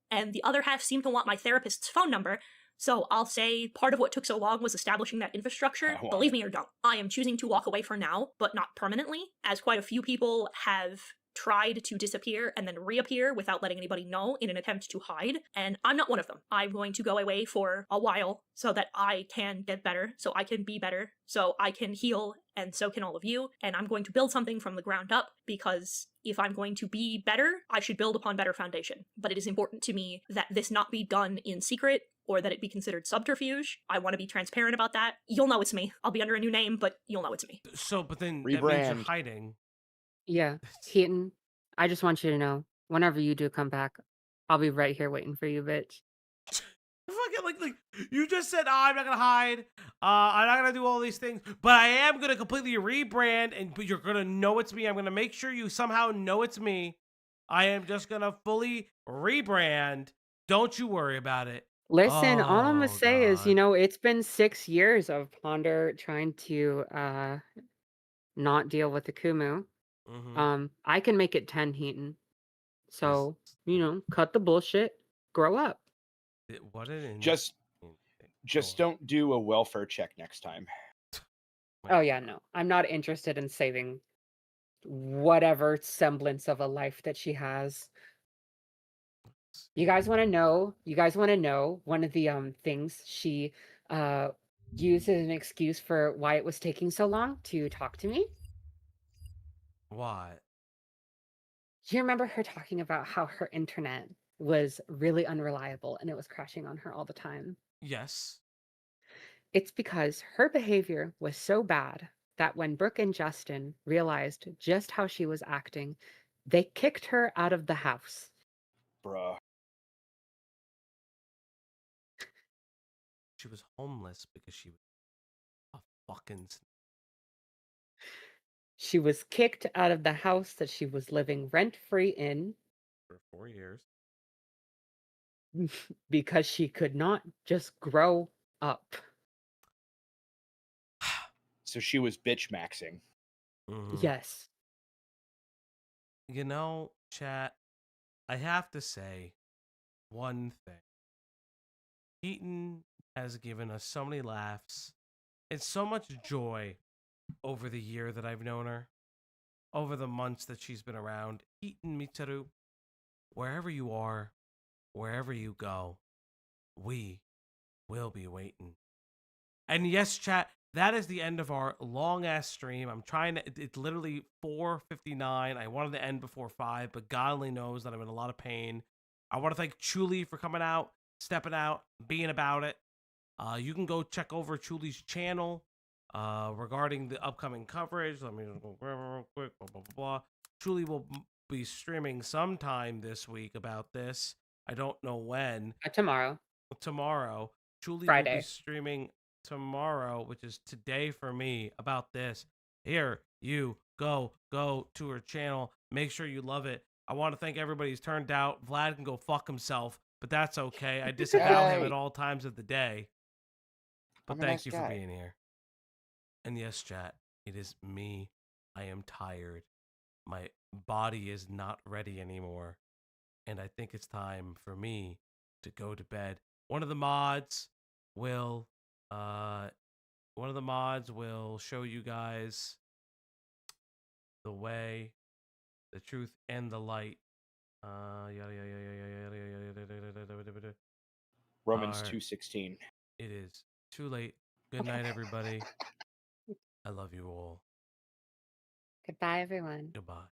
and the other half seemed to want my therapist's phone number. So I'll say part of what took so long was establishing that infrastructure. I want Believe me or don't. I am choosing to walk away for now, but not permanently, as quite a few people have tried to disappear and then reappear without letting anybody know in an attempt to hide, and I'm not one of them. I'm going to go away for a while so that I can get better, so I can be better, so I can heal, and so can all of you, and I'm going to build something from the ground up, because if I'm going to be better, I should build upon better foundation. But it is important to me that this not be done in secret, or that it be considered subterfuge. I want to be transparent about that. You'll know it's me. I'll be under a new name, but you'll know it's me. So, but then that means you're Rebrand. hiding. Yeah. Hiten, I just want you to know, whenever you do come back, I'll be right here waiting for you, bitch. Fucking like you just said, oh, I'm not gonna hide. I'm not gonna do all these things, but I am gonna completely rebrand, and but you're gonna know it's me. I'm gonna make sure you somehow know it's me. I am just gonna fully rebrand. Don't you worry about it. Listen, all I'm gonna Oh, say is, God. it's been 6 years of Ponder trying to not deal with the Kumu. Mhm. I can make it 10, Heaton. So, cut the bullshit, grow up. What an Just insane- don't do a welfare check next time. Oh yeah, no. I'm not interested in saving whatever semblance of a life that she has. You guys want to know? One of the things she used as an excuse for why it was taking so long to talk to me? What? Do you remember her talking about how her internet was really unreliable and it was crashing on her all the time? Yes. It's because her behavior was so bad that when Brooke and Justin realized just how she was acting, they kicked her out of the house. Bruh. She was homeless because she was a fucking She was kicked out of the house that she was living rent-free in for 4 years. because she could not just grow up. So she was bitch maxing. Mhm. Yes. You know, chat, I have to say one thing. Heaton has given us so many laughs and so much joy over the year that I've known her, over the months that she's been around. Hiten Mitsaru, wherever you are, wherever you go, we will be waiting. And yes, chat, that is the end of our long ass stream. I'm trying to, it's literally 4:59. I wanted to end before 5, but God only knows that I'm in a lot of pain. I want to thank Chuli for coming out, stepping out, being about it. You can go check over Chuli's channel regarding the upcoming coverage. Let me just go grab it real quick. Blah, blah, blah, blah. Chuli will be streaming sometime this week about this. I don't know when. Tomorrow. Tomorrow. Chuli will be Friday. streaming tomorrow, which is today for me, about this. Here, you go to her channel. Make sure you love it. I want to thank everybody who's turned out. Vlad can go fuck himself, but that's okay. I disavow him Hey. at all times of the day. But I'm a thank nice you for guy. being here. And yes, chat, it is me. I am tired. My body is not ready anymore. And I think it's time for me to go to bed. One of the mods will show you guys the way, the truth, and the light. Romans Alright. 2:16. It is too late. Good night, everybody. I love you all. Goodbye, everyone. Goodbye.